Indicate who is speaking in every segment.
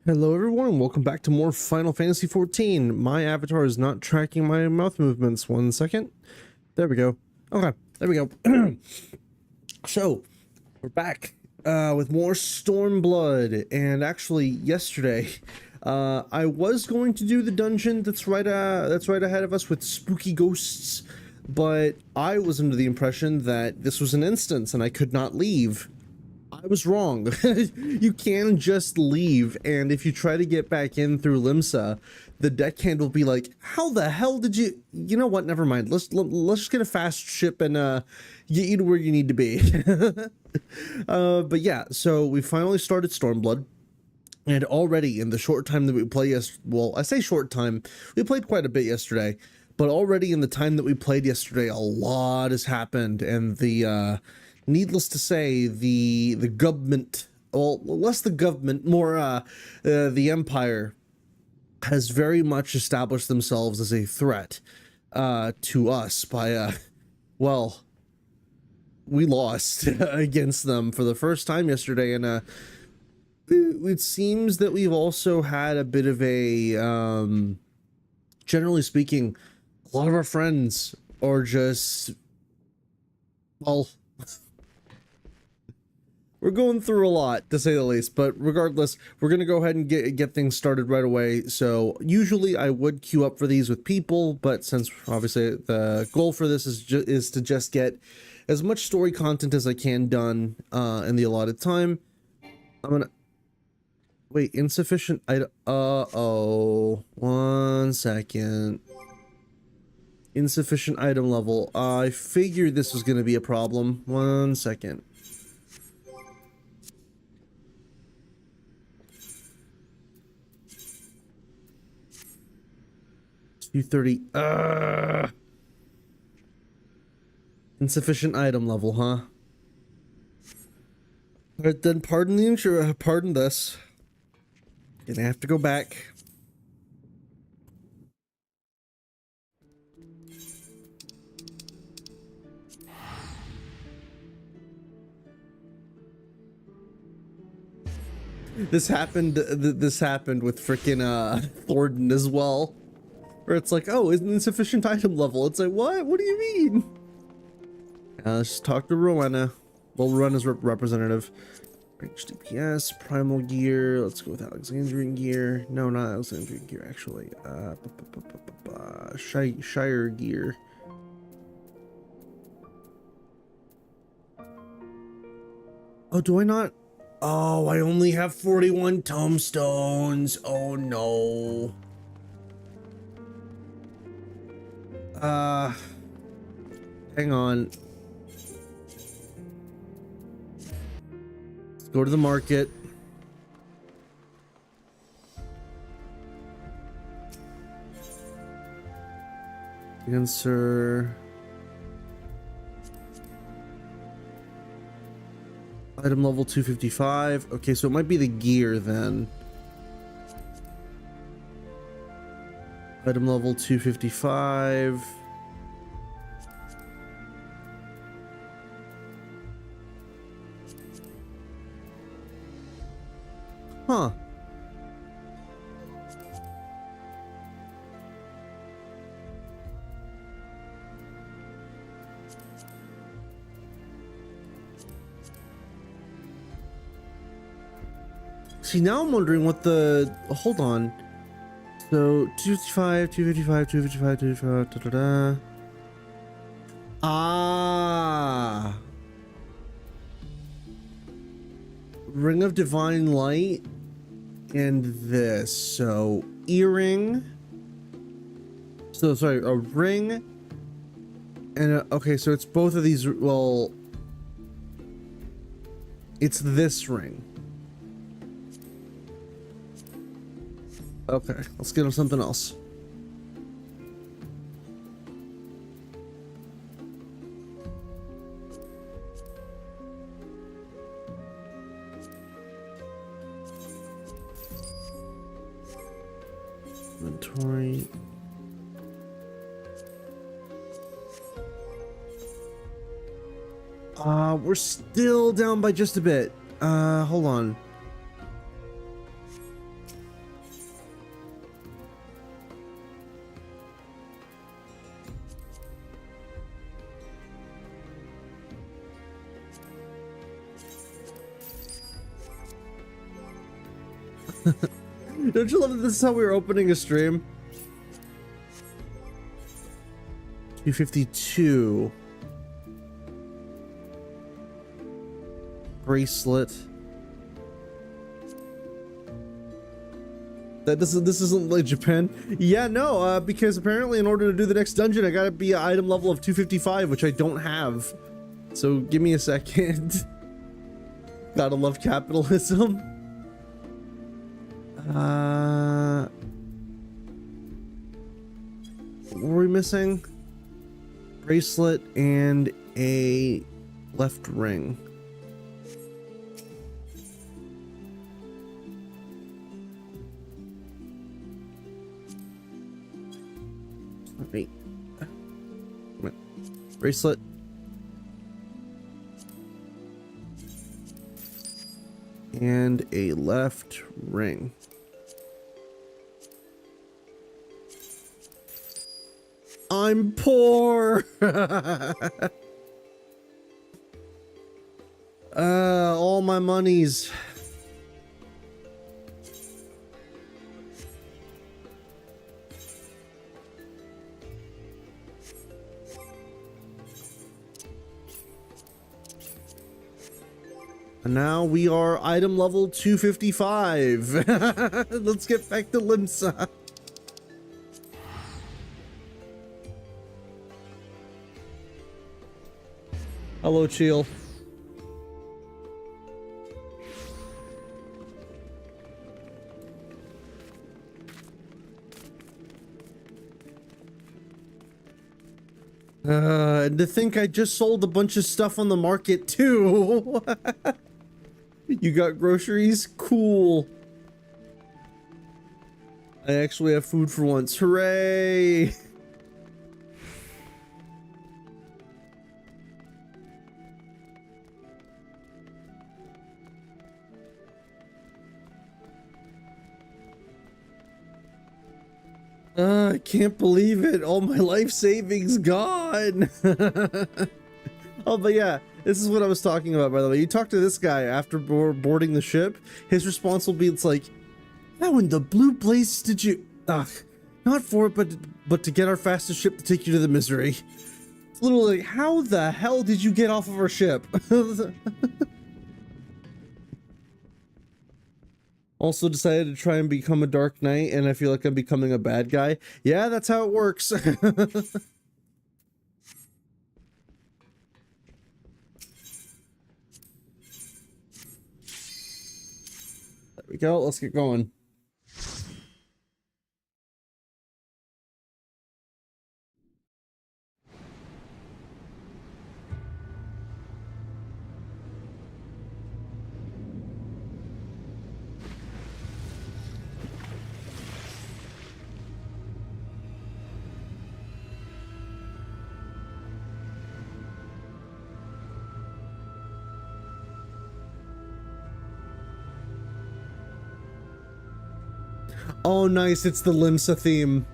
Speaker 1: Hello everyone, welcome back to more Final Fantasy XIV. My avatar is not tracking my mouth movements. 1 second. There we go. Okay, there we go. So, we're back with more Stormblood. And actually, yesterday, I was going to do the dungeon that's right ahead of us with spooky ghosts, but I was under the impression that this was an instance and I could not leave. I was wrong. You can just leave, and if you try to get back in through Limsa, the deckhand will be like, how the hell did you know what, never mind, let's just get a fast ship and get you to where you need to be. But yeah, so we finally started Stormblood, and already in the short time that we played, well, I say short time, we played quite a bit yesterday, but already in the time that we played yesterday, a lot has happened, and the needless to say, the government, well, less the government, more the Empire has very much established themselves as a threat to us by, well, we lost against them for the first time yesterday, and it seems that we've also had a bit of a, generally speaking, a lot of our friends are just, well, we're going through a lot, to say the least, but regardless, we're going to go ahead and get things started right away. So usually I would queue up for these with people, but since obviously the goal for this is to just get as much story content as I can done in the allotted time, I'm gonna wait. Insufficient item. Oh, 1 second. Insufficient item level. I figured this was going to be a problem. 1 second. 230. Insufficient item level, huh? Alright, then pardon the intro. Pardon this. Gonna have to go back. This happened with frickin' Thornton as well. Where it's like, oh, isn't insufficient item level? It's like, what? What do you mean? Let's just talk to Rowena. Well, Rowena's representative. Range DPS, primal gear. Let's go with Alexandrian gear. No, not Alexandrian gear, actually. Shire gear. Oh, do I not? Oh, I only have 41 tombstones. Oh, no. Hang on. Let's go to the market. Answer. Item level 255. Okay, so it might be the gear then. Item level 255. Huh. See, now I'm wondering what the... Hold on. So, 255, 255, 255, 255, da-da-da. Ah! Ring of Divine Light and this. So, earring. So, sorry, a ring and a... Okay, so it's both of these... Well... It's this ring. Okay, let's get him something else. Inventory. We're still down by just a bit. Hold on. Don't you love that this is how we were opening a stream? 252. Bracelet. This isn't like Japan. Yeah, no, because apparently in order to do the next dungeon, I gotta be an item level of 255, which I don't have. So give me a second. Gotta love capitalism. What were we missing? Bracelet and a left ring. Wait. Bracelet. And a left ring. I'm poor. All my monies. And now we are item level 255. Let's get back to Limsa. Hello, Chiel. And to think I just sold a bunch of stuff on the market too. You got groceries? Cool. I actually have food for once. Hooray! I can't believe it. All my life savings gone. Oh, but yeah, this is what I was talking about, by the way. You talk to this guy after boarding the ship. His response will be, it's like, how in the blue place did you... Ugh, not for it, but to get our fastest ship to take you to the misery. It's literally like, how the hell did you get off of our ship? Also decided to try and become a Dark Knight, and I feel like I'm becoming a bad guy. Yeah, that's how it works. There we go, let's get going. Oh, nice. It's the Limsa theme.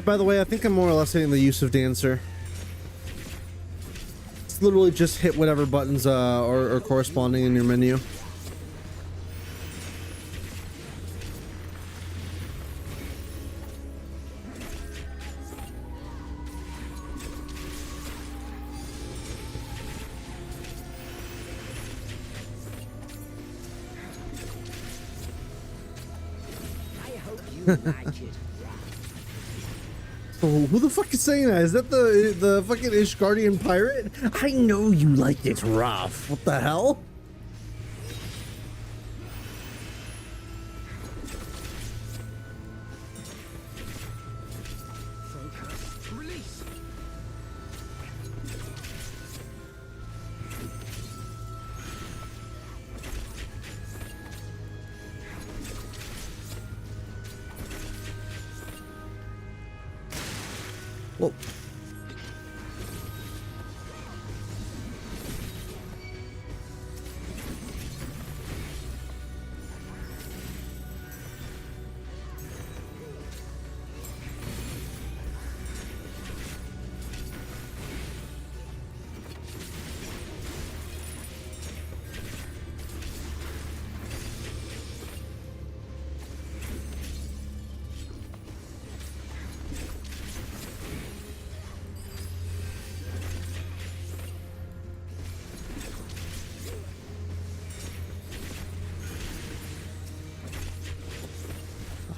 Speaker 1: By the way, I think I'm more or less hitting the use of Dancer. It's literally just hit whatever buttons are corresponding in your menu.
Speaker 2: I hope you like it.
Speaker 1: Oh, who the fuck is saying that? Is that the fucking Garlean pirate? I know you like it rough. What the hell?
Speaker 2: Release.
Speaker 1: Whoa.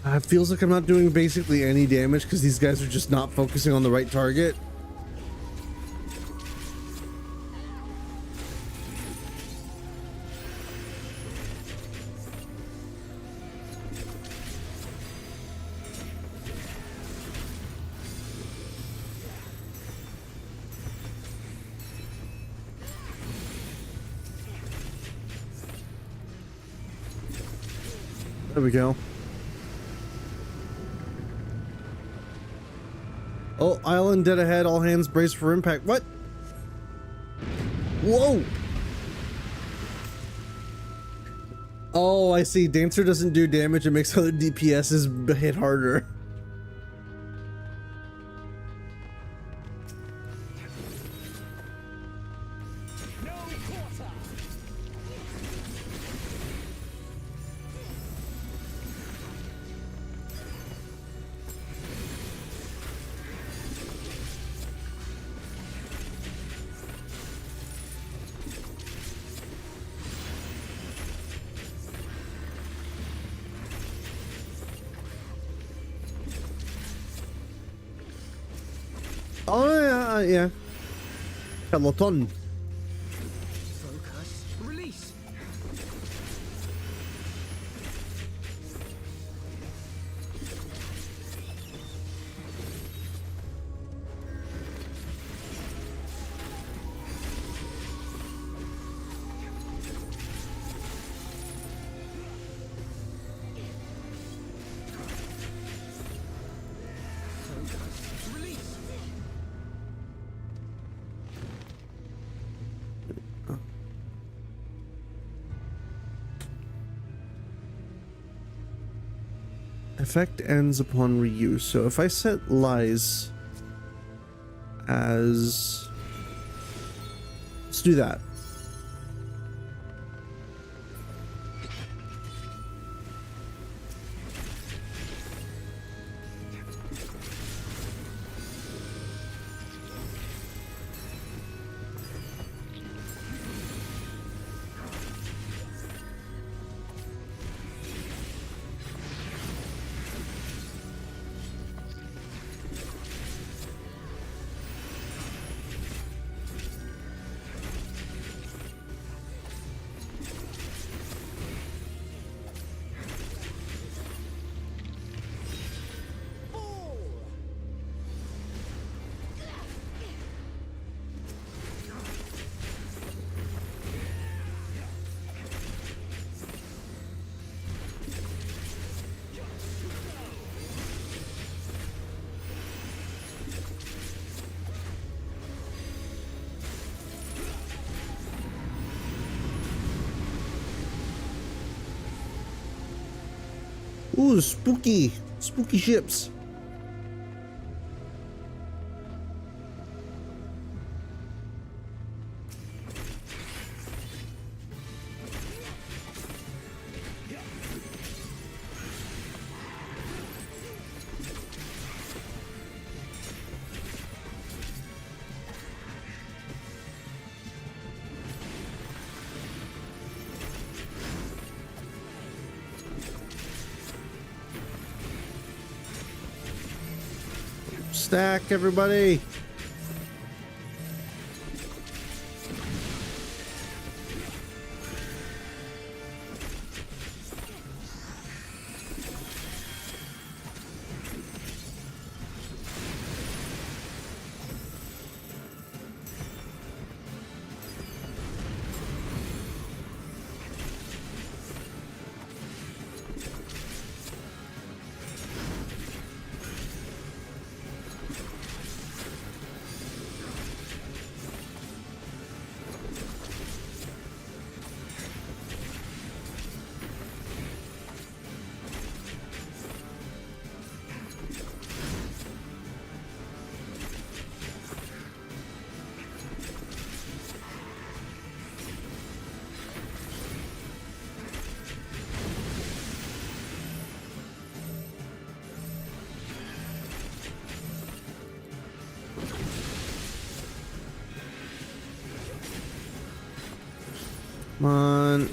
Speaker 1: It feels like I'm not doing basically any damage because these guys are just not focusing on the right target. There we go. Oh, island dead ahead. All hands brace for impact. What? Whoa. Oh, I see. Dancer doesn't do damage. It makes other DPSs hit harder. Oh, yeah. Peloton.
Speaker 2: Focus. Release. Focus. Release.
Speaker 1: Effect ends upon reuse. So if I set lies as, let's do that. Ooh, spooky ships. Stack, everybody. Come on.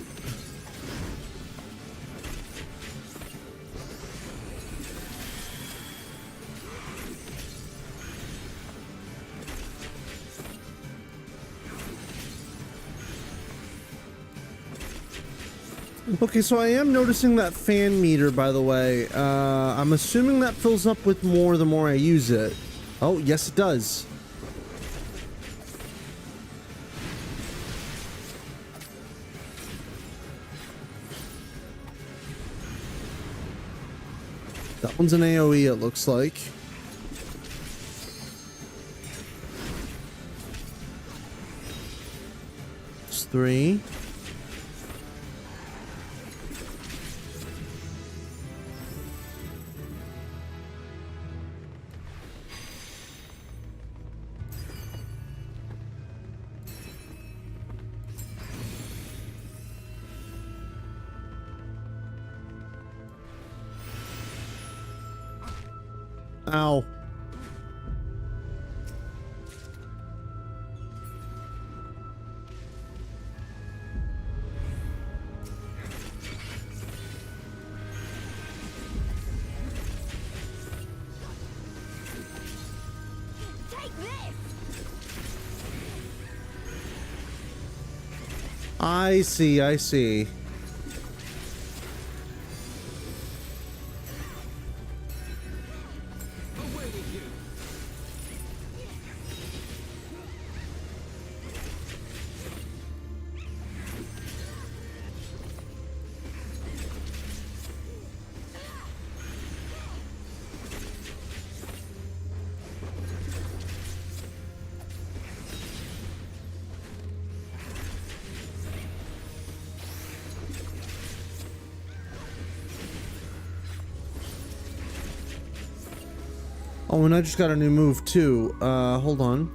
Speaker 1: Okay, so I am noticing that fan meter, by the way. I'm assuming that fills up with more the more I use it. Oh, yes it does. That one's an AoE, it looks like. It's 3. Ow.
Speaker 3: Take this.
Speaker 1: I see, I see.
Speaker 2: Away with you.
Speaker 1: Oh, and I just got a new move too. Hold on.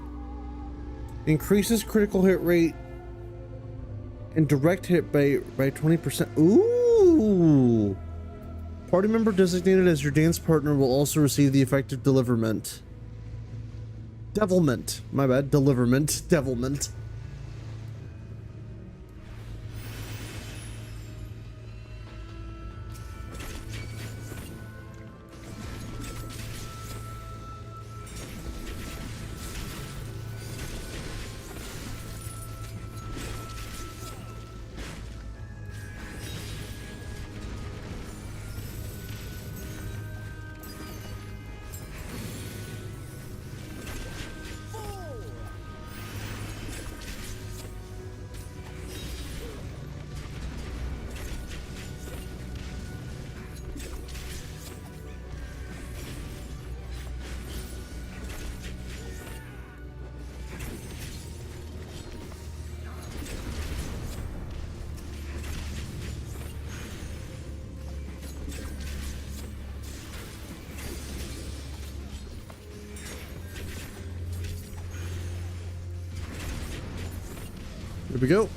Speaker 1: Increases critical hit rate and direct hit by 20%. Ooh! Party member designated as your dance partner will also receive the effective deliverment. Devilment. My bad. Deliverment. Devilment. Here we go.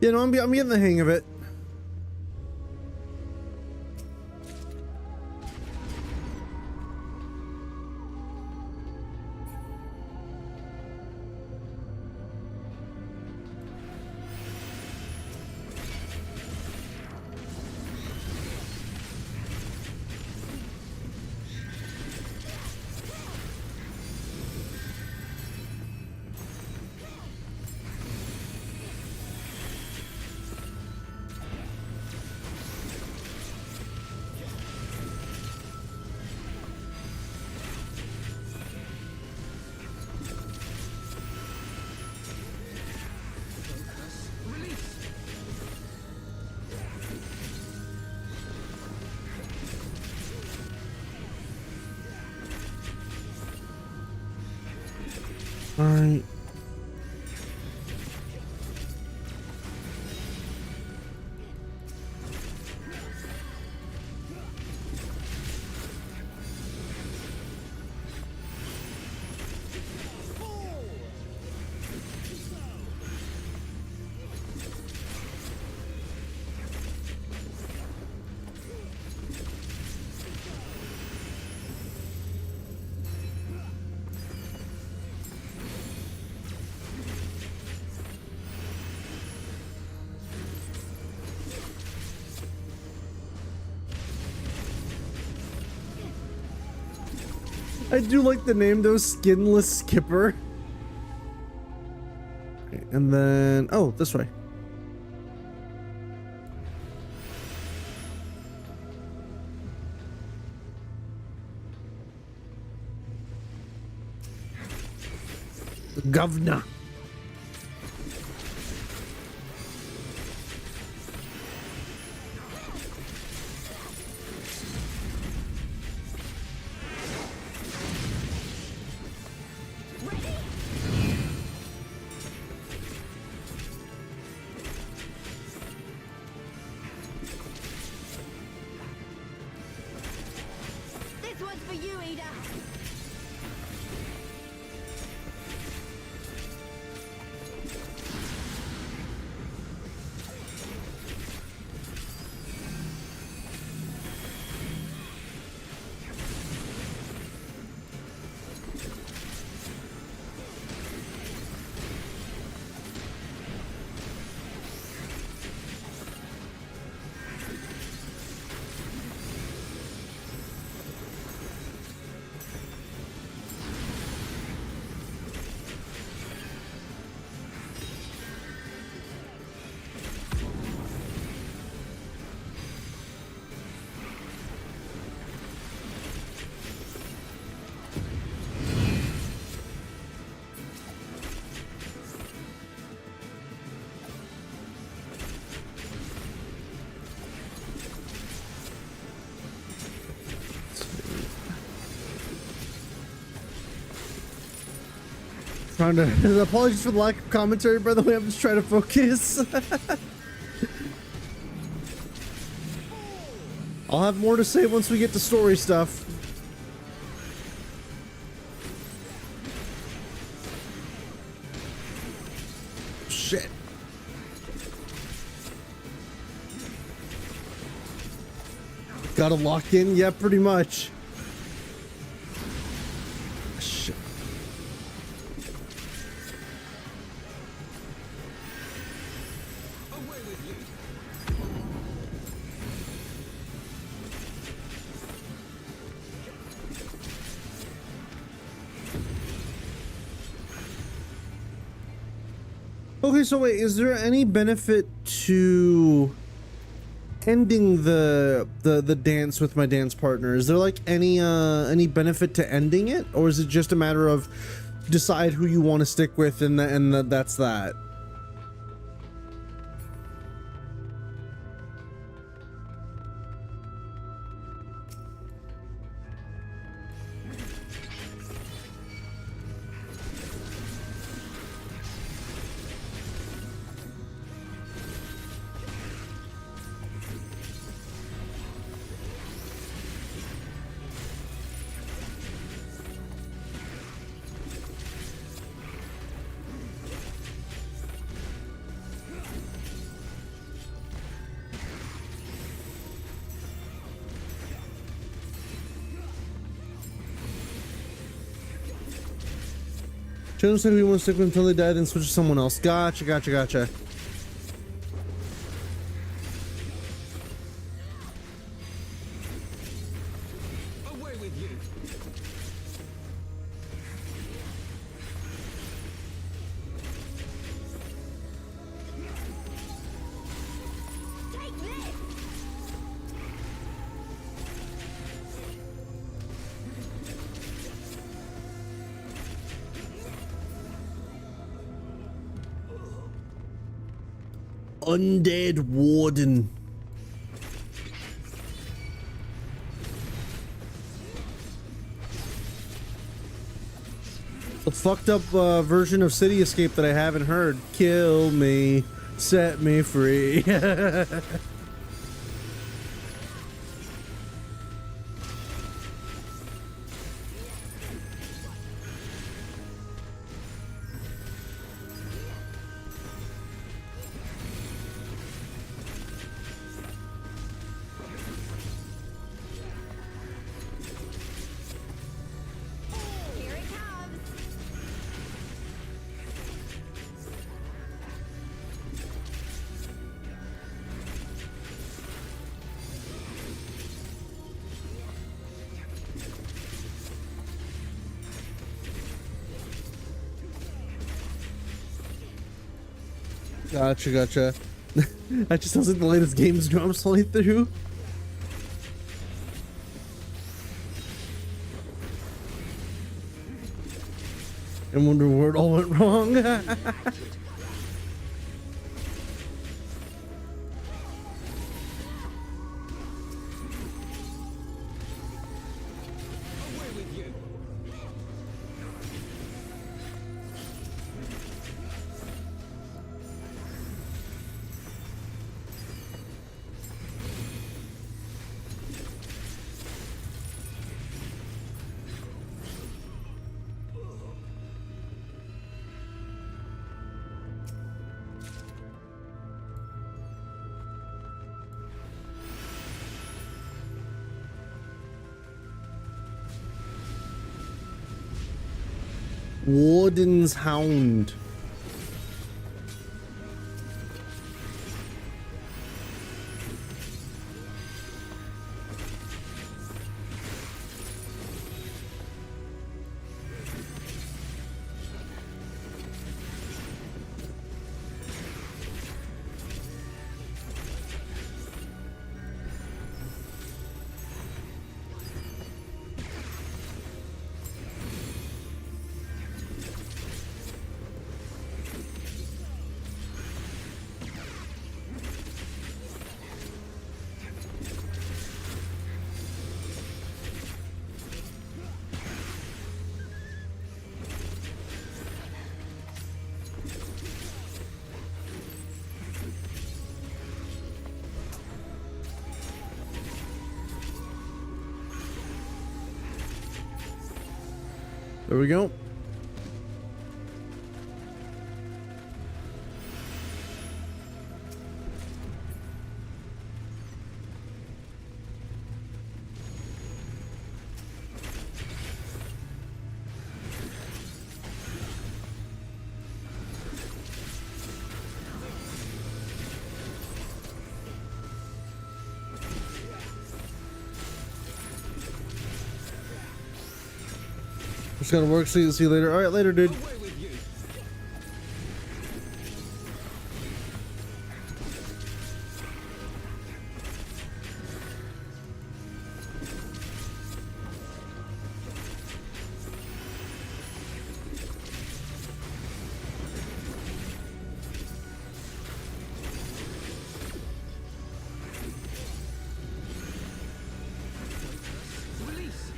Speaker 1: Yeah, no, I'm getting the hang of it. All right. I do like the name though, Skinless Skipper. Okay, and then, oh, this way. Governor.
Speaker 3: This one's for you, Ada. Trying to apologies for the lack of commentary, by the way. I'm just trying to focus. I'll have more to say once we get to story stuff. Shit. Gotta lock in? Yeah, pretty much. Shit.
Speaker 2: Away with you.
Speaker 1: Okay, so wait, is there any benefit to ending the dance with my dance partner? Is there like any benefit to ending it, or is it just a matter of decide who you want to stick with and that's that? Children said we want to stick with until they die, then switch to someone else. Gotcha, gotcha, gotcha.
Speaker 2: Away with you.
Speaker 3: Take this.
Speaker 1: Undead Warden. The fucked up version of City Escape that I haven't heard. Kill me, set me free.
Speaker 3: Here it comes.
Speaker 1: Gotcha, gotcha. That just sounds like the latest Games Grumps playthrough. And wonder where it all went wrong.
Speaker 2: Away with you.
Speaker 1: Warden's Hound. There we go. Just gotta work. See you later. All right, later, dude.
Speaker 2: Away with you. Release.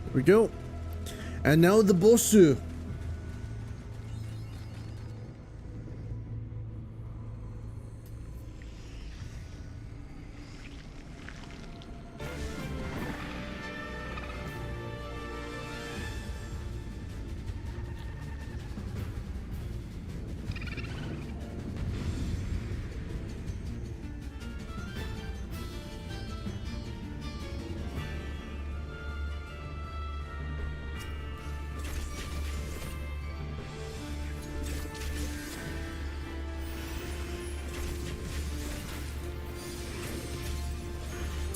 Speaker 1: There we go. And now the boss.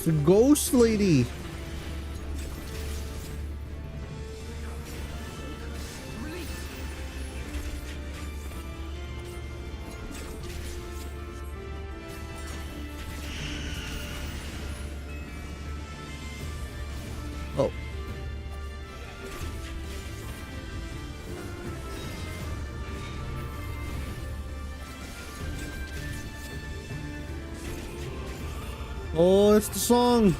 Speaker 1: The ghost lady. Oh. Oh, it's the song.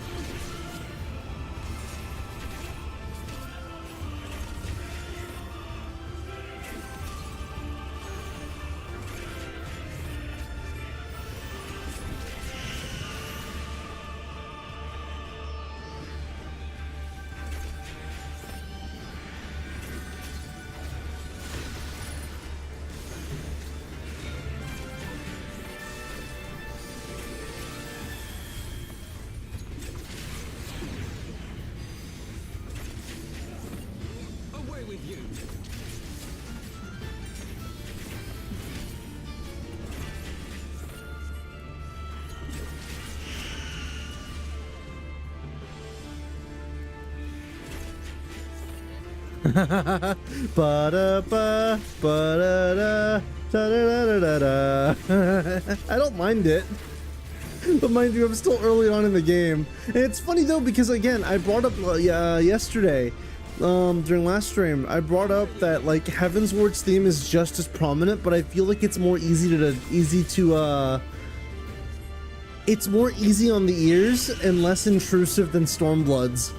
Speaker 3: Ba-da-ba, ba-da-da, da-da-da-da-da. I don't mind it. But mind you, I'm still early on in the game. And it's funny though, because again, I brought up yesterday, during last stream, I brought up that like Heavensward's theme is just as prominent, but I feel like it's more it's more easy on the ears and less intrusive than Stormblood's.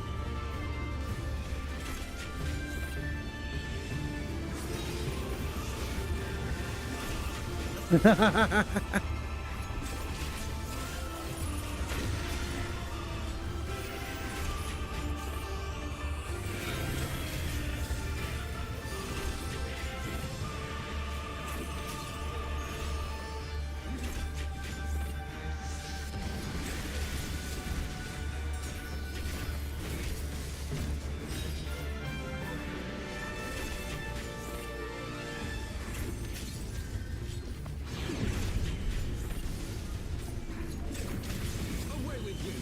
Speaker 2: Away with you.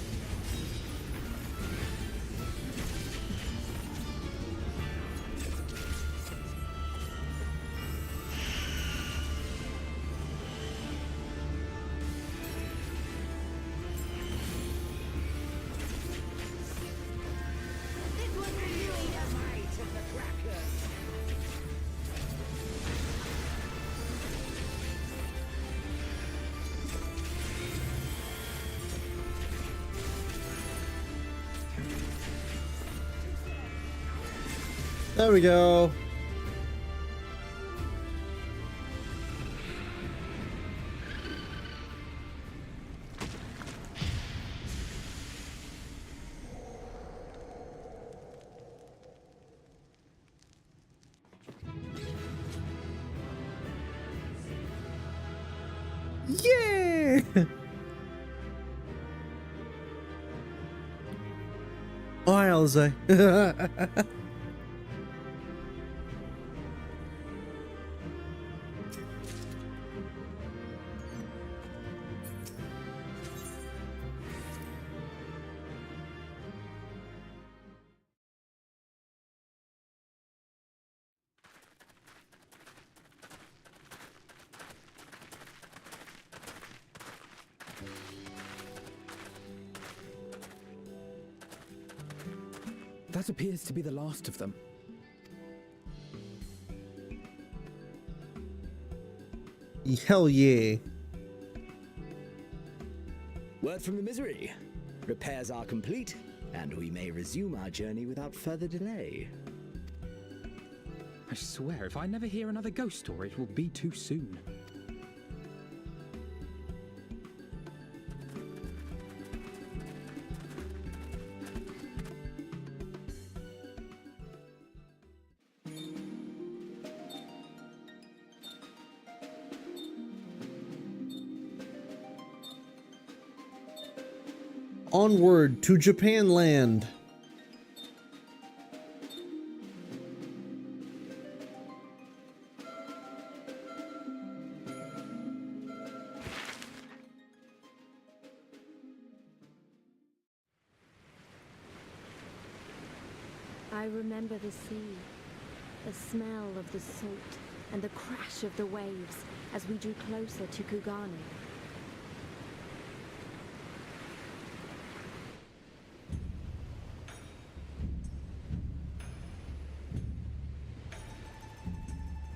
Speaker 4: This was really the might of the cracker.
Speaker 3: There we go. Yeah! Oh, hi, Alize.
Speaker 5: That appears to be the last of them.
Speaker 3: Hell yeah.
Speaker 6: Word from the misery. Repairs are complete, and we may resume our journey without further delay.
Speaker 5: I swear, if I never hear another ghost story, it will be too soon.
Speaker 3: Onward to Japan land.
Speaker 7: I remember the sea, the smell of the salt, and the crash of the waves as we drew closer to Kugane.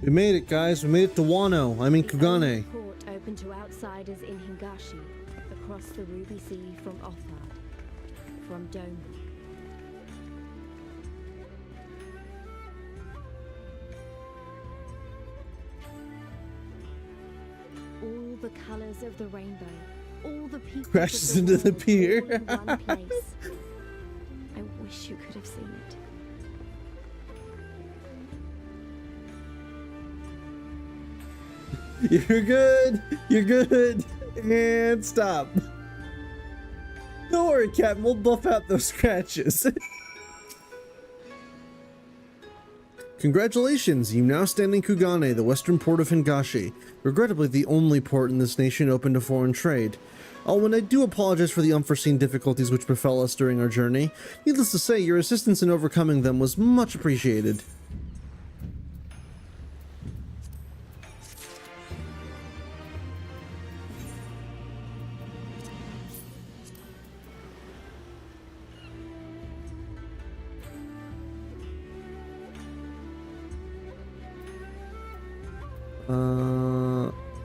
Speaker 3: We made it, guys. We made it to Wano. I mean,
Speaker 7: The only
Speaker 3: Kugane.
Speaker 7: port open to outsiders in Hingashi, across the Ruby Sea from Alphinaud, from Doma. All the colors of the rainbow, all the people
Speaker 3: Crashes into the pier.
Speaker 7: all in one place. I wish you could have seen it.
Speaker 3: You're good. You're good. And stop. Don't worry, Captain. We'll buff out those scratches. Congratulations, you now stand in Kugane, the western port of Hingashi, regrettably the only port in this nation open to foreign trade. And I do apologize for the unforeseen difficulties which befell us during our journey. Needless to say, your assistance in overcoming them was much appreciated.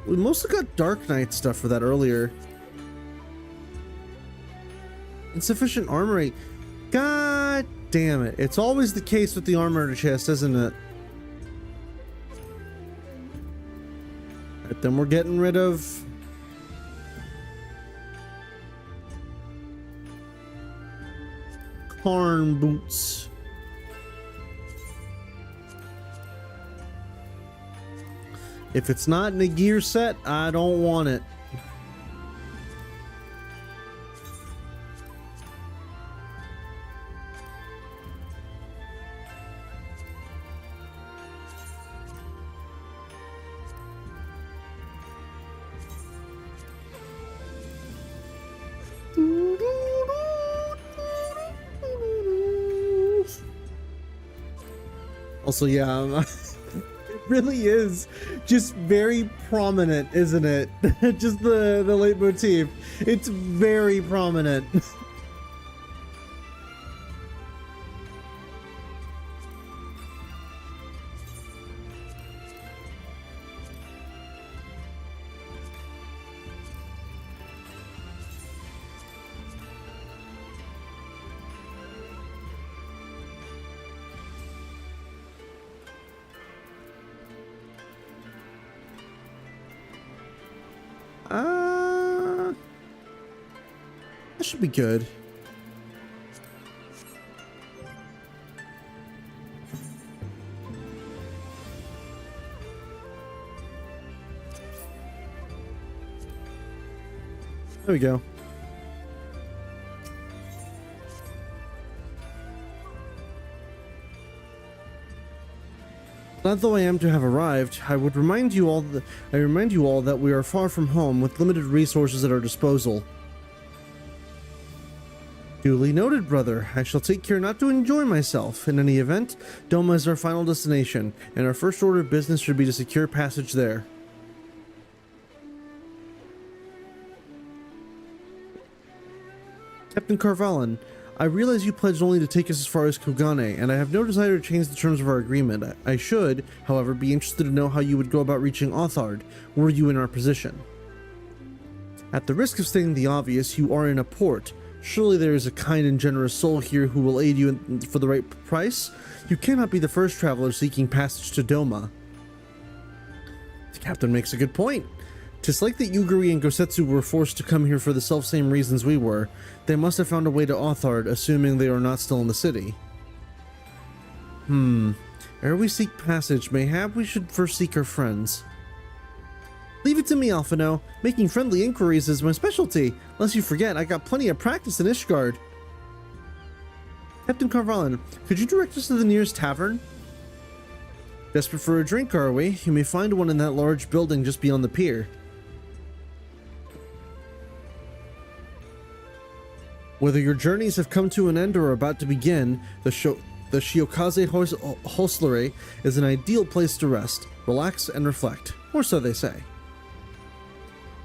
Speaker 1: We mostly got Dark Knight stuff for that earlier. Insufficient armory. God damn it. It's always the case with the armor chest, isn't it? Right, then we're getting rid of... Karn boots. If it's not in a gear set, I don't want it. Also, yeah, it really is just very prominent, isn't it? Just the leitmotif. It's very prominent. That should be good. There we go. Glad though I am to have arrived, I remind you all that we are far from home with limited resources at our disposal. Duly noted, brother. I shall take care not to enjoy myself. In any event, Doma is our final destination, and our first order of business should be to secure passage there. Captain Carvalhan, I realize you pledged only to take us as far as Kugane, and I have no desire to change the terms of our agreement. I should, however, be interested to know how you would go about reaching Othard, were you in our position. At the risk of stating the obvious, you are in a port. Surely there is a kind and generous soul here who will aid you for the right price? You cannot be the first traveler seeking passage to Doma. The captain makes a good point. 'Tis like that Yugiri and Gosetsu were forced to come here for the selfsame reasons we were. They must have found a way to Othard, assuming they are not still in the city. Ere we seek passage, mayhap we should first seek our friends. Leave it to me, Alphinaud. Making friendly inquiries is my specialty. Lest you forget, I got plenty of practice in Ishgard. Captain Carvalhan, could you direct us to the nearest tavern? Desperate for a drink, are we? You may find one in that large building just beyond the pier. Whether your journeys have come to an end or are about to begin, the Shiokaze Hostelry is an ideal place to rest, relax, and reflect. Or so they say.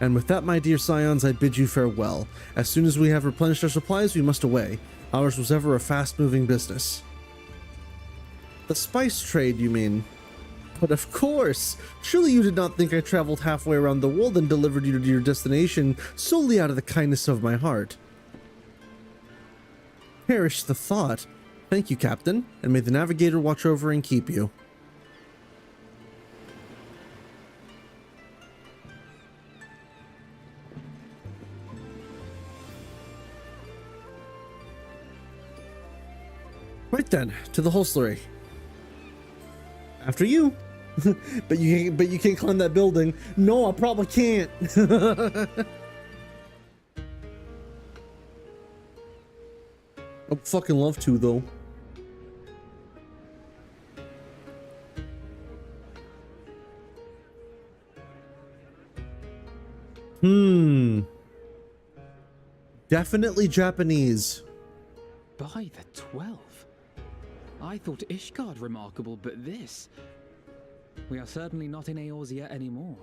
Speaker 1: And with that, my dear scions, I bid you farewell. As soon as we have replenished our supplies, we must away. Ours was ever a fast-moving business. The spice trade, you mean? But of course! Surely you did not think I traveled halfway around the world and delivered you to your destination solely out of the kindness of my heart. Perish the thought. Thank you, Captain, and may the Navigator watch over and keep you. Right then, to the hostelry. After you. but you can't climb that building. No, I probably can't. I'd fucking love to, though. Definitely Japanese.
Speaker 5: By the 12. I thought Ishgard remarkable, but this... We are certainly not in Eorzea anymore.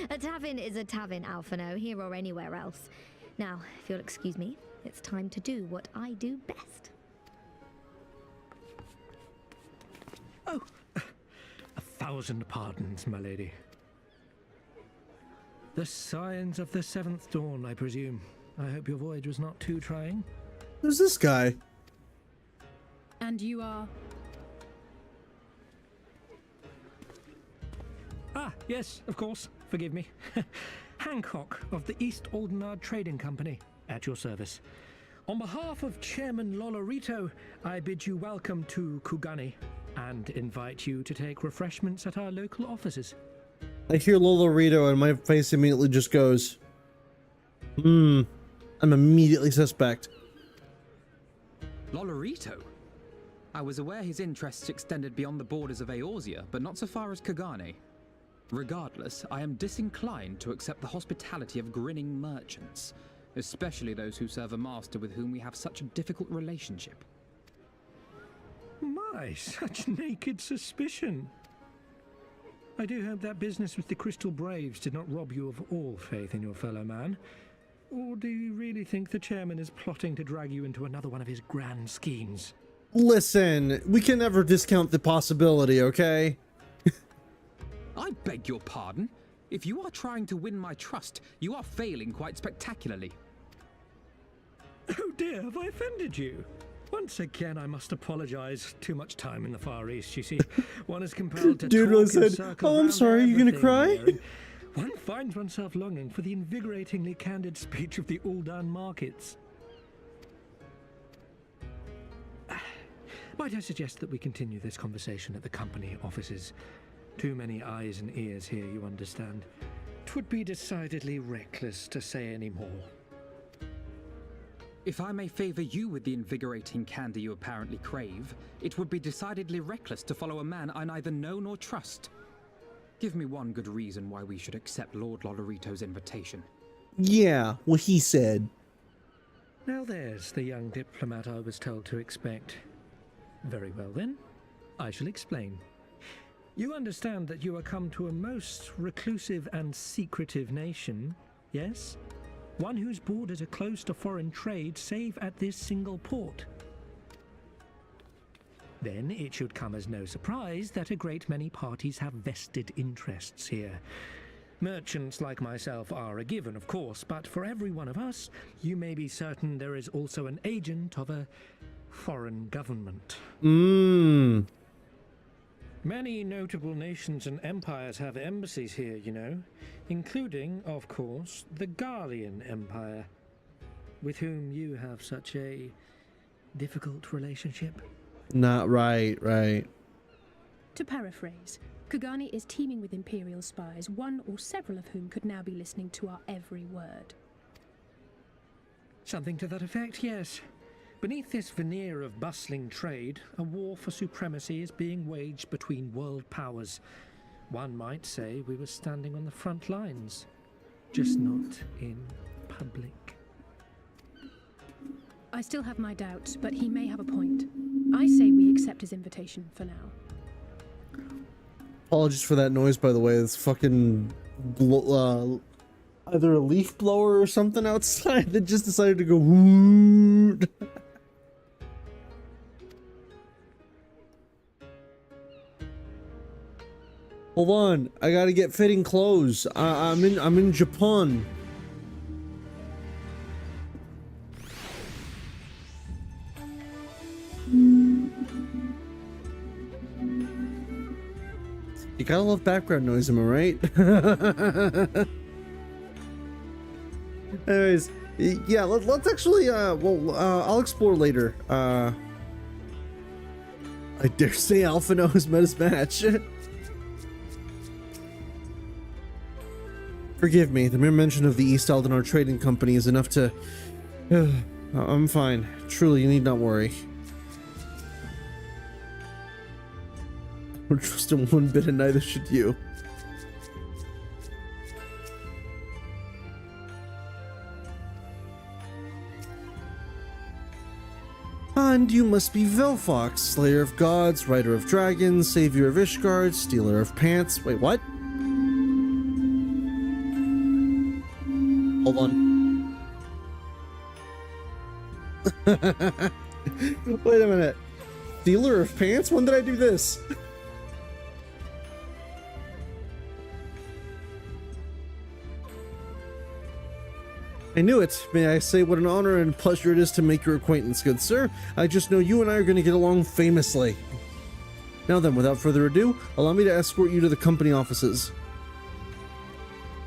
Speaker 7: A tavern is a tavern, Alphinaud, here or anywhere else. Now, if you'll excuse me, it's time to do what I do best.
Speaker 6: Oh, a
Speaker 8: 1,000 pardons, my lady. The signs of the 7th dawn, I presume. I hope your voyage was not too trying.
Speaker 1: Who's this guy?
Speaker 9: And you are?
Speaker 8: Ah, yes, of course. Forgive me. Hancock of the East Aldenard Trading Company, at your service. On behalf of Chairman Lolorito, I bid you welcome to Kugani and invite you to take refreshments at our local offices.
Speaker 1: I hear Lolorito and my face immediately just goes, I'm immediately suspect.
Speaker 5: Lolorito? I was aware his interests extended beyond the borders of Eorzea, but not so far as Kugani. Regardless, I am disinclined to accept the hospitality of grinning merchants, especially those who serve a master with whom we have such a difficult relationship.
Speaker 8: My, such naked suspicion. I do hope that business with the Crystal Braves did not rob you of all faith in your fellow man. Or do you really think the chairman is plotting to drag you into another one of his grand schemes?
Speaker 1: Listen, we can never discount the possibility, okay?
Speaker 5: I beg your pardon? If you are trying to win my trust, you are failing quite spectacularly.
Speaker 8: Oh dear, have I offended you? Once again, I must apologize. Too much time in the Far East, you see. One is compelled to
Speaker 1: Dude
Speaker 8: talk in
Speaker 1: said,
Speaker 8: circles
Speaker 1: "Oh, I'm
Speaker 8: around
Speaker 1: sorry, are you gonna
Speaker 8: everything
Speaker 1: cry?"
Speaker 8: here, and one finds oneself longing for the invigoratingly candid speech of the Uldan markets. Might I suggest that we continue this conversation at the company offices? Too many eyes and ears here, you understand. 'Twould be decidedly reckless to say any more.
Speaker 5: If I may favor you with the invigorating candy you apparently crave, it would be decidedly reckless to follow a man I neither know nor trust. Give me one good reason why we should accept Lord Lolorito's invitation.
Speaker 1: Yeah, what he said.
Speaker 8: Now there's the young diplomat I was told to expect. Very well then, I shall explain. You understand that you are come to a most reclusive and secretive nation, yes? One whose borders are closed to foreign trade save at this single port. Then it should come as no surprise that a great many parties have vested interests here. Merchants like myself are a given, of course, but for every one of us, you may be certain there is also an agent of a foreign government. Many notable nations and empires have embassies here, you know, including, of course, the Garlean Empire, with whom you have such a difficult relationship.
Speaker 1: Not right.
Speaker 9: To paraphrase, Kugani is teeming with Imperial spies, one or several of whom could now be listening to our every word.
Speaker 8: Something to that effect, yes. Beneath this veneer of bustling trade, a war for supremacy is being waged between world powers. One might say we were standing on the front lines, just not in public.
Speaker 9: I still have my doubts, but he may have a point. I say we accept his invitation for now.
Speaker 1: Apologies for that noise, by the way. It's fucking either a leaf blower or something outside that just decided to go woot. Hold on, I gotta get fitting clothes. I'm in Japan. You gotta love background noise, am I right? Anyways, yeah, let's actually, I'll explore later. I dare say Alphinaud has met his match. Forgive me, the mere mention of the East Aldenard Trading Company is enough to... I'm fine. Truly, you need not worry. I don't trust him one bit, and neither should you. And you must be Velfox, Slayer of Gods, Rider of Dragons, Savior of Ishgard, Stealer of Pants. Wait, what? Hold on. Wait a minute. Stealer of Pants? When did I do this? I knew it. May I say what an honor and pleasure it is to make your acquaintance, good sir. I just know you and I are going to get along famously. Now then, without further ado, allow me to escort you to the company offices.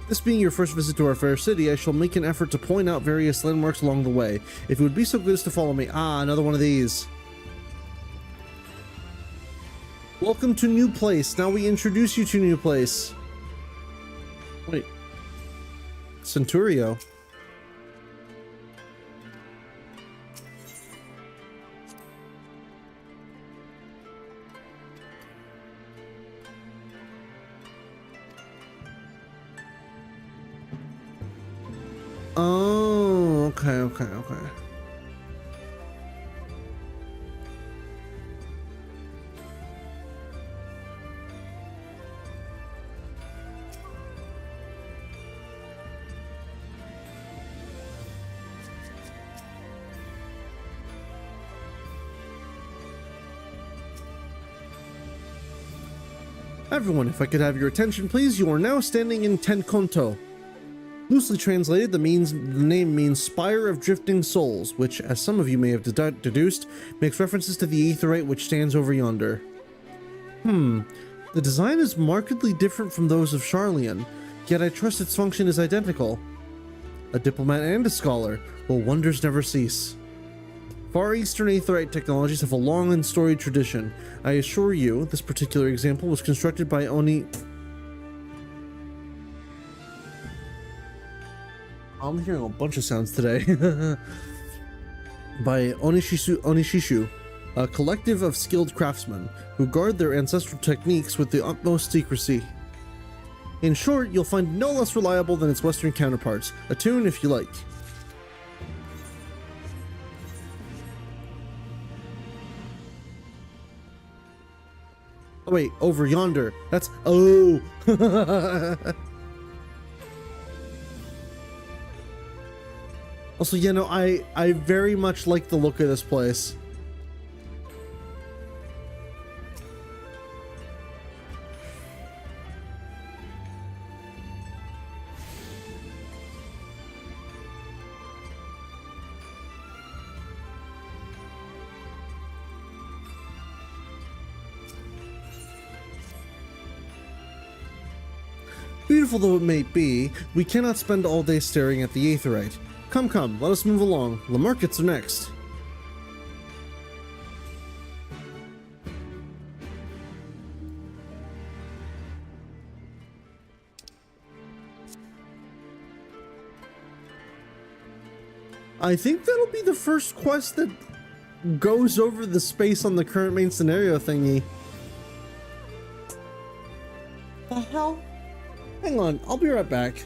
Speaker 1: This being your first visit to our fair city, I shall make an effort to point out various landmarks along the way. If you would be so good as to follow me. Ah, another one of these. Welcome to New Place. Now we introduce you to New Place. Wait. Centurio. Oh, okay. Everyone, if I could have your attention, please. You are now standing in Tenkonto. Loosely translated, the name means Spire of Drifting Souls, which, as some of you may have deduced, makes references to the aetheryte which stands over yonder. The design is markedly different from those of Charlean, yet I trust its function is identical. A diplomat and a scholar, will wonders never cease. Far Eastern aetheryte technologies have a long and storied tradition. I assure you, this particular example was constructed by I'm hearing a bunch of sounds today. By Onishishu, a collective of skilled craftsmen who guard their ancestral techniques with the utmost secrecy. In short, you'll find no less reliable than its Western counterparts. Attune if you like. Oh wait, over yonder. That's... oh! Also, you know, I very much like the look of this place. Beautiful though it may be, we cannot spend all day staring at the aetheryte. Come, let us move along. The markets are next. I think that'll be the first quest that goes over the space on the current main scenario thingy. The hell? Hang on, I'll be right back.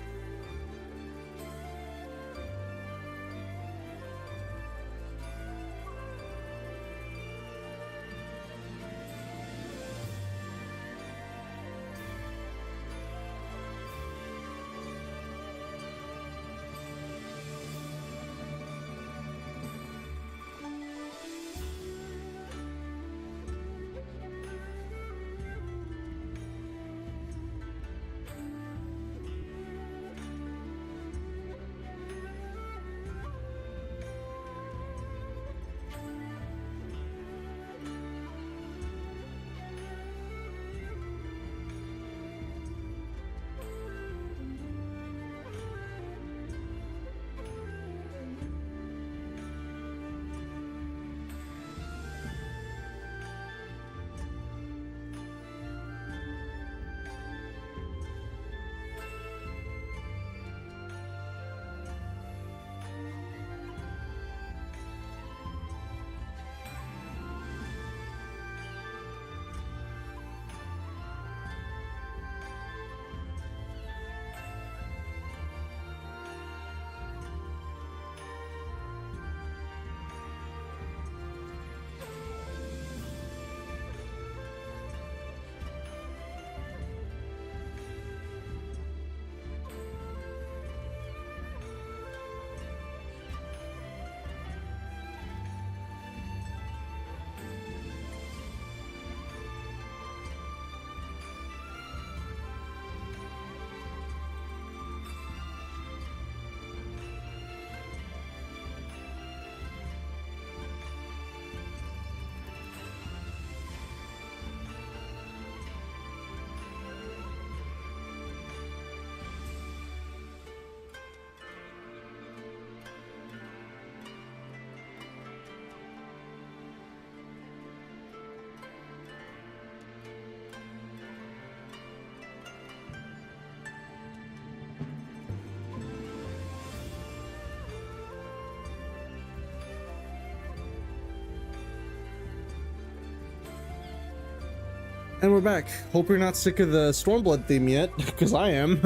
Speaker 1: And we're back. Hope you're not sick of the Stormblood theme yet, because I am.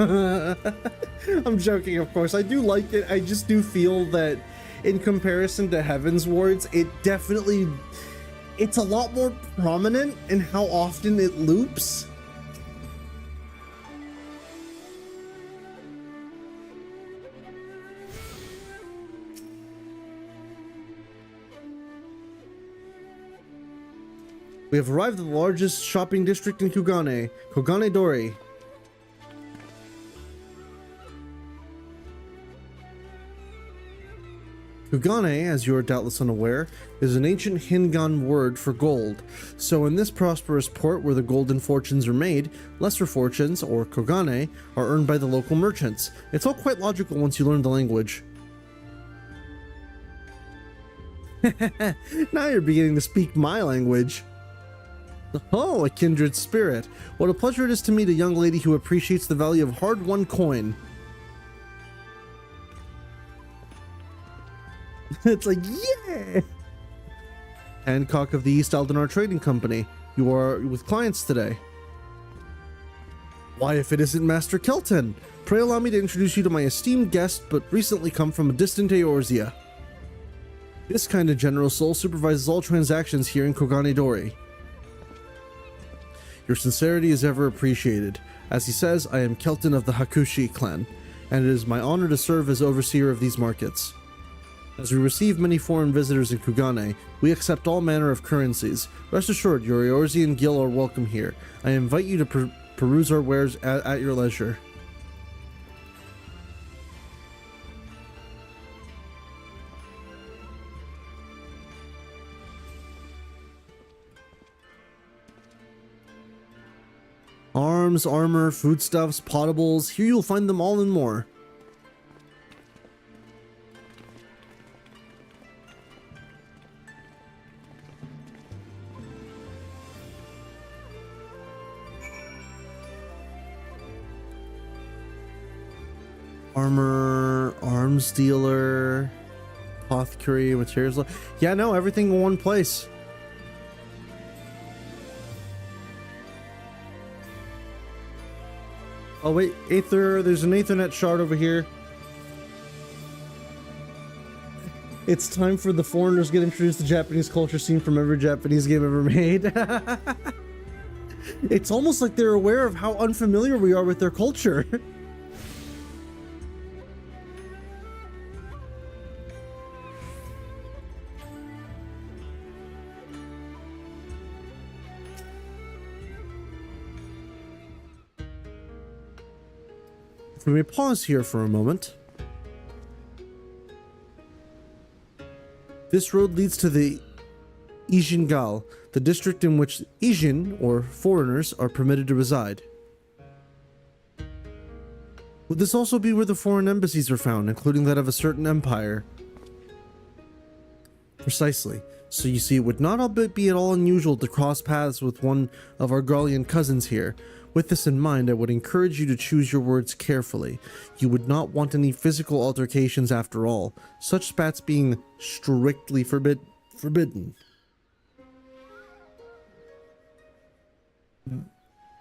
Speaker 1: I'm joking, of course. I do like it. I just do feel that in comparison to Heaven's Wards, it's a lot more prominent in how often it loops. We have arrived at the largest shopping district in Kugane, Kugane Dori. Kugane, as you are doubtless unaware, is an ancient Hingan word for gold. So in this prosperous port where the golden fortunes are made, lesser fortunes, or Kugane, are earned by the local merchants. It's all quite logical once you learn the language. Now you're beginning to speak my language. Oh, a kindred spirit. What a pleasure it is to meet a young lady who appreciates the value of hard-won coin. It's like, yeah! Hancock of the East Aldenar Trading Company. You are with clients today. Why, if it isn't Master Kelton? Pray allow me to introduce you to my esteemed guest, but recently come from a distant Eorzea. This kind of general soul supervises all transactions here in Kogane Dori. Your sincerity is ever appreciated. As he says, I am Kelton of the Hakushi clan, and it is my honor to serve as overseer of these markets. As we receive many foreign visitors in Kugane, we accept all manner of currencies. Rest assured, your Eorzean Gil are welcome here. I invite you to peruse our wares at your leisure. Arms, armor, foodstuffs, potables, here you'll find them all and more. Armor, arms dealer, apothecary, materials. Yeah, no, everything in one place. Oh wait, Aether, there's an Aethernet shard over here. It's time for the foreigners get introduced to Japanese culture scene from every Japanese game ever made. It's almost like they're aware of how unfamiliar we are with their culture. We may pause here for a moment. This road leads to the Ijingal, the district in which Ijin, or foreigners, are permitted to reside. Would this also be where the foreign embassies are found, including that of a certain empire? Precisely. So you see, it would not be at all unusual to cross paths with one of our Garlean cousins here. With this in mind, I would encourage you to choose your words carefully. You would not want any physical altercations after all, such spats being strictly forbidden.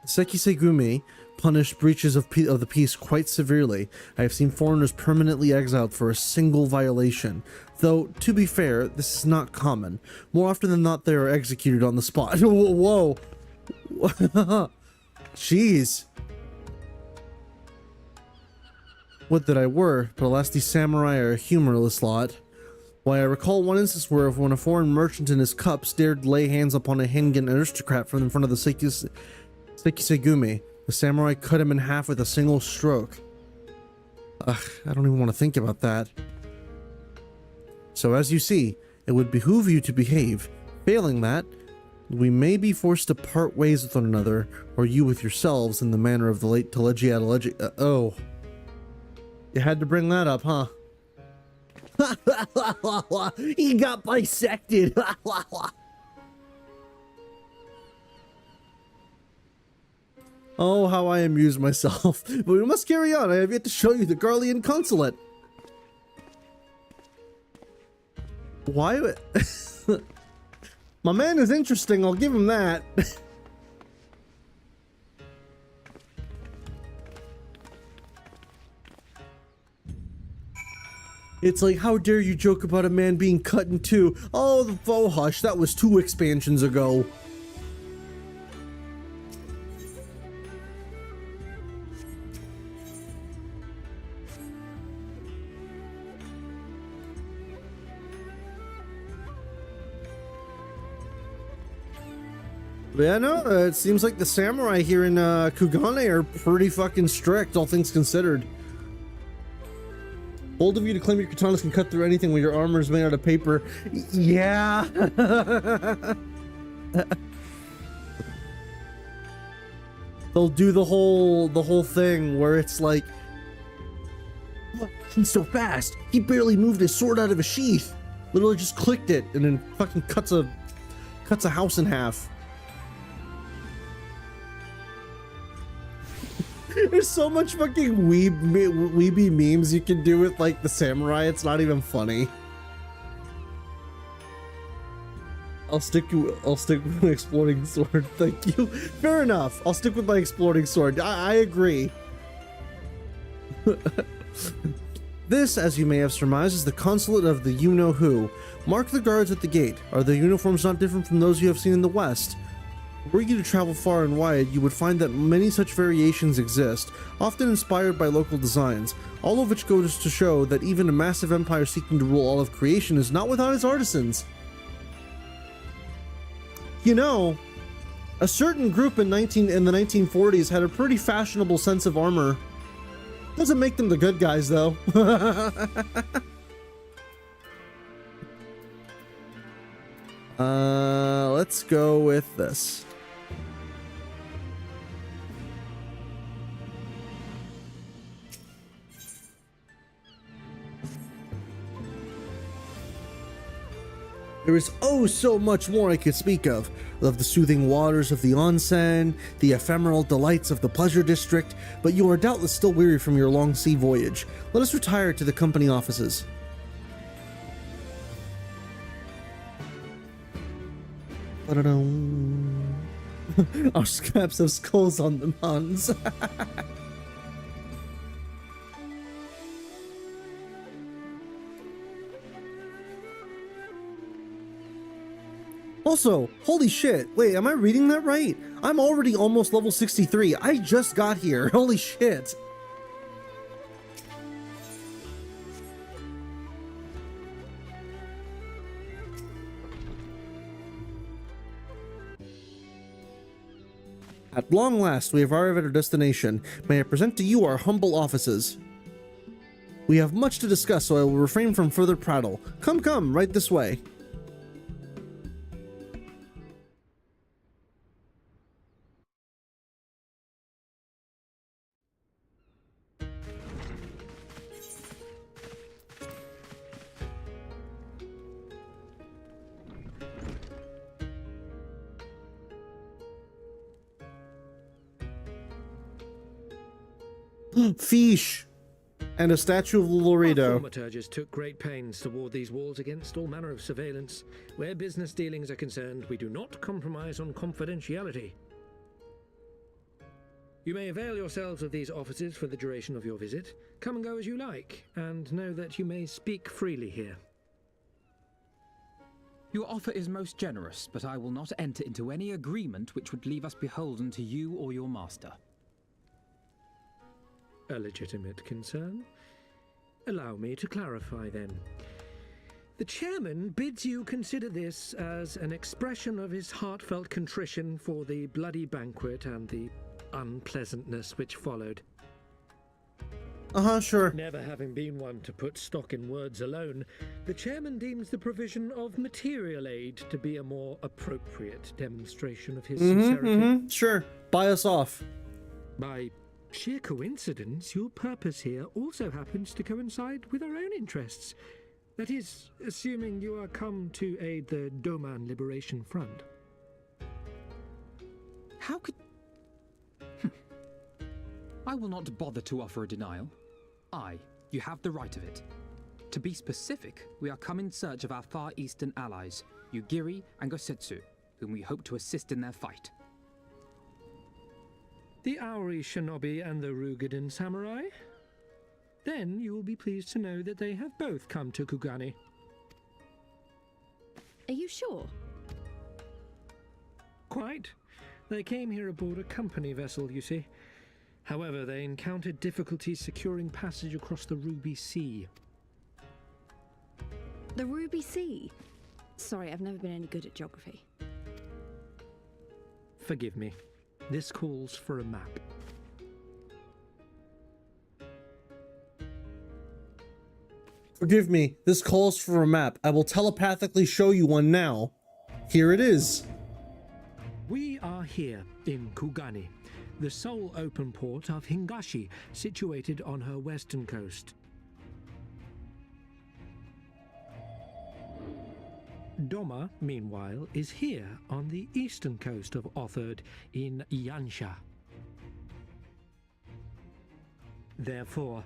Speaker 1: Sekisegumi punished breaches of the peace quite severely. I have seen foreigners permanently exiled for a single violation. Though, to be fair, this is not common. More often than not, they are executed on the spot. Whoa! Jeez. Would that I were, but alas, these samurai are a humorless lot. Why, I recall one instance where when a foreign merchant in his cups dared lay hands upon a Hingan aristocrat from in front of the Sekisegumi, the samurai cut him in half with a single stroke. Ugh, I don't even want to think about that. So as you see, it would behoove you to behave. Failing that, we may be forced to part ways with one another, or you with yourselves, in the manner of the late Telegiad oh. You had to bring that up, huh? He got bisected! Oh, how I amuse myself. But we must carry on. I have yet to show you the Garlean consulate. Why? My man is interesting, I'll give him that.
Speaker 3: It's like, how dare you joke about a man being cut in two? Oh, hush, that was 2 expansions ago. Yeah, no, it seems like the samurai here in Kugane are pretty fucking strict, all things considered. Bold of you to claim your katanas can cut through anything when your armor is made out of paper. Yeah. They'll do the whole thing where it's like, look, he's so fast. He barely moved his sword out of a sheath. Literally just clicked it and then fucking cuts a house in half. There's so much fucking weeby memes you can do with like the samurai, it's not even funny. I'll stick with my exploding sword, thank you. Fair enough, I'll stick with my exploding sword. I agree. This, as you may have surmised, is the consulate of the you-know-who. Mark the guards at the gate. Are their uniforms not different from those you have seen in the West? Were you to travel far and wide, you would find that many such variations exist, often inspired by local designs, all of which goes to show that even a massive empire seeking to rule all of creation is not without its artisans. You know, a certain group in the 1940s had a pretty fashionable sense of armor. Doesn't make them the good guys, though. Let's go with this. There is oh so much more I could speak of the soothing waters of the onsen, the ephemeral delights of the pleasure district, but you are doubtless still weary from your long sea voyage. Let us retire to the company offices. Our scraps have skulls on them, Hans. Also, holy shit, wait, am I reading that right? I'm already almost level 63. I just got here. Holy shit. At long last, we have arrived at our destination. May I present to you our humble offices. We have much to discuss, so I will refrain from further prattle. Come, right this way. Fish! And a statue of Laredo.
Speaker 8: Our thaumaturges took great pains to ward these walls against all manner of surveillance. Where business dealings are concerned, we do not compromise on confidentiality. You may avail yourselves of these offices for the duration of your visit. Come and go as you like, and know that you may speak freely here.
Speaker 5: Your offer is most generous, but I will not enter into any agreement which would leave us beholden to you or your master.
Speaker 8: A legitimate concern. Allow me to clarify then. The chairman bids you consider this as an expression of his heartfelt contrition for the bloody banquet and the unpleasantness which followed.
Speaker 3: Sure.
Speaker 8: Never having been one to put stock in words alone, the chairman deems the provision of material aid to be a more appropriate demonstration of his sincerity.
Speaker 3: Sure. Buy us off.
Speaker 8: By sheer coincidence, your purpose here also happens to coincide with our own interests. That is, assuming you are come to aid the Doma Liberation Front.
Speaker 5: How could... I will not bother to offer a denial. You have the right of it. To be specific, we are come in search of our Far Eastern allies, Yugiri and Gosetsu, whom we hope to assist in their fight.
Speaker 8: The Aori Shinobi and the Rhalgr samurai? Then you will be pleased to know that they have both come to Kugani.
Speaker 7: Are you sure?
Speaker 8: Quite. They came here aboard a company vessel, you see. However, they encountered difficulties securing passage across the Ruby Sea.
Speaker 7: The Ruby Sea? Sorry, I've never been any good at geography.
Speaker 8: Forgive me. This calls for a map.
Speaker 1: Forgive me, this calls for a map. I will telepathically show you one now. Here it is.
Speaker 8: We are here in Kugani, the sole open port of Hingashi, situated on her western coast. Doma, meanwhile, is here on the eastern coast of Otherd in Yansha. Therefore,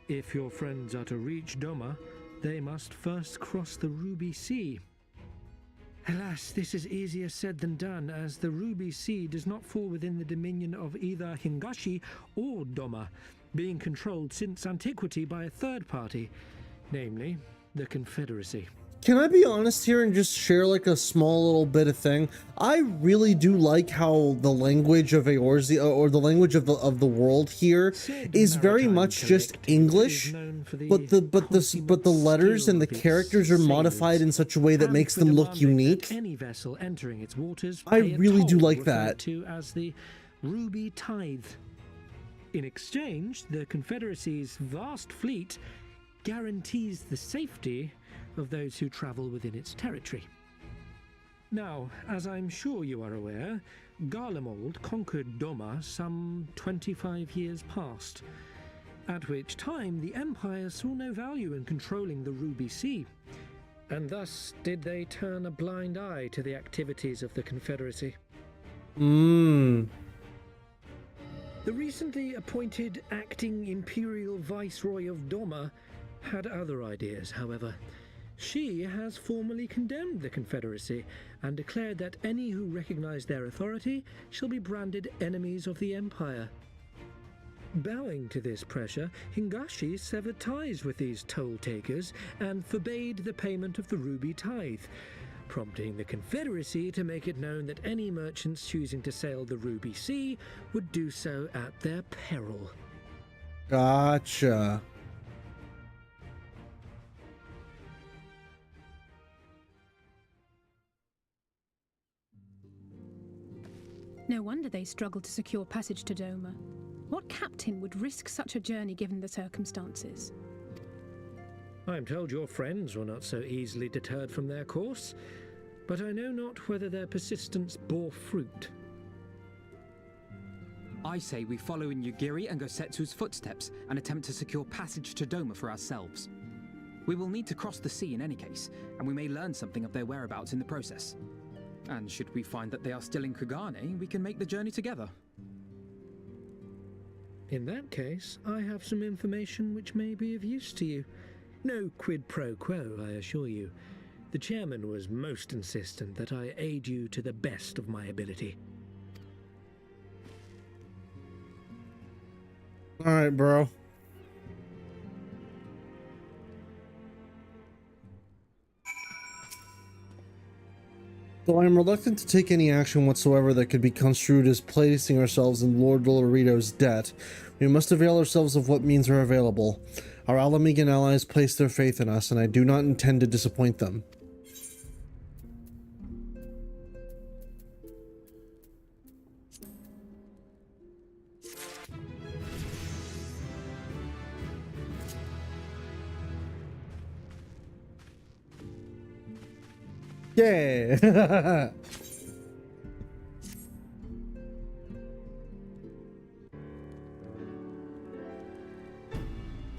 Speaker 8: if your friends are to reach Doma, they must first cross the Ruby Sea. Alas, this is easier said than done, as the Ruby Sea does not fall within the dominion of either Hingashi or Doma, being controlled since antiquity by a third party, namely the Confederacy.
Speaker 1: Can I be honest here and just share like a small little bit of thing? I really do like how the language of Eorzea, or the language of the world here, is very much just English, but the letters and the characters are modified in such a way that makes them look unique.
Speaker 8: Any vessel entering its waters,
Speaker 1: I really do like that.
Speaker 8: To as the Ruby Tithe. In exchange, the Confederacy's vast fleet guarantees the safety of those who travel within its territory. Now, as I'm sure you are aware, Garlemald conquered Doma some 25 years past, at which time the Empire saw no value in controlling the Ruby Sea, and thus did they turn a blind eye to the activities of the Confederacy.
Speaker 1: The
Speaker 8: recently appointed acting Imperial Viceroy of Doma had other ideas, however. She has formally condemned the Confederacy and declared that any who recognize their authority shall be branded enemies of the Empire. Bowing to this pressure, Hingashi severed ties with these toll-takers and forbade the payment of the Ruby Tithe, prompting the Confederacy to make it known that any merchants choosing to sail the Ruby Sea would do so at their peril.
Speaker 1: Gotcha.
Speaker 9: No wonder they struggled to secure passage to Doma. What captain would risk such a journey given the circumstances?
Speaker 8: I am told your friends were not so easily deterred from their course, but I know not whether their persistence bore fruit.
Speaker 5: I say we follow in Yugiri and Gosetsu's footsteps and attempt to secure passage to Doma for ourselves. We will need to cross the sea in any case, and we may learn something of their whereabouts in the process. And should we find that they are still in Kugane, we can make the journey together.
Speaker 8: In that case, I have some information which may be of use to you. No quid pro quo, I assure you. The chairman was most insistent that I aid you to the best of my ability.
Speaker 1: Alright, bro. Though I am reluctant to take any action whatsoever that could be construed as placing ourselves in Lord Dolorito's debt, we must avail ourselves of what means are available. Our Ala Mhigan allies place their faith in us, and I do not intend to disappoint them. Yeah.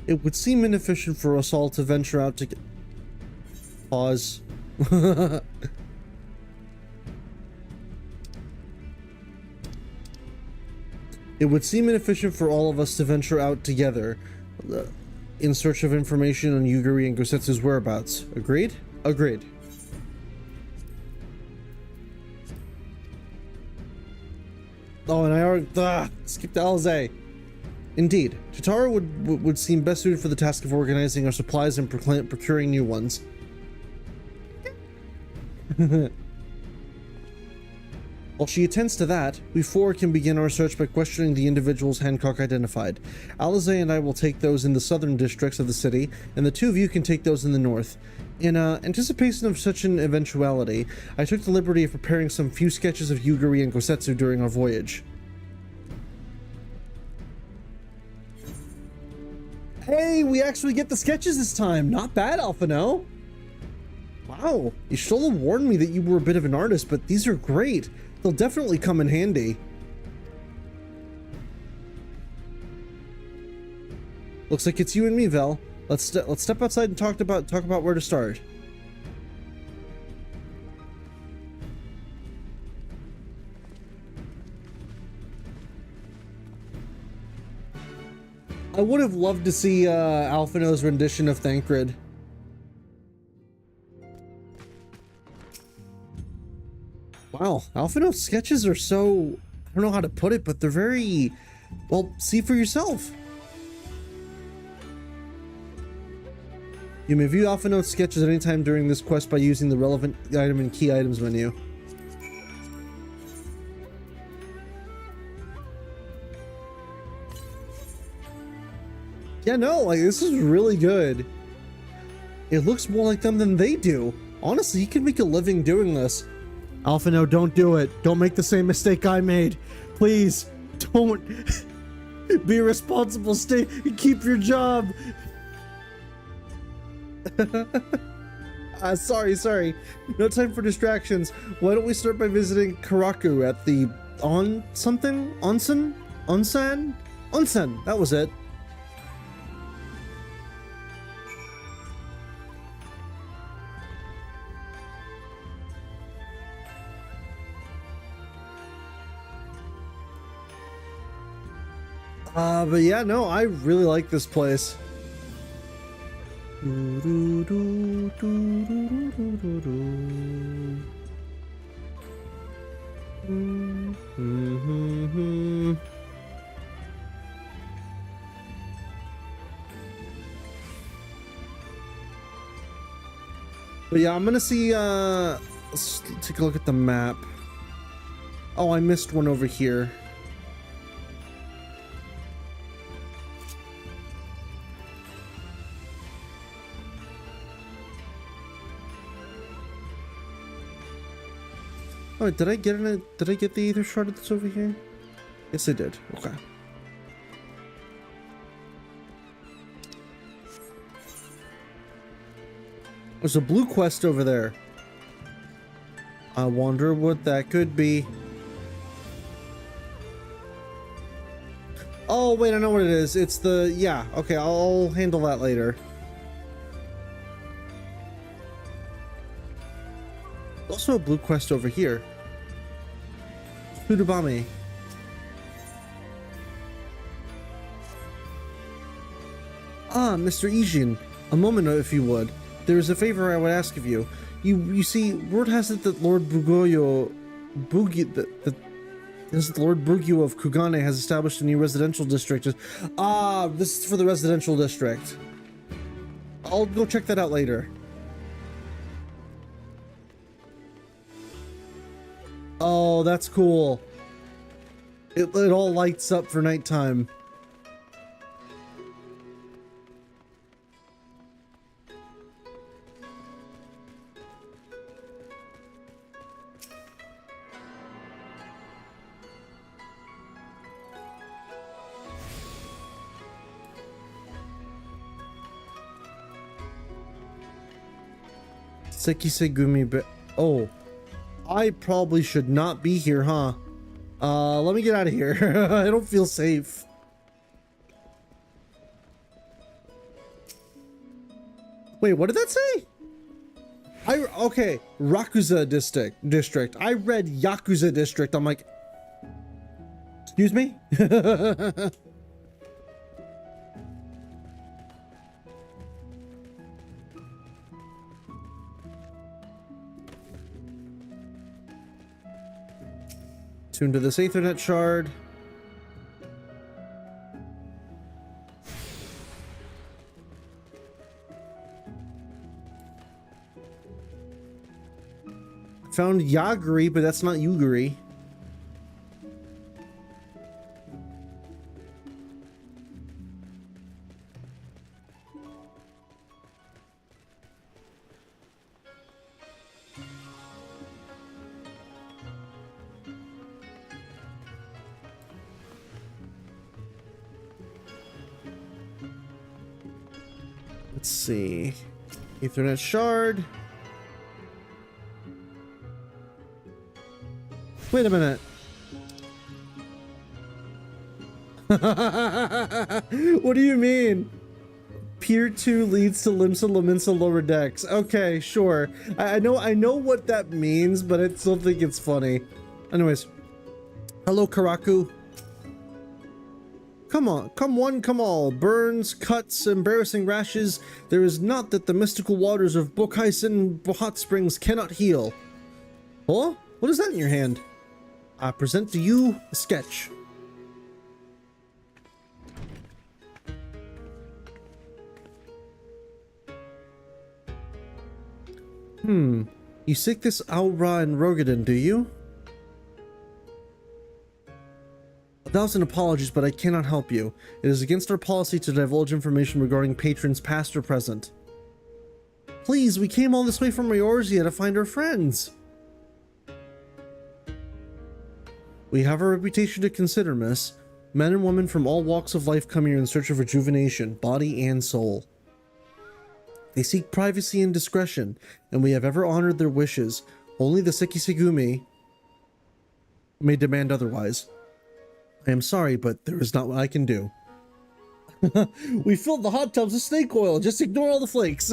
Speaker 1: It would seem inefficient for us all to venture out to pause. It would seem inefficient for all of us to venture out together in search of information on Yugiri and Gosetsu's whereabouts. Agreed? Agreed. Oh, and I already skipped Alze. Indeed, Tatara would seem best suited for the task of organizing our supplies and procuring new ones. While she attends to that, we four can begin our search by questioning the individuals Hancock identified. Alize and I will take those in the southern districts of the city, and the two of you can take those in the north. In anticipation of such an eventuality, I took the liberty of preparing some few sketches of Yugiri and Gosetsu during our voyage. Hey, we actually get the sketches this time! Not bad, Alphinaud! Wow, you should have warned me that you were a bit of an artist, but these are great. They'll definitely come in handy. Looks like it's you and me, Vel. Let's step outside and talk about where to start. I would have loved to see Alphinaud's rendition of Thancred. Wow, Alphinaud's sketches are so... I don't know how to put it, but they're very... Well, see for yourself. You may view Alphinaud's sketches at any time during this quest by using the relevant item and key items menu. Yeah, no, like, this is really good. It looks more like them than they do. Honestly, you can make a living doing this. Alphinaud, don't do it. Don't make the same mistake I made. Please, don't. Be responsible. Stay. Keep your job. Sorry. No time for distractions. Why don't we start by visiting Karaku at the Onsen? That was it. But yeah, no, I really like this place. But yeah, I'm gonna see, let's take a look at the map. Oh, I missed one over here. Oh, did I get the ether shard that's over here? Yes, I did. Okay. There's a blue quest over there. I wonder what that could be. Oh, wait, I know what it is. It's the... Yeah, okay, I'll handle that later. Also a blue quest over here. Sudabami. Ah, Mr. Ijin, a moment if you would. There is a favor I would ask of you. You see, word has it that Lord Lord Brugio of Kugane has established a new residential district. Ah, this is for the residential district. I'll go check that out later. Oh, that's cool. It all lights up for nighttime. Sekisegumi, but oh. I probably should not be here, huh? Let me get out of here. I don't feel safe. Wait, what did that say? Okay, Rakuza district. I read Yakuza district. I'm like, excuse me? Tune to this Aethernet shard.
Speaker 3: found Yagri, but that's not Yuguri. Let's see. Ethernet shard. Wait a minute. What do you mean? Pier 2 leads to Limsa Laminsa lower decks. Okay, sure. I know what that means, but I still think it's funny. Anyways. Hello, Karaku. Come on, come one, come all. Burns, cuts, embarrassing rashes. There is naught that the mystical waters of Bokhaisen hot springs cannot heal. Oh? What is that in your hand? I present to you a sketch. You seek this Aura and Rogadan, do you? 1,000 apologies, but I cannot help you. It is against our policy to divulge information regarding patrons past or present. Please, we came all this way from Eorzea to find our friends. We have a reputation to consider, miss. Men and women from all walks of life come here in search of rejuvenation, body and soul. They seek privacy and discretion, and we have ever honored their wishes. Only the Sekisegumi may demand otherwise. I am sorry, but there is not what I can do. We filled the hot tubs with snake oil. Just ignore all the flakes.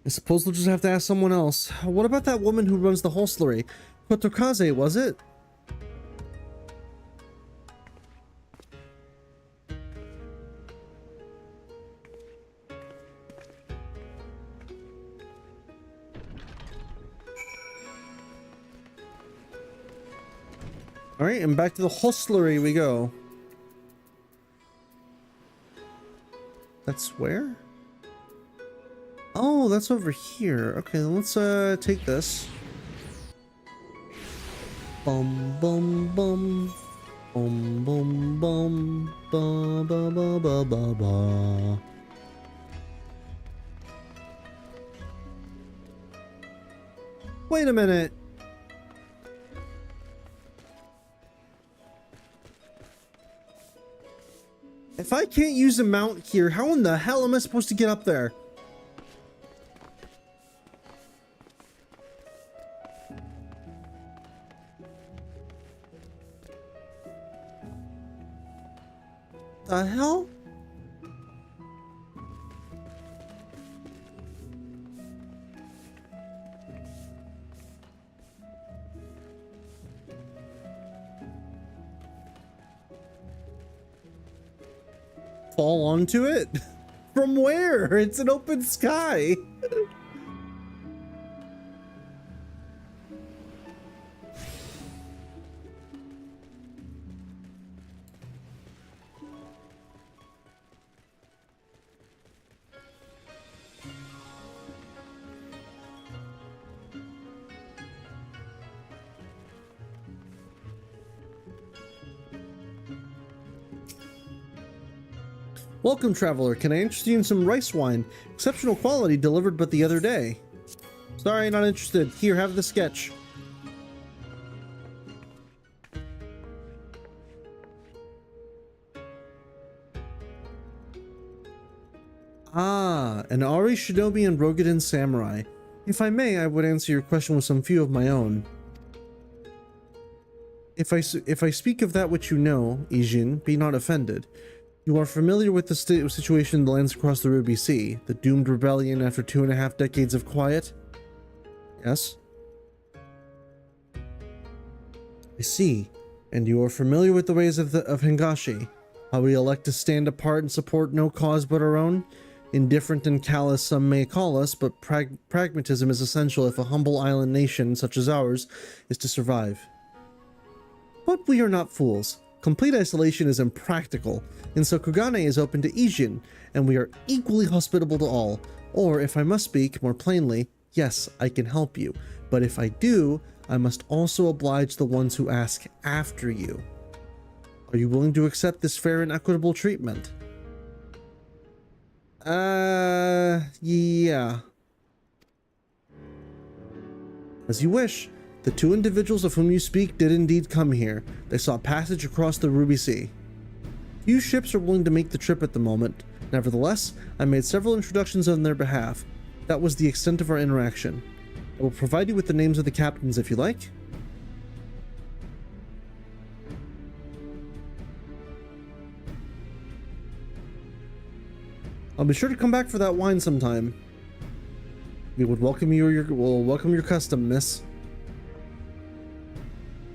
Speaker 3: I suppose we'll just have to ask someone else. What about that woman who runs the hostelry? Kotokaze, was it? Alright, and back to the hostelry we go. That's where? Oh, that's over here. Okay, let's take this. Bum bum bum. Bum bum bum. Ba ba ba ba ba ba. Wait a minute. If I can't use a mount here, how in the hell am I supposed to get up there? The hell? Fall onto it? From where? It's an open sky. Welcome, traveler. Can I interest you in some rice wine? Exceptional quality, delivered but the other day. Sorry, not interested. Here, have the sketch. Ah, an Ari Shinobi and Rogadan samurai. If I may, I would answer your question with some few of my own. If I speak of that which you know, Ijin, be not offended. You are familiar with the situation in the lands across the Ruby Sea, the doomed rebellion after 2.5 decades of quiet? Yes? I see. And you are familiar with the ways of Hingashi, how we elect to stand apart and support no cause but our own? Indifferent and callous some may call us, but pragmatism is essential if a humble island nation such as ours is to survive. But we are not fools.
Speaker 1: Complete isolation is impractical, and so Kugane is open to Ijin, and we are equally hospitable to all. Or, if I must speak more plainly, yes, I can help you, but if I do, I must also oblige the ones who ask after you. Are you willing to accept this fair and equitable treatment? Yeah. As you wish. The two individuals of whom you speak did indeed come here. They sought passage across the Ruby Sea. Few ships are willing to make the trip at the moment. Nevertheless, I made several introductions on their behalf. That was the extent of our interaction. I will provide you with the names of the captains if you like. I'll be sure to come back for that wine sometime. We would welcome you we'll welcome your custom, miss.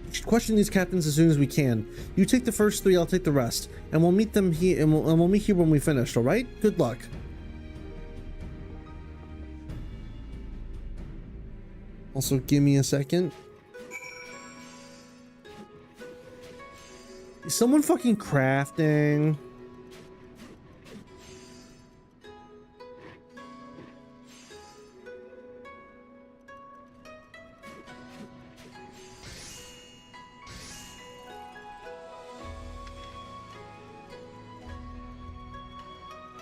Speaker 1: We should question these captains as soon as we can. You take the first three, I'll take the rest, and we'll meet them here. And we'll meet here when we finish. All right? Good luck. Also, give me a second. Is someone fucking crafting?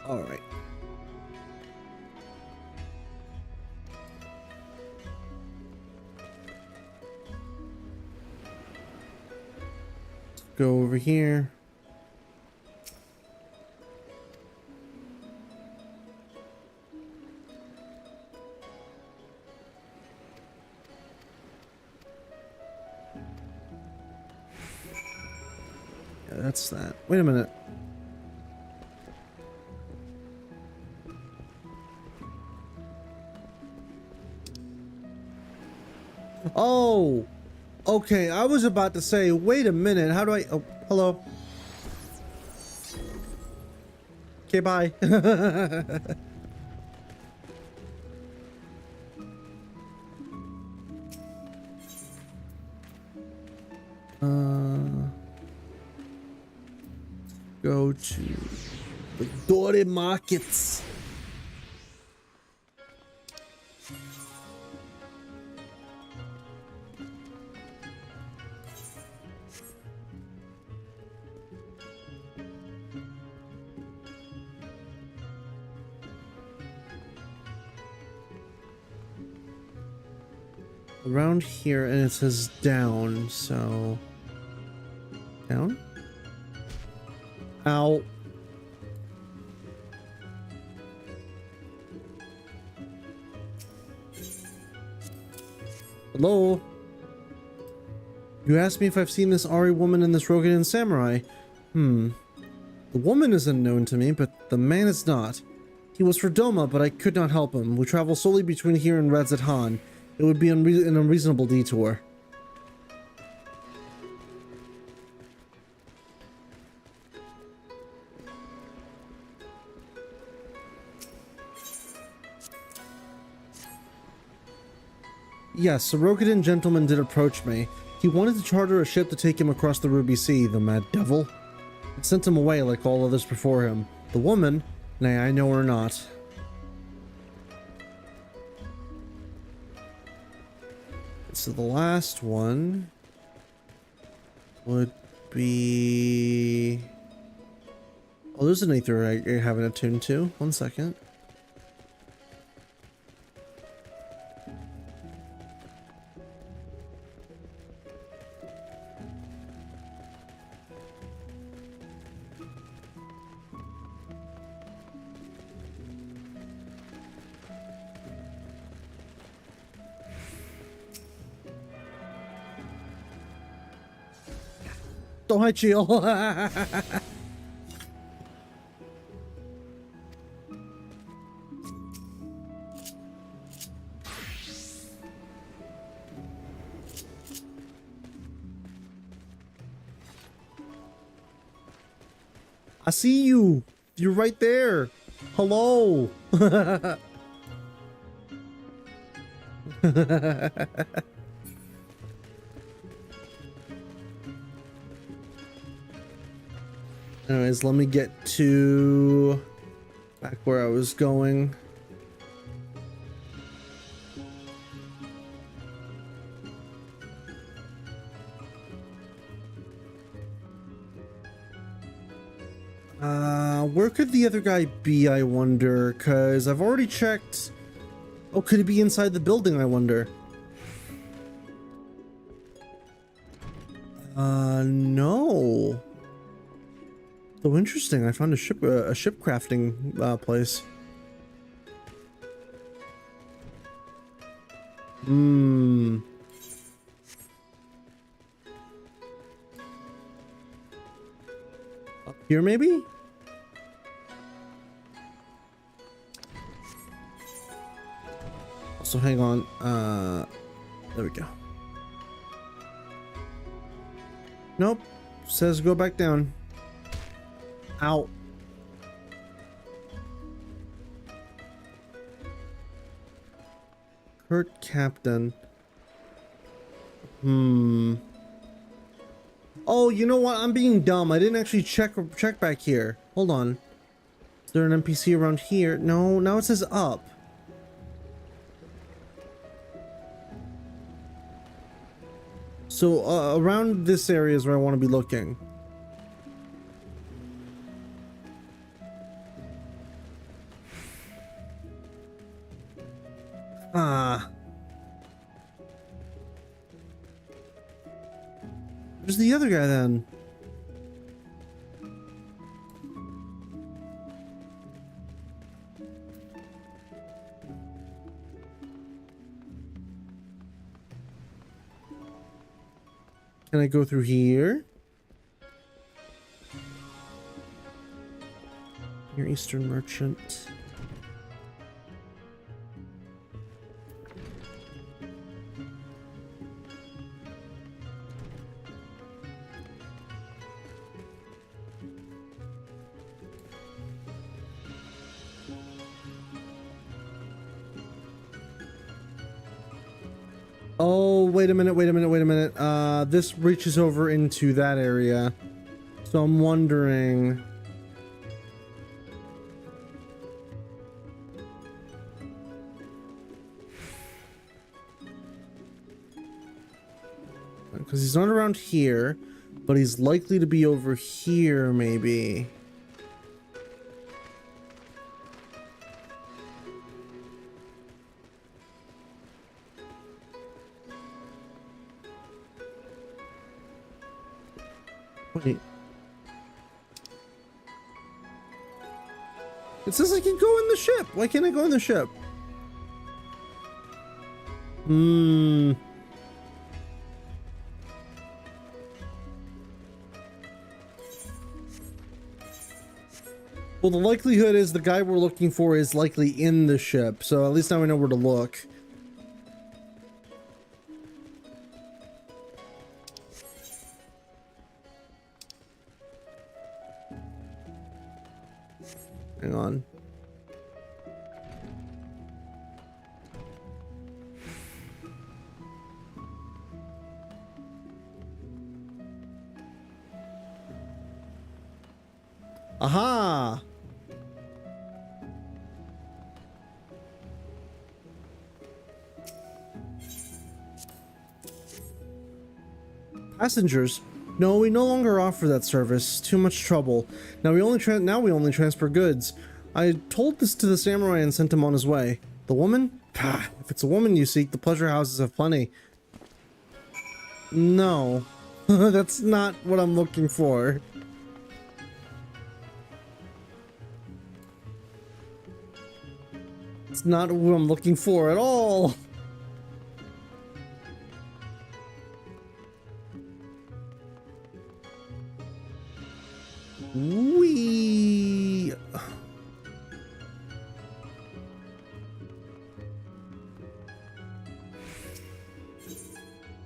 Speaker 1: All right. Go over here. Yeah, that's that. Wait a minute. Oh, okay. I was about to say, wait a minute. How do I? Oh, hello. Okay, bye. Go to the Dore markets. Around here, and it says down, so down. Ow. Hello. You asked me if I've seen this Ari woman and this Rogan samurai. The woman is unknown to me, but the man is not. He was for Doma, but I could not help him. We travel solely between here and Redzat Han. It would be an unreasonable detour. Yes, a Rokidan gentleman did approach me. He wanted to charter a ship to take him across the Ruby Sea, the mad devil. I sent him away like all others before him. The woman, nay, I know her not. So the last one would be... Oh, there's an Aether I haven't attuned to. 1 second. Oh, hi, Chill. I see you. You're right there. Hello. Anyways, let me get to back where I was going. Where could the other guy be, I wonder? Because I've already checked. Oh, could he be inside the building, I wonder? No. So interesting. I found a ship crafting place. Up here, maybe? So hang on. There we go. Nope. Says go back down. Out. Kurt Captain. Oh, you know what? I'm being dumb. I didn't actually check back here. Hold on. Is there an NPC around here? No, now it says up. So around this area is where I want to be looking. Where's the other guy then? Can I go through here? Near Eastern Merchant. Oh, wait a minute. This reaches over into that area. So I'm wondering. Because he's not around here, but he's likely to be over here, maybe. Wait. It says I can go in the ship. Why can't I go in the ship? Well, the likelihood is the guy we're looking for is likely in the ship, so at least now we know where to look. Hang on. Aha! Passengers. No, we no longer offer that service. Too much trouble. Now we only transfer goods. I told this to the samurai and sent him on his way. The woman? Pah, if it's a woman you seek, the pleasure houses have plenty. No. That's not what I'm looking for. It's not what I'm looking for at all.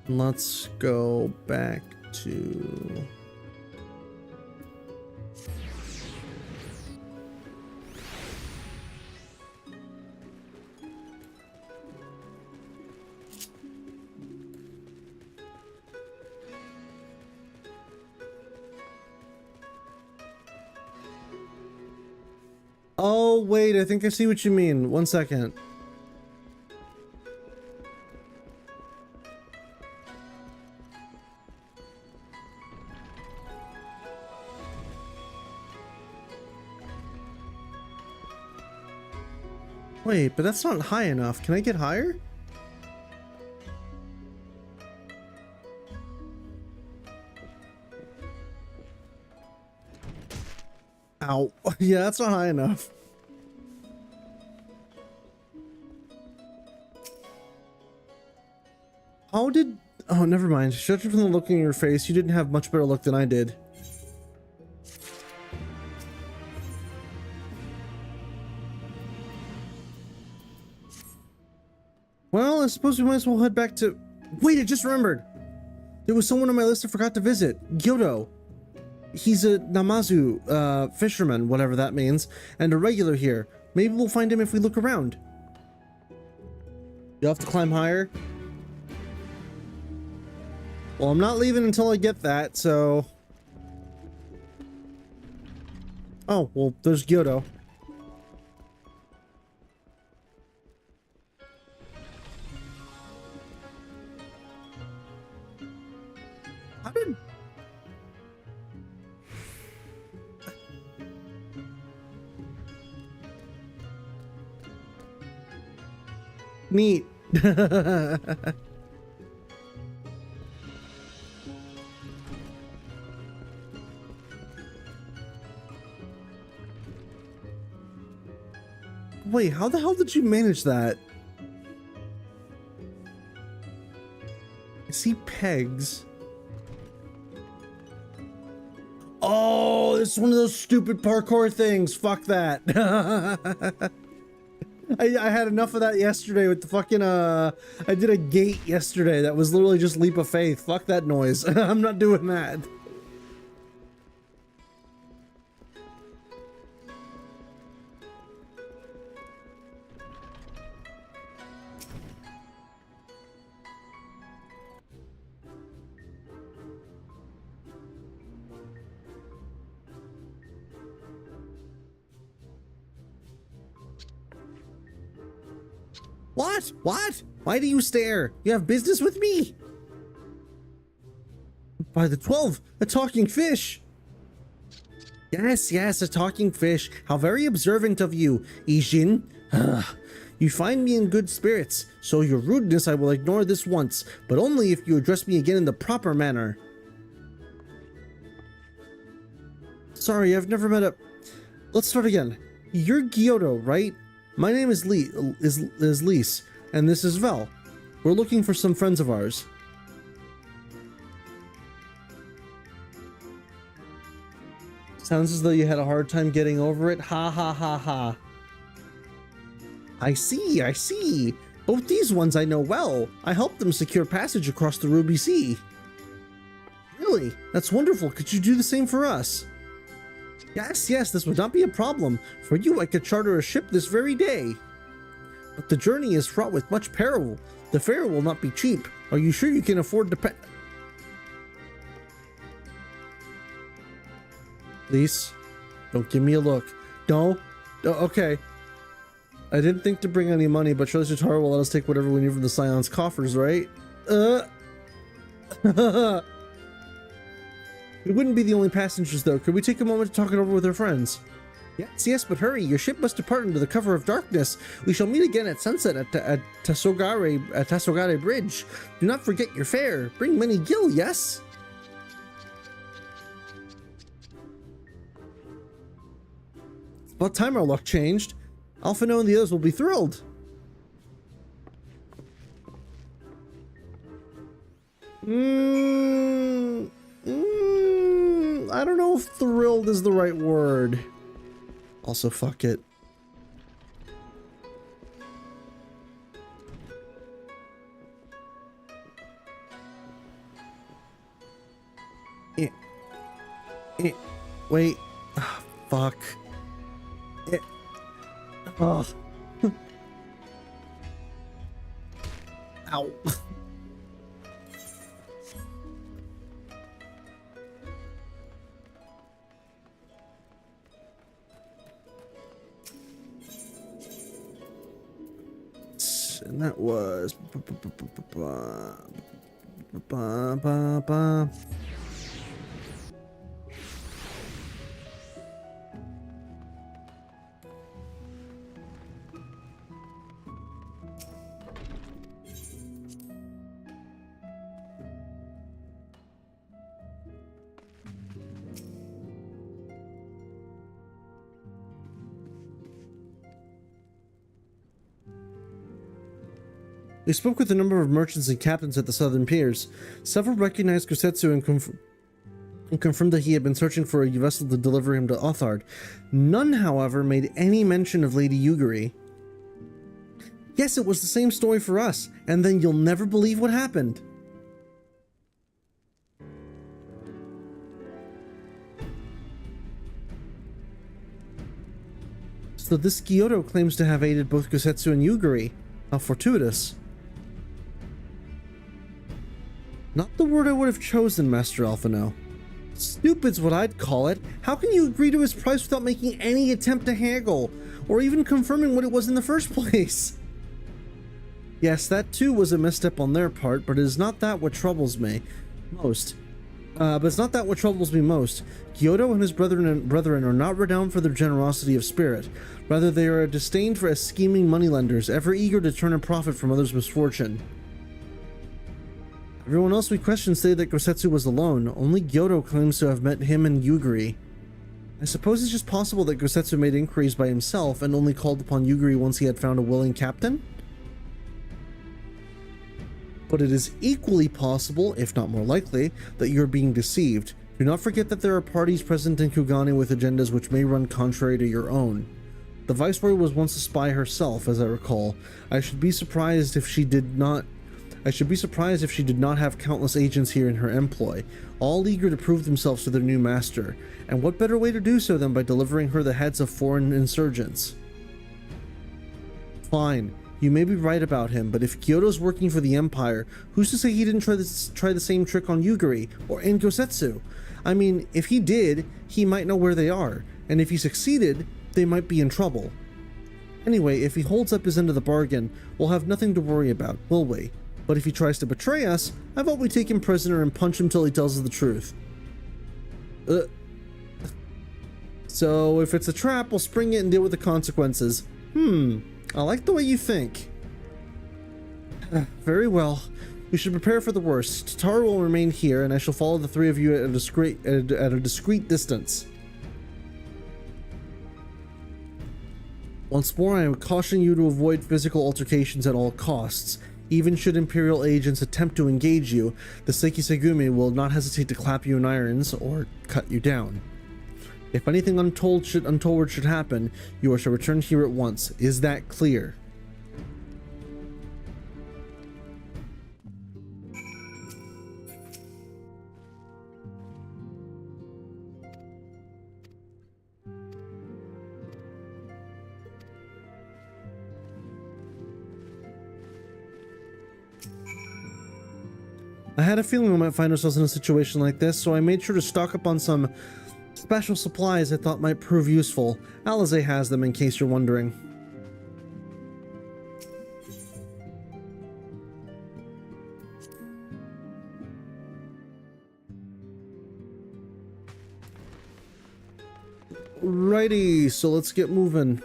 Speaker 1: Let's go back to...
Speaker 3: Oh, wait, I think I see what you mean. 1 second. Wait, but that's not high enough. Can I get higher? Ow. Yeah, that's not high enough. How did... Oh, never mind. Judging from the look in your face, you didn't have much better luck than I did. Well, I suppose we might as well head back to... Wait, I just remembered! There was someone on my list I forgot to visit. Gyodo. He's a Namazu, fisherman, whatever that means, and a regular here. Maybe we'll find him if we look around. You'll have to climb higher? Well, I'm not leaving until I get that, so... Oh, well, there's Gyodo. How did... Neat. Wait, how the hell did you manage that? I see pegs. Oh, it's one of those stupid parkour things. Fuck that. I had enough of that yesterday with the fucking, I did a gate yesterday that was literally just leap of faith. Fuck that noise. I'm not doing that. What? What? Why do you stare? You have business with me? By the 12, a talking fish. Yes, yes, a talking fish. How very observant of you, Ijin. You find me in good spirits, so your rudeness I will ignore this once, but only if you address me again in the proper manner. Sorry, I've never met a... Let's start again. You're Gyodo, right? My name is Lise, and this is Vel. We're looking for some friends of ours. Sounds as though you had a hard time getting over it. Ha ha ha ha. I see, I see. Both these ones I know well. I helped them secure passage across the Ruby Sea. Really? That's wonderful. Could you do the same for us? Yes, yes, this would not be a problem. For you, I could charter a ship this very day. But the journey is fraught with much peril. The fare will not be cheap. Are you sure you can afford to pay? Lise, don't give me a look. No? Oh, okay. I didn't think to bring any money, but surely Chitara will let us take whatever we need from the Scion's coffers, right? We wouldn't be the only passengers, though. Could we take a moment to talk it over with our friends? Yes, yes, but hurry. Your ship must depart into the cover of darkness. We shall meet again at sunset at Tasogare Bridge. Do not forget your fare. Bring many gil, yes? It's about time our luck changed. Alphinaud and the others will be thrilled. I don't know if thrilled is the right word. Also, fuck it. Wait. Ah, fuck. Oh. Ow.
Speaker 1: And that was... They spoke with a number of merchants and captains at the southern piers. Several recognized Gosetsu and confirmed that he had been searching for a vessel to deliver him to Othard. None, however, made any mention of Lady Yugiri. Yes, it was the same story for us, and then you'll never believe what happened. So this Kyoto claims to have aided both Gosetsu and Yugiri. How fortuitous. Not the word I would have chosen, Master Alphinaud. Stupid's what I'd call it. How can you agree to his price without making any attempt to haggle, or even confirming what it was in the first place? Yes, that too was a misstep on their part, but it is not that what troubles me most. Kyoto and his brethren are not renowned for their generosity of spirit. Rather, they are disdained for as scheming moneylenders, ever eager to turn a profit from others' misfortune. Everyone else we questioned stated that Gosetsu was alone. Only Kyoto claims to have met him and Yugiri. I suppose it's just possible that Gosetsu made inquiries by himself and only called upon Yugiri once he had found a willing captain? But it is equally possible, if not more likely, that you're being deceived. Do not forget that there are parties present in Kugane with agendas which may run contrary to your own. The Viceroy was once a spy herself, as I recall. I should be surprised if she did not have countless agents here in her employ, all eager to prove themselves to their new master. And what better way to do so than by delivering her the heads of foreign insurgents? Fine. You may be right about him, but if Kyoto's working for the Empire, who's to say he didn't try the same trick on Yugiri or in Gosetsu? I mean, if he did, he might know where they are, and if he succeeded, they might be in trouble. Anyway, if he holds up his end of the bargain, we'll have nothing to worry about, will we? But if he tries to betray us, I vote we take him prisoner and punch him till he tells us the truth. So if it's a trap, we'll spring it and deal with the consequences. I like the way you think. Very well. We should prepare for the worst. Tataru will remain here, and I shall follow the three of you at a discreet distance. Once more, I am cautioning you to avoid physical altercations at all costs. Even should Imperial agents attempt to engage you, the Seikisegumi will not hesitate to clap you in irons or cut you down. If anything untoward should happen, you are to return here at once. Is that clear? I had a feeling we might find ourselves in a situation like this, so I made sure to stock up on some special supplies I thought might prove useful. Alize has them in case you're wondering. Righty, so let's get moving.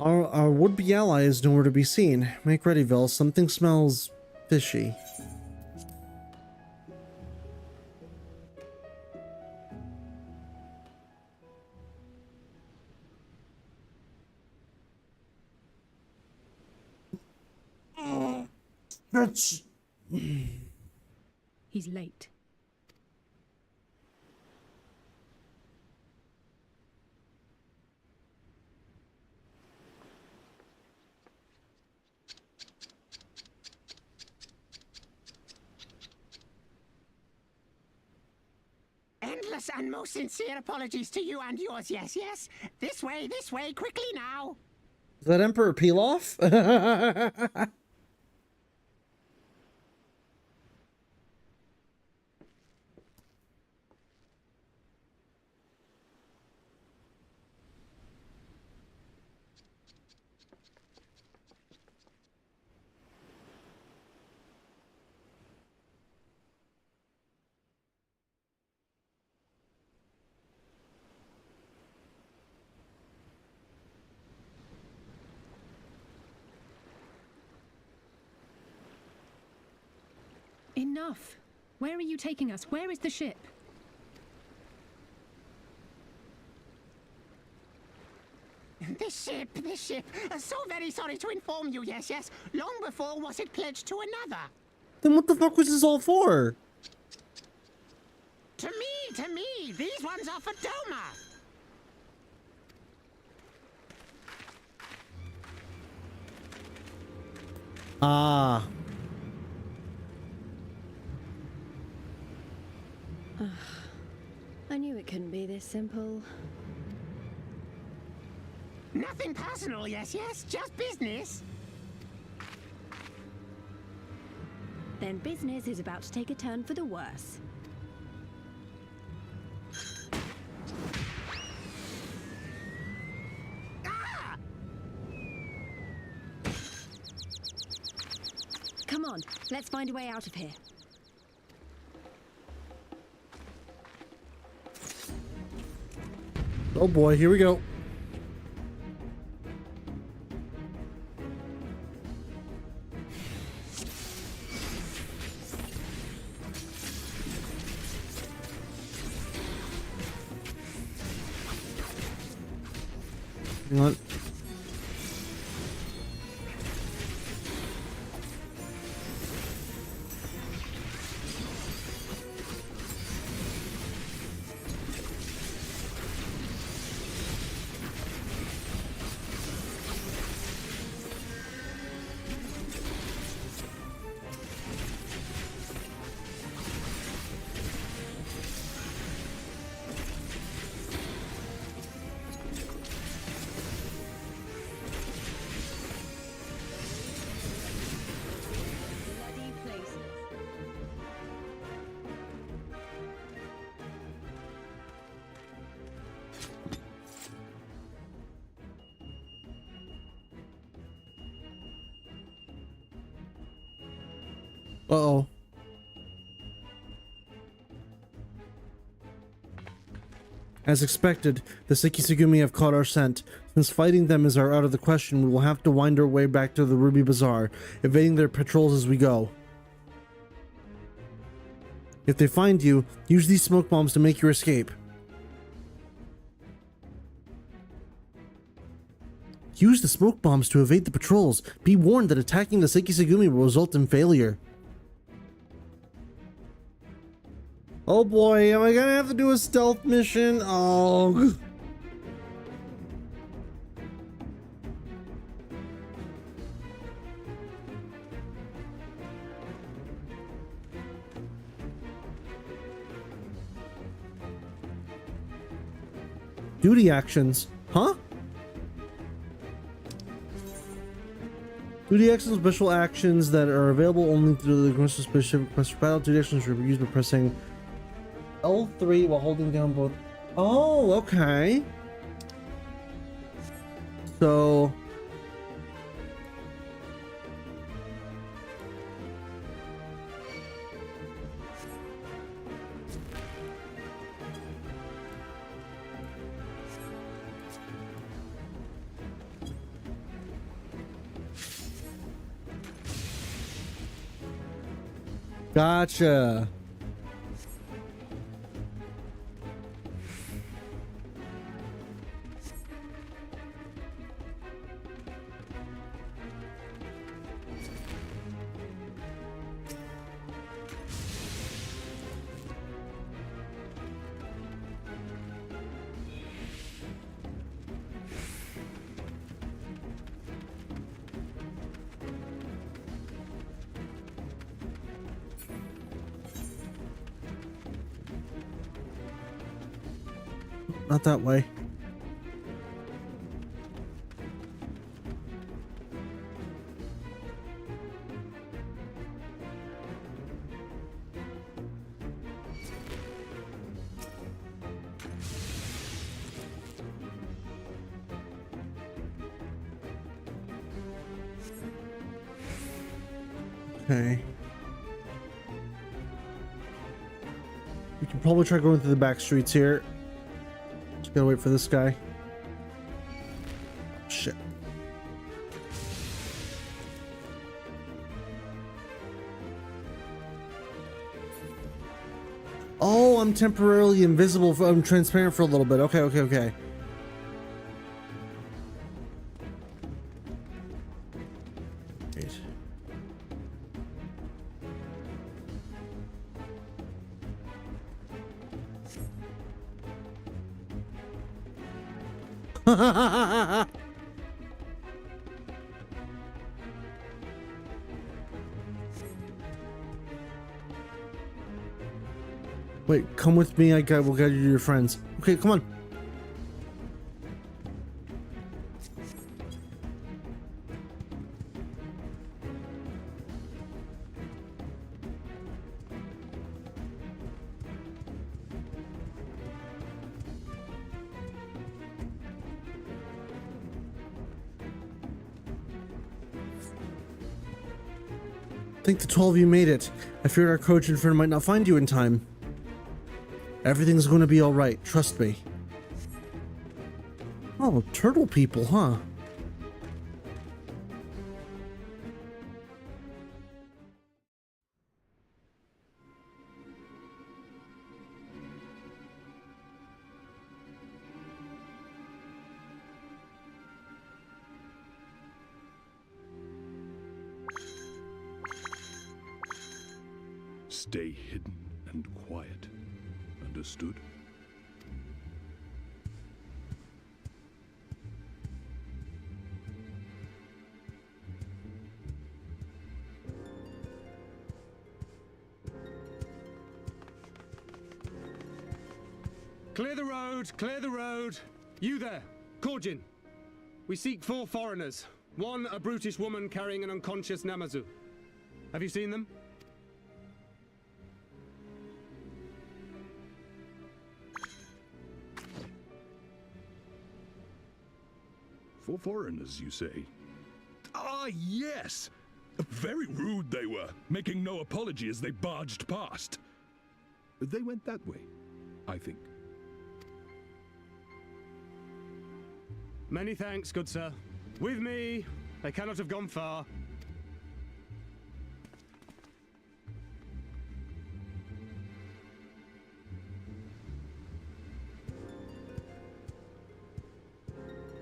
Speaker 1: Our would-be ally is nowhere to be seen. Make ready, Vel. Something smells fishy.
Speaker 9: He's late.
Speaker 4: Profuse and most sincere apologies to you and yours, yes, yes. This way, quickly now.
Speaker 1: Is that Emperor Pilaf?
Speaker 9: Enough. Where are you taking us? Where is the ship?
Speaker 4: This ship. So very sorry to inform you, yes, yes. Long before was it pledged to another.
Speaker 1: Then what the fuck was this all for?
Speaker 4: To me. These ones are for Doma.
Speaker 1: Ah.
Speaker 7: I knew it couldn't be this simple.
Speaker 4: Nothing personal, yes, yes. Just business.
Speaker 7: Then business is about to take a turn for the worse.
Speaker 4: Ah!
Speaker 7: Come on, let's find a way out of here.
Speaker 1: Oh boy, here we go. Hang on.
Speaker 7: Bloody places.
Speaker 1: Uh-oh. As expected, the Sekisugumi have caught our scent. Since fighting them is out of the question, we will have to wind our way back to the Ruby Bazaar, evading their patrols as we go. If they find you, use these smoke bombs to make your escape. Use the smoke bombs to evade the patrols. Be warned that attacking the Sekisugumi will result in failure. Oh boy, am I gonna have to do a stealth mission? Oh. Duty actions, huh? Duty actions, special actions that are available only through the specific quest for battle. Duty actions are used by pressing L3 while holding down both. Oh, okay. So gotcha. not that way. Okay. We can probably try going through the back streets here. Just gotta wait for this guy. Shit. Oh, I'm temporarily invisible. I'm transparent for a little bit. Okay, okay, okay. Wait. Wait, come with me. We'll guide you to your friends. Okay, come on. I think the 12 of you made it. I feared our coach and friend might not find you in time. Everything's going to be alright, trust me. Oh, turtle people, huh?
Speaker 10: Stay hidden and quiet. Understood?
Speaker 2: Clear the road, clear the road. You there, Korjin. We seek 4 foreigners. One, a brutish woman carrying an unconscious Namazu. Have you seen them?
Speaker 10: For foreigners, you say? Ah, yes! Very rude they were, making no apology as they barged past. They went that way, I think.
Speaker 2: Many thanks, good sir. With me, they cannot have gone far.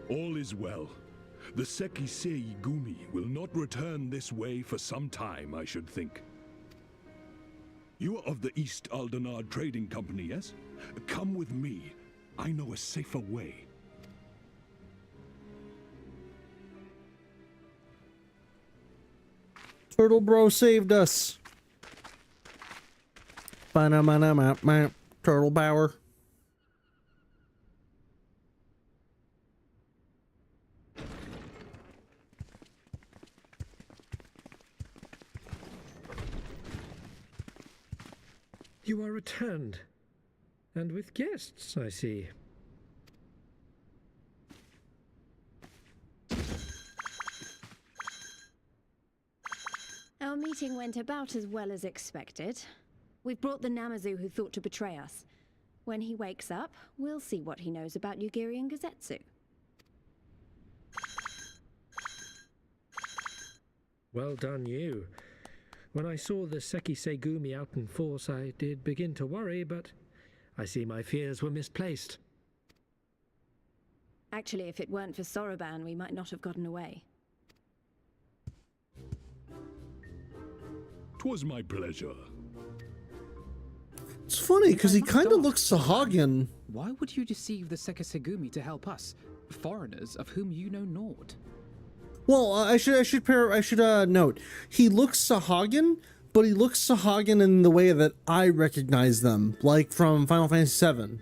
Speaker 10: All is well. The Sekisei Gumi will not return this way for some time, I should think. You are of the East Aldenard Trading Company, yes? Come with me. I know a safer way.
Speaker 1: Turtle bro saved us. Turtle power.
Speaker 8: You are returned. And with guests, I see.
Speaker 7: Our meeting went about as well as expected. We've brought the Namazu who thought to betray us. When he wakes up, we'll see what he knows about Yugiri and Gazetsu.
Speaker 8: Well done, you. When I saw the Sekisei Gumi out in force, I did begin to worry, but I see my fears were misplaced.
Speaker 7: Actually, if it weren't for Soroban, we might not have gotten away.
Speaker 10: 'Twas my pleasure.
Speaker 1: It's funny because he kind of looks Sahagin.
Speaker 5: Why would you deceive the Sekisegumi to help us, foreigners of whom you know naught?
Speaker 1: Well, I should note he looks Sahagin, but he looks Sahagin in the way that I recognize them, like from Final Fantasy VII.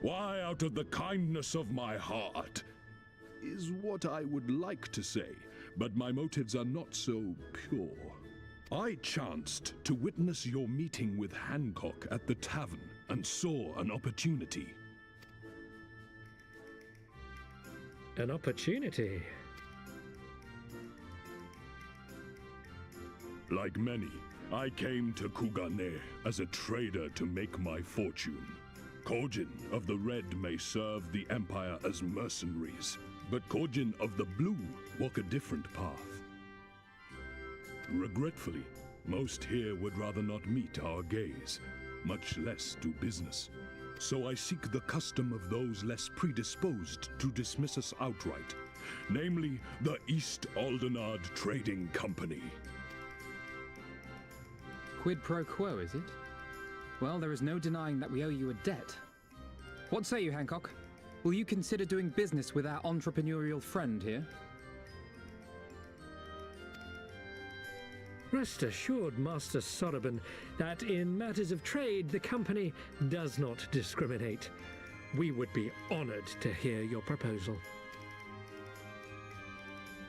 Speaker 10: Why, out of the kindness of my heart, is what I would like to say, but my motives are not so pure. I chanced to witness your meeting with Hancock at the tavern and saw an opportunity.
Speaker 8: An opportunity?
Speaker 10: Like many, I came to Kugane as a trader to make my fortune. Kojin of the Red may serve the Empire as mercenaries, but Kojin of the Blue walk a different path. Regretfully, most here would rather not meet our gaze, much less do business. So I seek the custom of those less predisposed to dismiss us outright, namely the East Aldenard Trading Company.
Speaker 5: Quid pro quo, is it? Well, there is no denying that we owe you a debt. What say you, Hancock? Will you consider doing business with our entrepreneurial friend here?
Speaker 8: Rest assured, Master Soroban, that in matters of trade, the company does not discriminate. We would be honored to hear your proposal.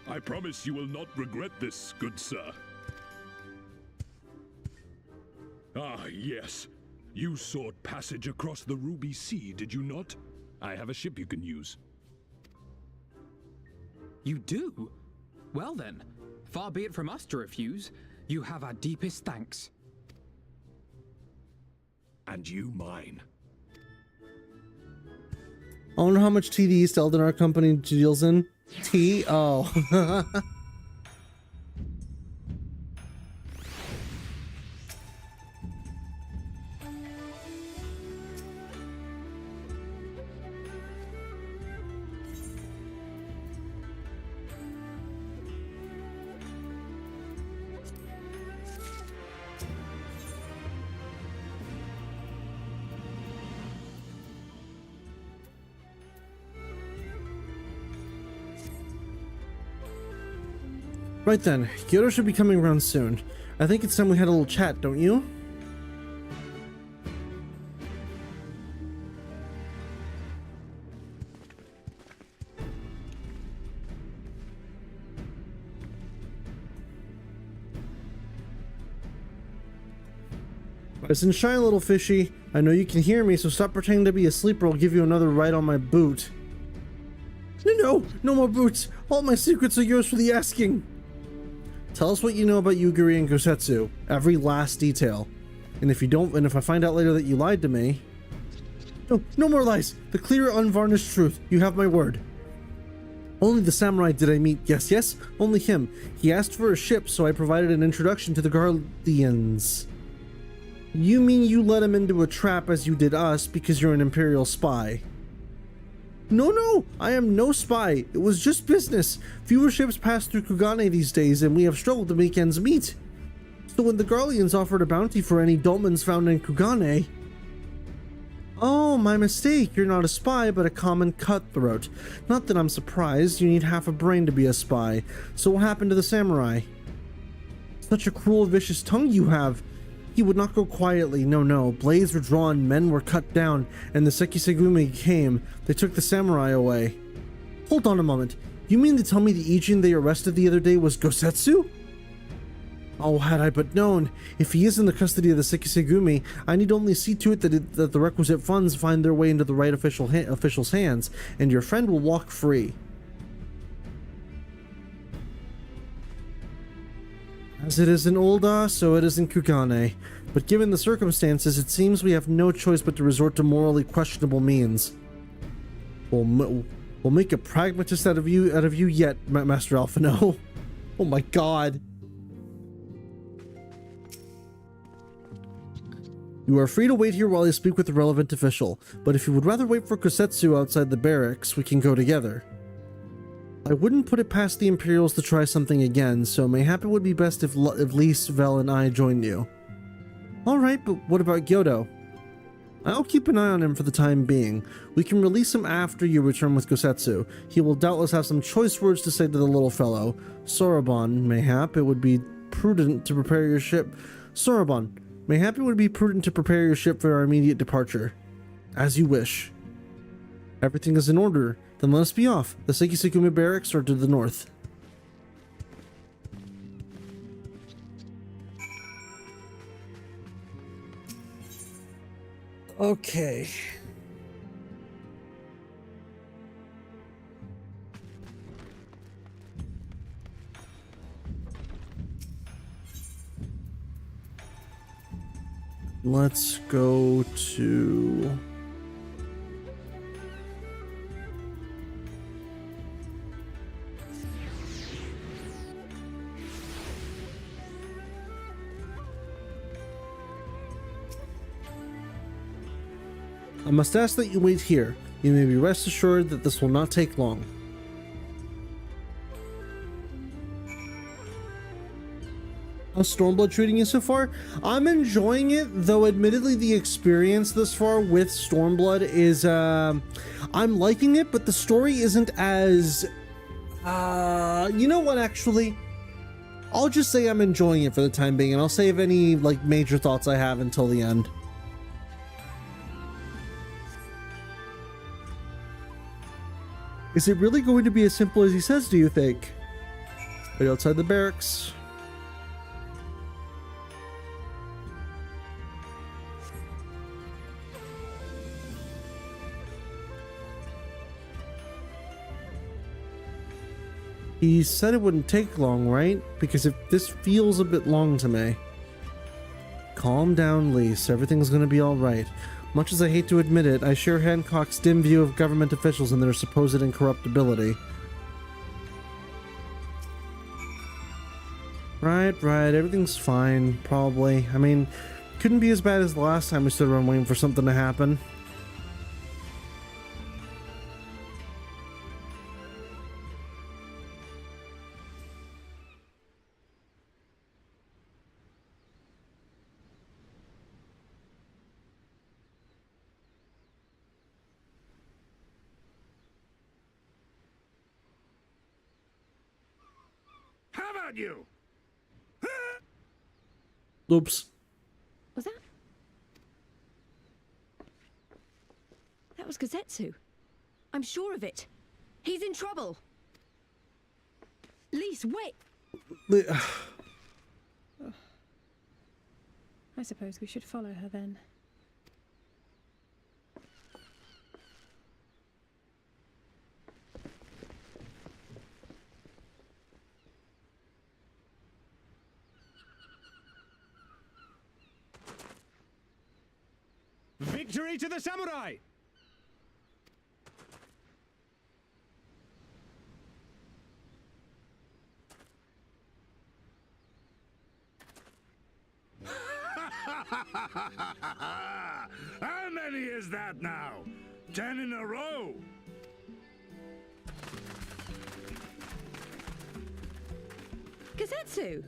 Speaker 10: I promise you will not regret this, good sir. Ah, yes. You sought passage across the Ruby Sea, did you not? I have a ship you can use.
Speaker 5: You do? Well then, far be it from us to refuse. You have our deepest thanks.
Speaker 10: And you mine.
Speaker 3: I wonder how much tea the East Eldenar Company deals in. Tea? Oh. Right then, Kyoto should be coming around soon. I think it's time we had a little chat, don't you? Listen, shy, little fishy. I know you can hear me, so stop pretending to be asleep or I'll give you another ride on my boot. No more boots. All my secrets are yours for the asking. Tell us what you know about Yugiri and Gosetsu, every last detail. And if you don't, and if I find out later that you lied to me... No more lies. The clear, unvarnished truth. You have my word. Only the samurai did I meet. Yes, only him. He asked for a ship, so I provided an introduction to the Garleans. You mean you let him into a trap as you did us because you're an Imperial spy? No, I am no spy. It was just business. Fewer ships pass through Kugane these days, and we have struggled to make ends meet. So when the Garleans offered a bounty for any Domans found in Kugane... Oh, my mistake. You're not a spy, but a common cutthroat. Not that I'm surprised. You need half a brain to be a spy. So what happened to the samurai? Such a cruel, vicious tongue you have. He would not go quietly, no. Blades were drawn, men were cut down, and the Sekisegumi came. They took the samurai away. Hold on a moment. You mean to tell me the Ijin they arrested the other day was Gosetsu? Oh, had I but known. If he is in the custody of the Sekisegumi, I need only see to it that the requisite funds find their way into the right official's hands, and your friend will walk free. As it is in Ul'dah, so it is in Kugane. But given the circumstances, it seems we have no choice but to resort to morally questionable means. We'll make a pragmatist out of you yet, Master Alphinaud. Oh my god. You are free to wait here while I speak with the relevant official, but if you would rather wait for Gosetsu outside the barracks, we can go together. I wouldn't put it past the Imperials to try something again, so mayhap it would be best if Lise, Vel, and I joined you. Alright, but what about Gyodo? I'll keep an eye on him for the time being. We can release him after you return with Gosetsu. He will doubtless have some choice words to say to the little fellow. Soroban, mayhap it would be prudent to prepare your ship. Soroban, mayhap it would be prudent to prepare your ship for our immediate departure. As you wish.
Speaker 1: Everything is in order. Then let us be off. The Sekisukumi barracks are to the north. Okay. Let's go to... I must ask that you wait here. You may be rest assured that this will not take long. How's Stormblood treating you so far? I'm enjoying it, though admittedly the experience thus far with Stormblood is, I'm liking it, but the story isn't as, you know what, actually? I'll just say I'm enjoying it for the time being, and I'll save any, like, major thoughts I have until the end. Is it really going to be as simple as he says, do you think? Right outside the barracks. He said it wouldn't take long, right? Because if this feels a bit long to me. Calm down, Lise. Everything's gonna be alright. Much as I hate to admit it, I share Hancock's dim view of government officials and their supposed incorruptibility. Right, everything's fine, probably. I mean, couldn't be as bad as the last time we stood around waiting for something to happen.
Speaker 10: You.
Speaker 1: Oops.
Speaker 7: Was that? That was Gazetsu. I'm sure of it. He's in trouble. Lise, wait!
Speaker 9: I suppose we should follow her then.
Speaker 2: Victory to the samurai!
Speaker 10: How many is that now? 10 in a row?
Speaker 7: Gazetsu!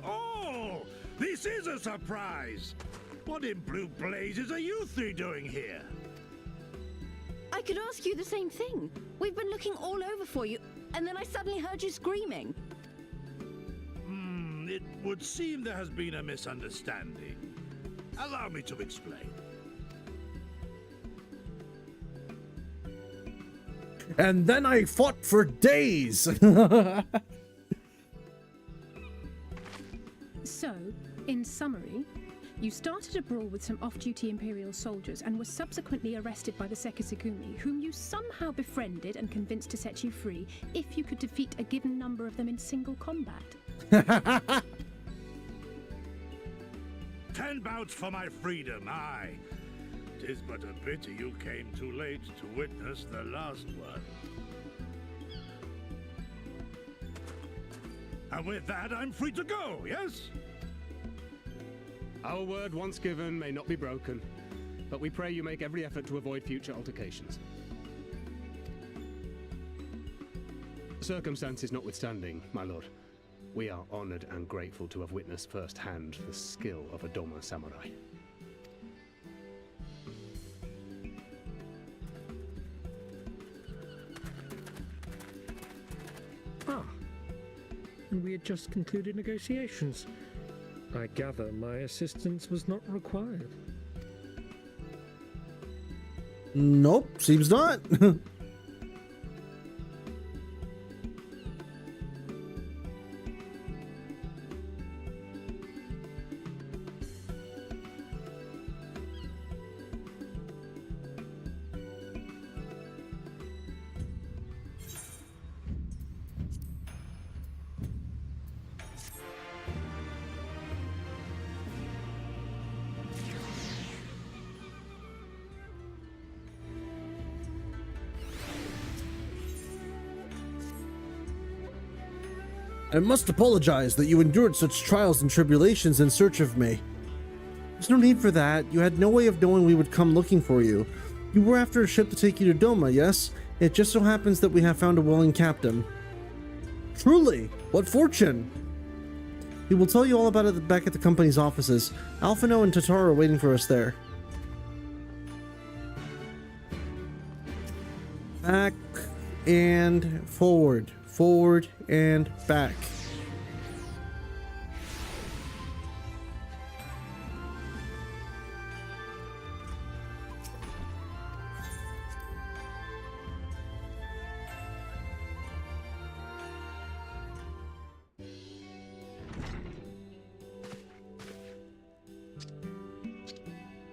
Speaker 10: Oh! This is a surprise! What in blue blazes are you three doing here?
Speaker 7: I could ask you the same thing. We've been looking all over for you, and then I suddenly heard you screaming.
Speaker 10: It would seem there has been a misunderstanding. Allow me to explain.
Speaker 1: And then I fought for days!
Speaker 9: So, in summary, you started a brawl with some off-duty Imperial soldiers and were subsequently arrested by the Sekisukumi, whom you somehow befriended and convinced to set you free if you could defeat a given number of them in single combat.
Speaker 10: 10 bouts for my freedom, aye. 'Tis but a pity you came too late to witness the last one. And with that, I'm free to go, yes?
Speaker 2: Our word once given may not be broken, but we pray you make every effort to avoid future altercations. Circumstances notwithstanding, my lord, we are honored and grateful to have witnessed firsthand the skill of a Doma samurai.
Speaker 8: And we had just concluded negotiations. I gather my assistance was not required.
Speaker 3: Nope, seems not. I must apologize that you endured such trials and tribulations in search of me. There's no need for that. You had no way of knowing we would come looking for you. You were after a ship to take you to Doma, yes? It just so happens that we have found a willing captain. Truly? What fortune? We will tell you all about it back at the company's offices. Alphinaud and Tatar are waiting for us there. Back and forward. Forward and back.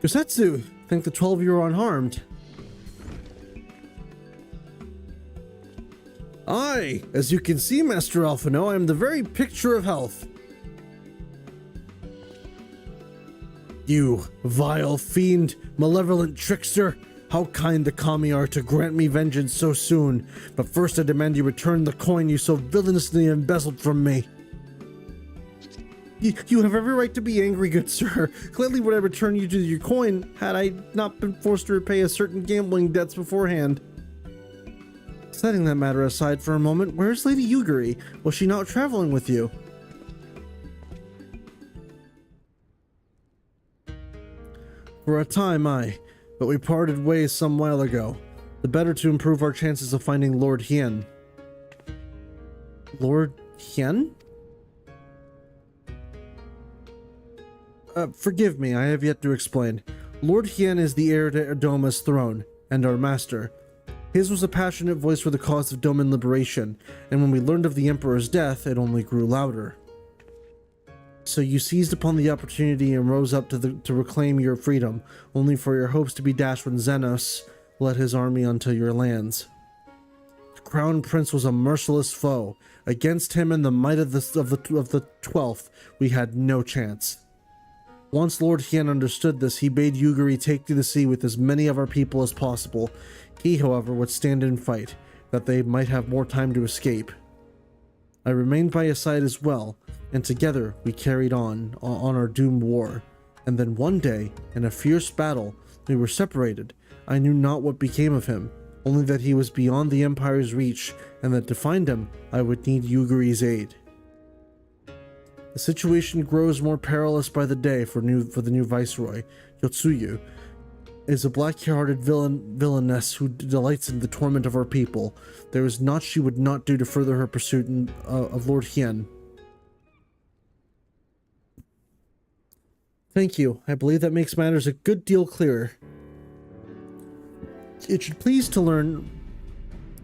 Speaker 3: Yosetsu, think the 12 of you are unharmed. Aye, as you can see, Master Alphinaud, I am the very picture of health. You vile fiend, malevolent trickster, how kind the kami are to grant me vengeance so soon, but first I demand you return the coin you so villainously embezzled from me. You have every right to be angry, good sir. Gladly would I return you to your coin had I not been forced to repay a certain gambling debts beforehand. Setting that matter aside for a moment, where's Lady Yugiri? Was she not traveling with you? For a time, aye, but we parted ways some while ago. The better to improve our chances of finding Lord Hien. Lord Hien? Forgive me, I have yet to explain. Lord Hien is the heir to Doma's throne, and our master. His was a passionate voice for the cause of Doman liberation, and when we learned of the Emperor's death, it only grew louder. So you seized upon the opportunity and rose up to reclaim your freedom, only for your hopes to be dashed when Zenos led his army onto your lands. The Crown Prince was a merciless foe. Against him and the might of the 12th, we had no chance. Once Lord Hien understood this, he bade Yugiri take to the sea with as many of our people as possible. He, however, would stand and fight, that they might have more time to escape. I remained by his side as well, and together we carried on our doomed war. And then one day, in a fierce battle, we were separated. I knew not what became of him, only that he was beyond the Empire's reach, and that to find him, I would need Yugiri's aid. The situation grows more perilous by the day for the new viceroy. Yotsuyu is a black-hearted villainess who delights in the torment of our people. There is naught she would not do to further her pursuit of Lord Hien. Thank you. I believe that makes matters a good deal clearer. It should please you to learn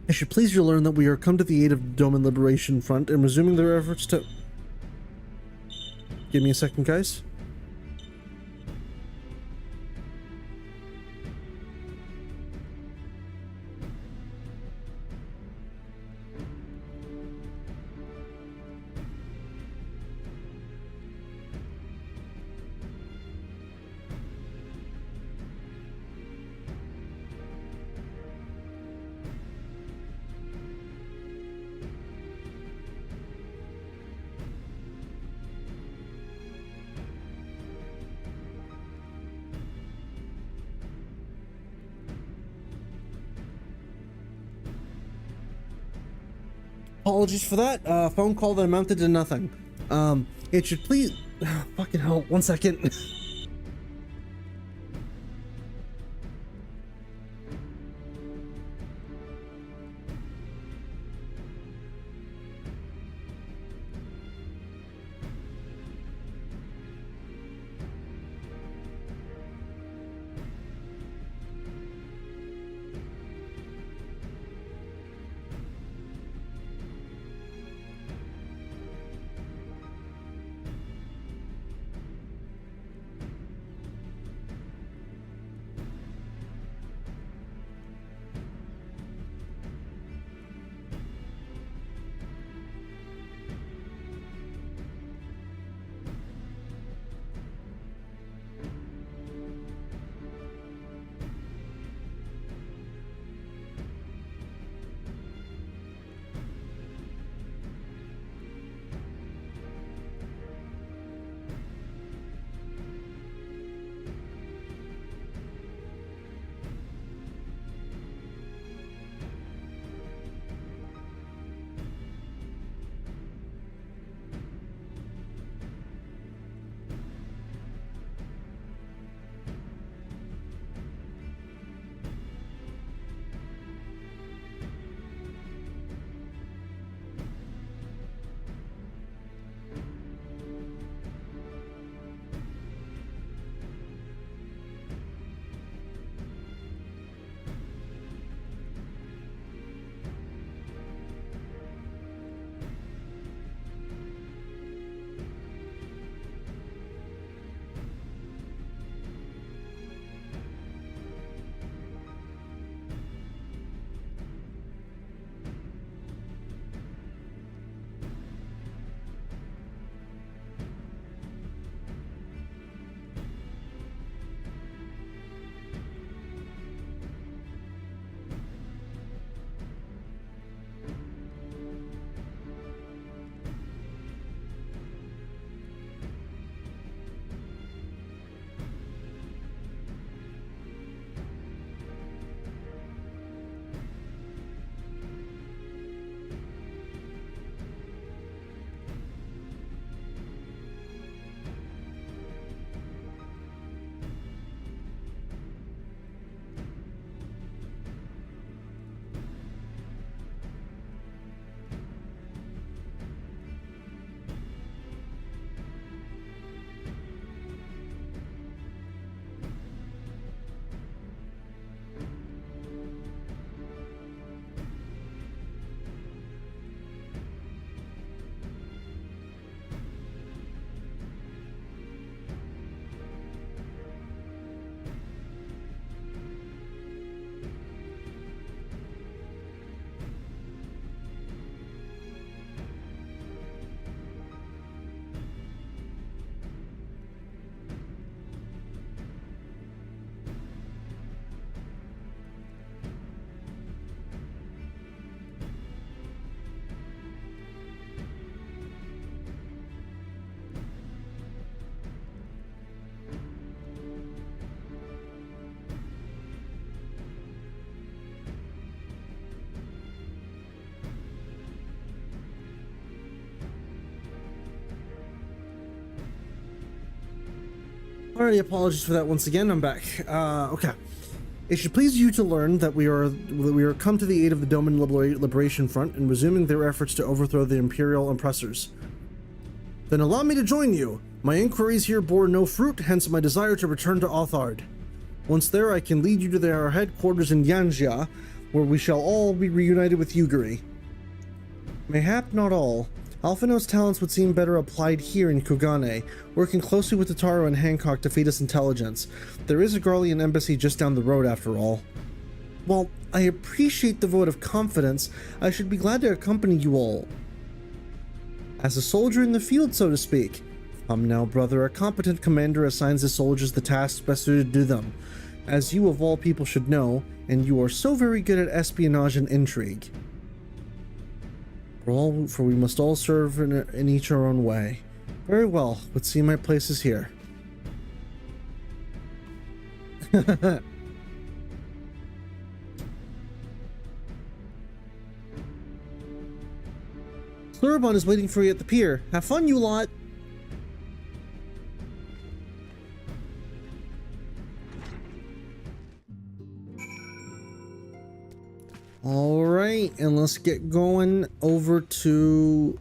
Speaker 3: that we are come to the aid of the Doman Liberation Front and resuming their efforts to... Give me a second, guys. Apologies for that. Phone call that amounted to nothing. It should please... fucking hell, 1 second.
Speaker 1: Alrighty, apologies for that once again. I'm back. Okay. It should please you to learn that we are come to the aid of the Doma Liberation Front in resuming their efforts to overthrow the Imperial oppressors. Then allow me to join you. My inquiries here bore no fruit, hence my desire to return to Othard. Once there, I can lead you to their headquarters in Yanjia, where we shall all be reunited with Yugiri. Mayhap not all. Alphinaud's talents would seem better applied here in Kugane, working closely with Totaro and Hancock to feed us intelligence. There is a Garlean embassy just down the road after all. While I appreciate the vote of confidence, I should be glad to accompany you all. As a soldier in the field, so to speak. Come now, brother, a competent commander assigns his soldiers the tasks best suited to them, as you of all people should know, and you are so very good at espionage and intrigue. For we must all serve in each our own way. Very well, but see, my place is here. Slurabon is waiting for you at the pier. Have fun, you lot! Alright, and let's get going over to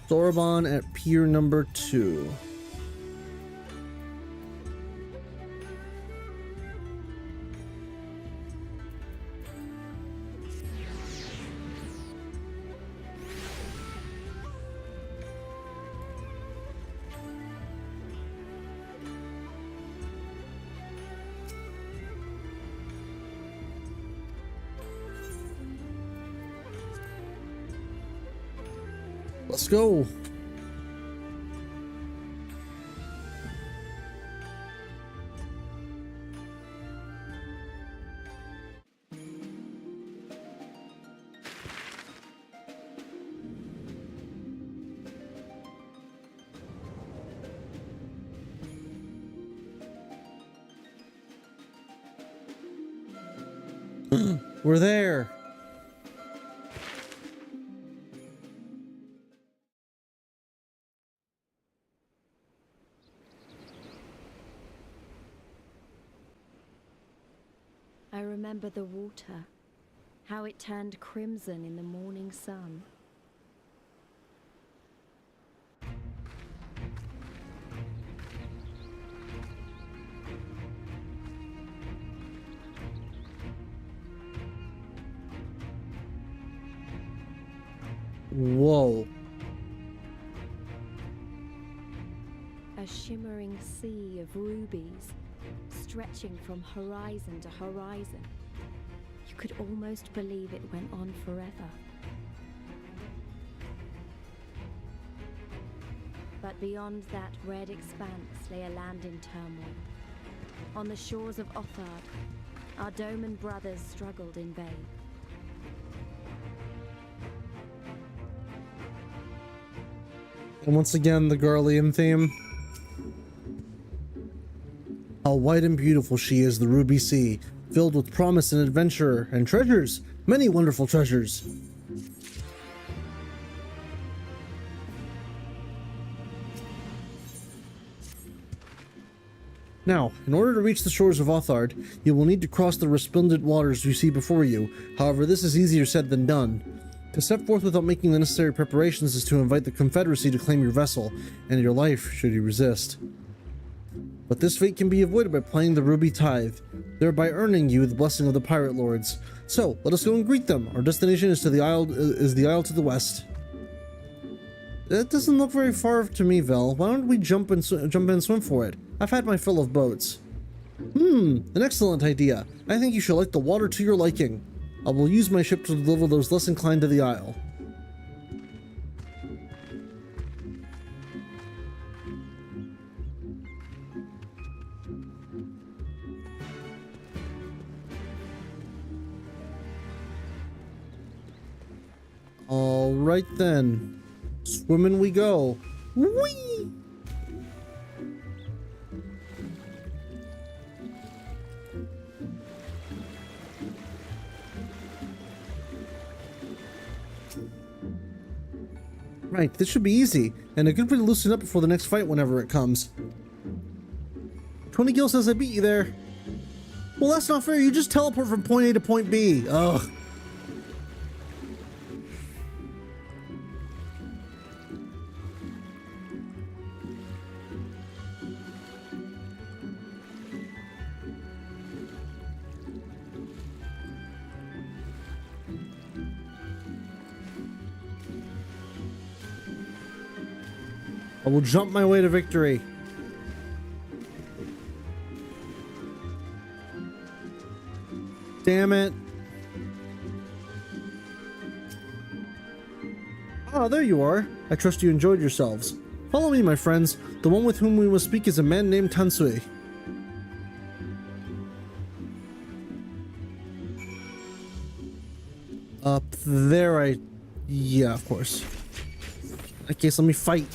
Speaker 1: Slurabon at pier number 2. Let's go. We're there.
Speaker 7: I remember the water, how it turned crimson in the morning sun.
Speaker 1: Whoa.
Speaker 7: A shimmering sea of rubies, stretching from horizon to horizon. You could almost believe it went on forever. But beyond that red expanse lay a land in turmoil. On the shores of Othard, our Doman brothers struggled in vain.
Speaker 1: And once again, the Garlean theme. How white and beautiful she is, the Ruby Sea, filled with promise and adventure and treasures, many wonderful treasures. Now, in order to reach the shores of Othard, you will need to cross the resplendent waters you see before you. However, this is easier said than done. To step forth without making the necessary preparations is to invite the Confederacy to claim your vessel, and your life should you resist. But this fate can be avoided by playing the Ruby Tithe, thereby earning you the blessing of the Pirate Lords. So, let us go and greet them. Our destination is the isle to the west. That doesn't look very far to me, Vel. Why don't we jump in and swim for it? I've had my fill of boats. An excellent idea. I think you should like the water to your liking. I will use my ship to deliver those less inclined to the isle. All right then, swimming we go. Whee!
Speaker 3: Right, this should be easy, and a good way to loosen up before the next fight whenever it comes. 20 Gil says I beat you there. Well, that's not fair. You just teleport from point A to point B. Ugh. I will jump my way to victory. Damn it. Ah, there you are. I trust you enjoyed yourselves. Follow me, my friends. The one with whom we will speak is a man named Tansui. Up there, yeah, of course. In that case, let me fight.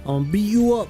Speaker 3: I'm gonna beat you up.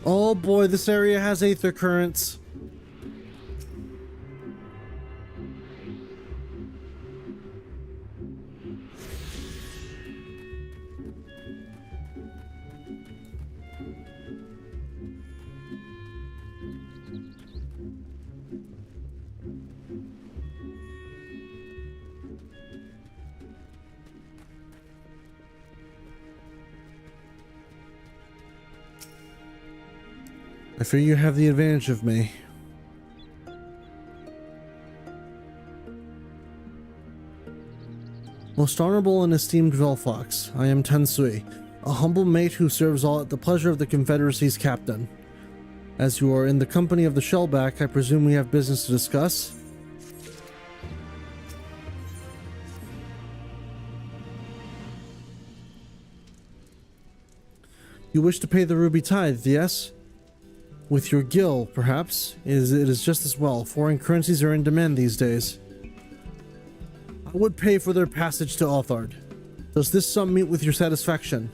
Speaker 3: Oh boy, this area has aether currents. I fear you have the advantage of me. Most honorable and esteemed Velfox, I am Tansui, a humble mate who serves all at the pleasure of the Confederacy's captain. As you are in the company of the Shellback, I presume we have business to discuss? You wish to pay the ruby tithe, yes? With your gil, perhaps? It is just as well. Foreign currencies are in demand these days. I would pay for their passage to Althard. Does this sum meet with your satisfaction?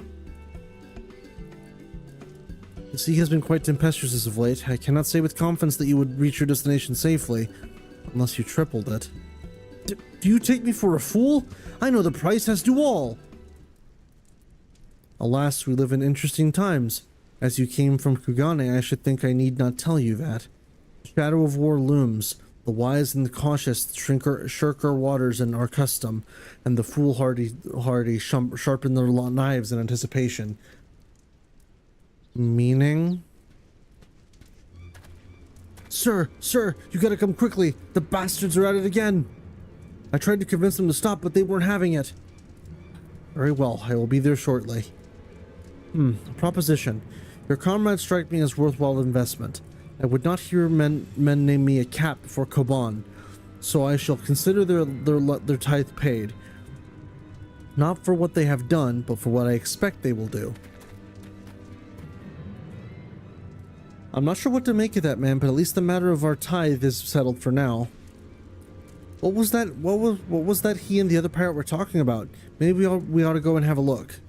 Speaker 3: The sea has been quite tempestuous as of late. I cannot say with confidence that you would reach your destination safely, unless you tripled it. Do you take me for a fool? I know the price, as do all. Alas, we live in interesting times. As you came from Kugane, I should think I need not tell you that. The shadow of war looms. The wise and the cautious shirk our waters and our custom, and the foolhardy sharpen their knives in anticipation. Meaning? Sir, you gotta come quickly. The bastards are at it again. I tried to convince them to stop, but they weren't having it. Very well, I will be there shortly. A proposition. Your comrades strike me as worthwhile investment. I would not hear men name me a cat before Koban, so I shall consider their tithe paid. Not for what they have done, but for what I expect they will do. I'm not sure what to make of that, man, but at least the matter of our tithe is settled for now. What was that? What was that he and the other pirate were talking about? Maybe we ought to go and have a look.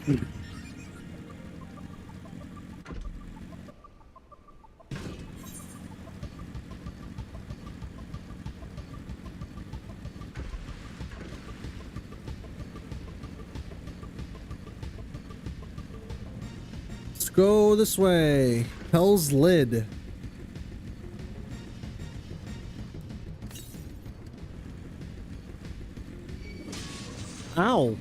Speaker 3: Let's go this way. Hell's Lid. Ow.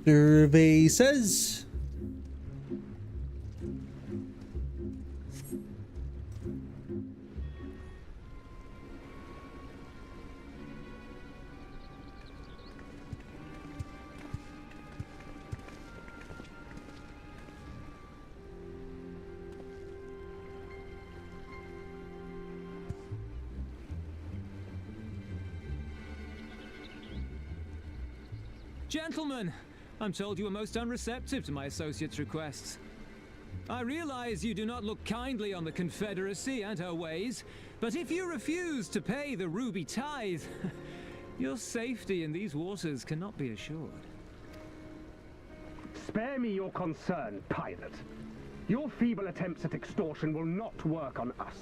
Speaker 3: Survey says.
Speaker 5: Gentlemen, I'm told you are most unreceptive to my associate's requests. I realize you do not look kindly on the Confederacy and her ways, but if you refuse to pay the ruby tithe, your safety in these waters cannot be assured.
Speaker 2: Spare me your concern, pirate. Your feeble attempts at extortion will not work on us.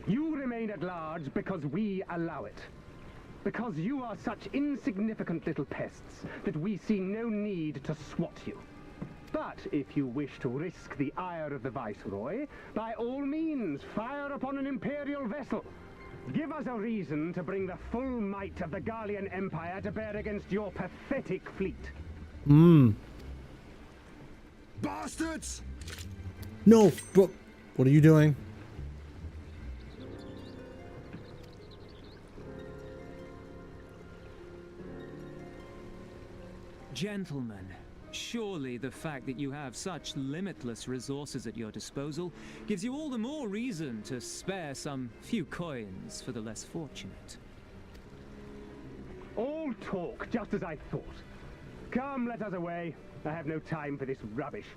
Speaker 2: You remain at large because we allow it. Because you are such insignificant little pests that we see no need to swat you. But if you wish to risk the ire of the Viceroy, by all means, fire upon an Imperial vessel. Give us a reason to bring the full might of the Garlean Empire to bear against your pathetic fleet.
Speaker 10: Bastards!
Speaker 3: No, but what are you doing?
Speaker 5: Gentlemen, surely the fact that you have such limitless resources at your disposal gives you all the more reason to spare some few coins for the less fortunate.
Speaker 2: All talk, just as I thought. Come, let us away. I have no time for this rubbish.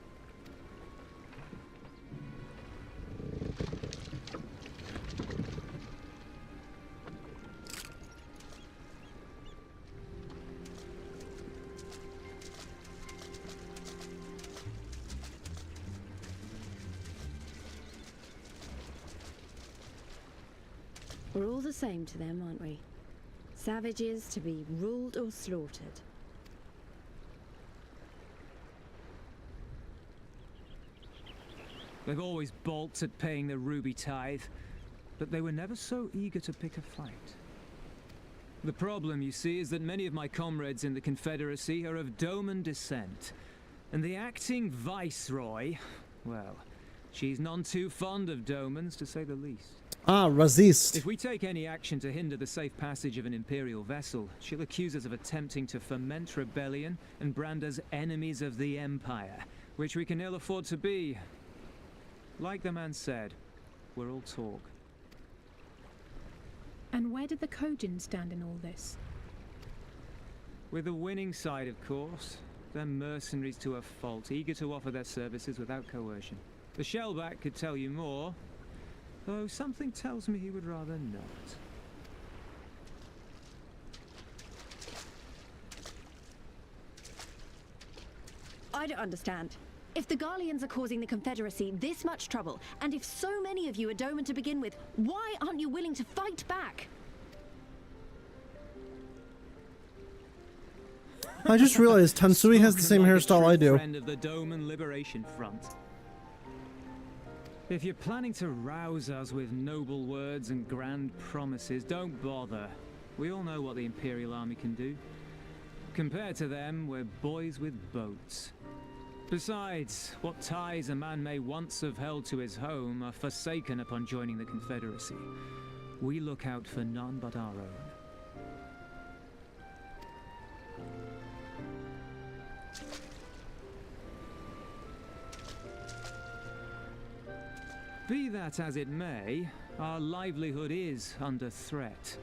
Speaker 7: We're all the same to them, aren't we? Savages to be ruled or slaughtered.
Speaker 5: They've always balked at paying the ruby tithe, but they were never so eager to pick a fight. The problem, you see, is that many of my comrades in the Confederacy are of Doman descent, and the acting Viceroy, well, she's none too fond of Domans, to say the least.
Speaker 3: Ah, resist.
Speaker 5: If we take any action to hinder the safe passage of an Imperial vessel, she'll accuse us of attempting to foment rebellion and brand us enemies of the Empire, which we can ill afford to be. Like the man said, we're all talk.
Speaker 9: And where did the Kojin stand in all this?
Speaker 5: With the winning side, of course. They're mercenaries to a fault, eager to offer their services without coercion. The Shellback could tell you more, though something tells me he would rather not.
Speaker 7: I don't understand. If the Garleans are causing the Confederacy this much trouble, and if so many of you are Doman to begin with, why aren't you willing to fight back?
Speaker 3: I just realized Tansui has the same hairstyle I do.
Speaker 5: Friend of the Doman Liberation Front. If you're planning to rouse us with noble words and grand promises, don't bother. We all know what the Imperial Army can do. Compared to them, we're boys with boats. Besides, what ties a man may once have held to his home are forsaken upon joining the Confederacy. We look out for none but our own. Be that as it may, our livelihood is under threat.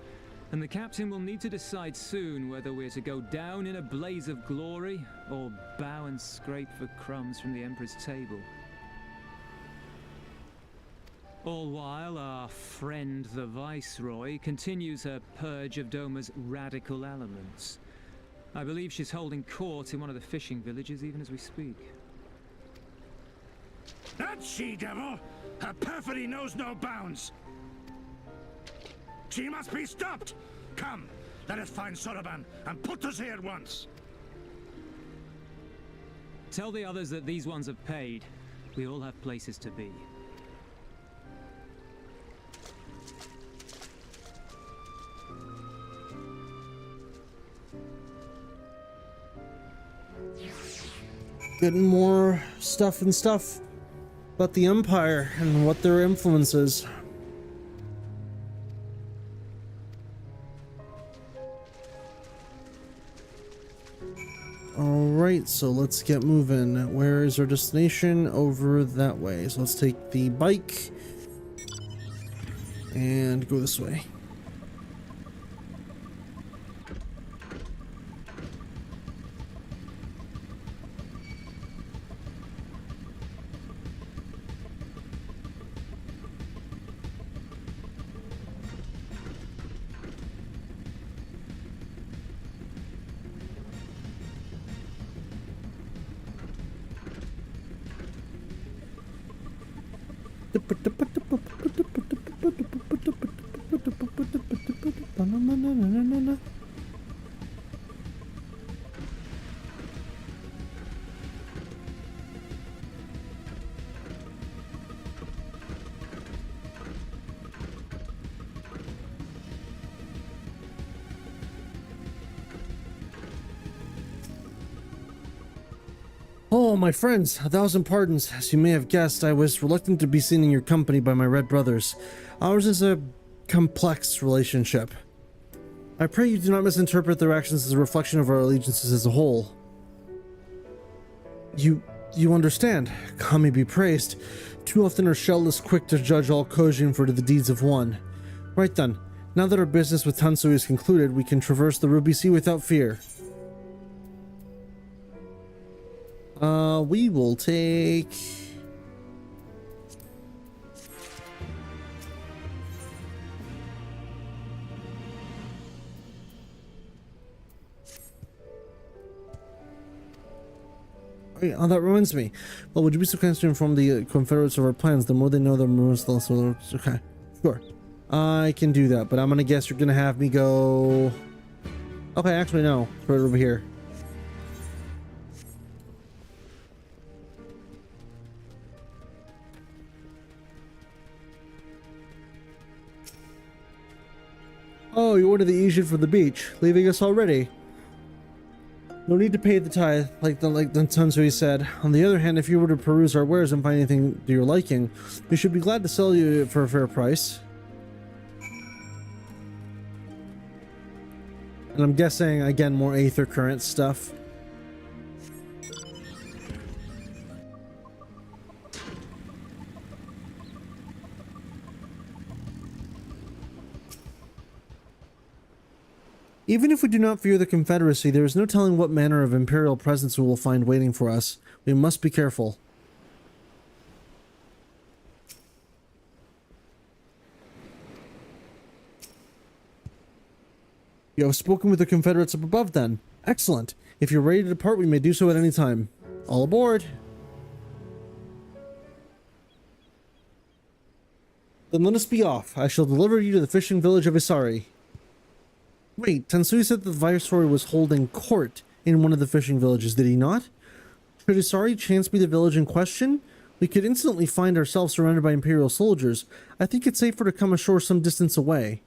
Speaker 5: And the captain will need to decide soon whether we're to go down in a blaze of glory or bow and scrape for crumbs from the Emperor's table. All while our friend the Viceroy continues her purge of Doma's radical elements. I believe she's holding court in one of the fishing villages even as we speak.
Speaker 11: That she-devil! Her perfidy knows no bounds! She must be stopped! Come, let us find Soroban and put us here at once!
Speaker 5: Tell the others that these ones have paid. We all have places to be.
Speaker 1: Getting more stuff about the Empire and what their influence is. Alright, so let's get moving. Where is our destination? Over that way. So let's take the bike and go this way. Oh, my friends, 1,000 pardons. As you may have guessed, I was reluctant to be seen in your company by my red brothers. Ours is a complex relationship. I pray you do not misinterpret their actions as a reflection of our allegiances as a whole. You understand. Kami be praised. Too often are shell-less quick to judge all Kojin for the deeds of one. Right then, now that our business with Tansui is concluded, we can traverse the Ruby Sea without fear. We will take... Oh, that reminds me. Well, would you be so kind to inform the Confederates of our plans? The more they know, the more the less... Okay, sure. I can do that, but I'm gonna guess you're gonna have me go... Okay, actually no. Right over here. Oh, you ordered the Egypt for the beach, leaving us already. No need to pay the tithe, like the Tansui said. On the other hand, if you were to peruse our wares and find anything to your liking, we should be glad to sell you for a fair price. And I'm guessing, again, more Aether Current stuff. Even if we do not fear the Confederacy, there is no telling what manner of Imperial presence we will find waiting for us. We must be careful. You have spoken with the Confederates up above then. Excellent. If you're ready to depart, we may do so at any time. All aboard! Then let us be off. I shall deliver you to the fishing village of Isari. Wait, Tansui said that the Viceroy was holding court in one of the fishing villages, did he not? Should Isari chance be the village in question? We could instantly find ourselves surrounded by Imperial soldiers. I think it's safer to come ashore some distance away.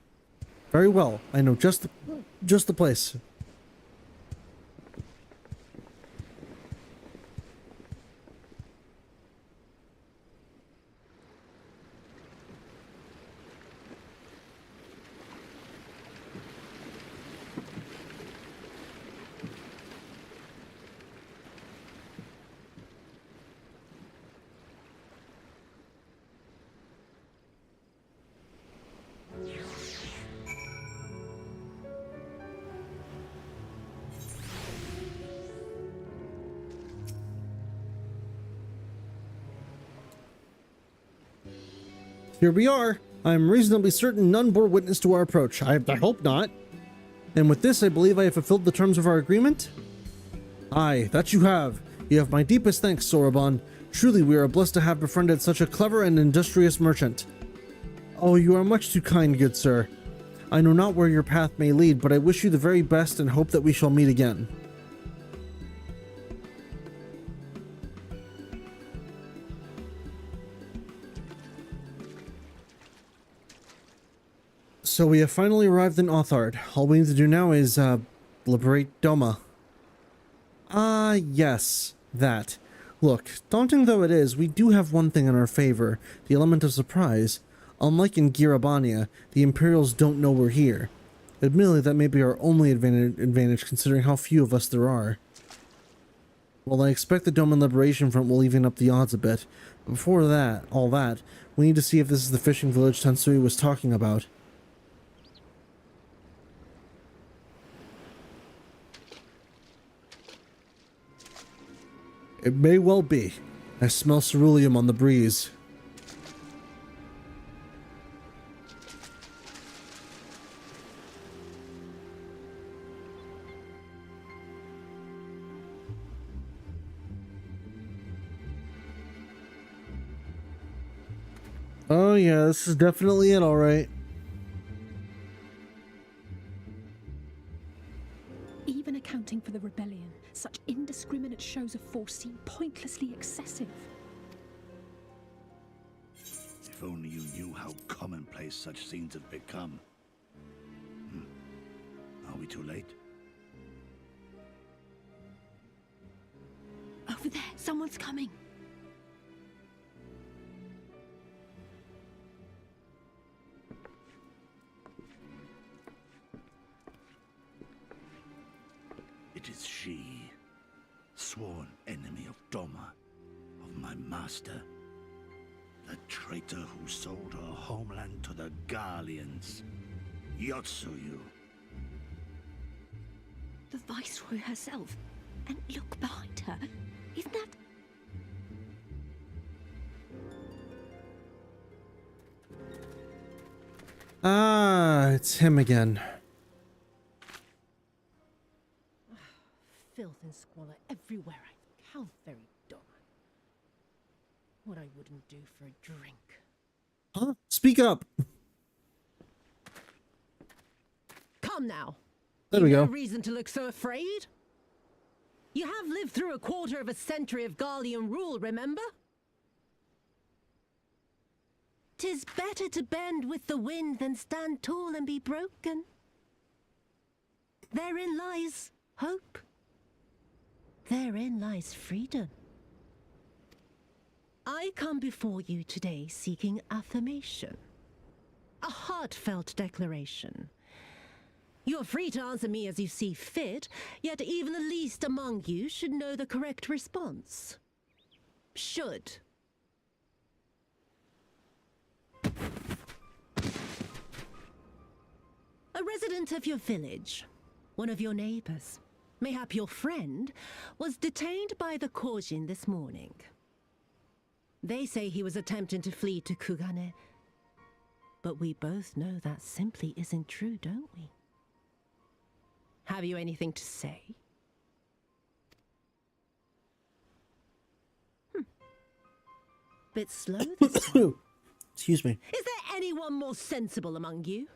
Speaker 1: Very well, I know just the place. Here we are. I am reasonably certain none bore witness to our approach. I hope not. And with this, I believe I have fulfilled the terms of our agreement? Aye, that you have. You have my deepest thanks, Soraban. Truly, we are blessed to have befriended such a clever and industrious merchant. Oh, you are much too kind, good sir. I know not where your path may lead, but I wish you the very best and hope that we shall meet again. So we have finally arrived in Othard. All we need to do now is, liberate Doma. Ah, yes, that. Look, daunting though it is, we do have one thing in our favor, the element of surprise. Unlike in Girabania, the Imperials don't know we're here. Admittedly, that may be our only advantage considering how few of us there are. Well, I expect the Doma Liberation Front will even up the odds a bit. But before that, all that, we need to see if this is the fishing village Tansui was talking about. It may well be. I smell ceruleum on the breeze. Oh yeah, this is definitely it, alright.
Speaker 9: Even accounting for the rebellion, such indiscriminate shows of force seem pointlessly excessive.
Speaker 11: If only you knew how commonplace such scenes have become. Are we too late?
Speaker 7: Over there, someone's coming.
Speaker 11: It is she, sworn enemy of Doma, of my master. The traitor who sold her homeland to the Garleans. Yotsuyu.
Speaker 7: The Viceroy herself. And look behind her. Isn't that...
Speaker 1: Ah, it's him again.
Speaker 12: Filth and squalor everywhere. How very Doma. What I wouldn't do for a drink.
Speaker 1: Huh? Speak up.
Speaker 12: Come now.
Speaker 1: There we go.
Speaker 12: No reason to look so afraid. You have lived through a quarter of a century of Garlean rule, remember? 'Tis better to bend with the wind than stand tall and be broken. Therein lies hope. Therein lies freedom. I come before you today seeking affirmation. A heartfelt declaration. You are free to answer me as you see fit, yet even the least among you should know the correct response. Should. A resident of your village, one of your neighbors, mayhap your friend, was detained by the Korjin this morning. They say he was attempting to flee to Kugane, but we both know that simply isn't true, don't we? Have you anything to say? Bit slow this time.
Speaker 1: Excuse me.
Speaker 12: Is there anyone more sensible among you?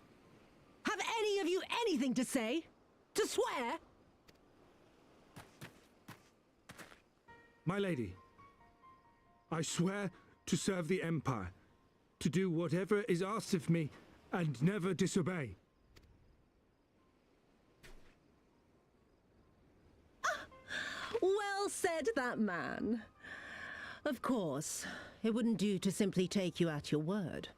Speaker 12: Have any of you anything to say? To swear?
Speaker 2: My lady, I swear to serve the Empire, to do whatever is asked of me, and never disobey.
Speaker 12: Well said, that man. Of course, it wouldn't do to simply take you at your word.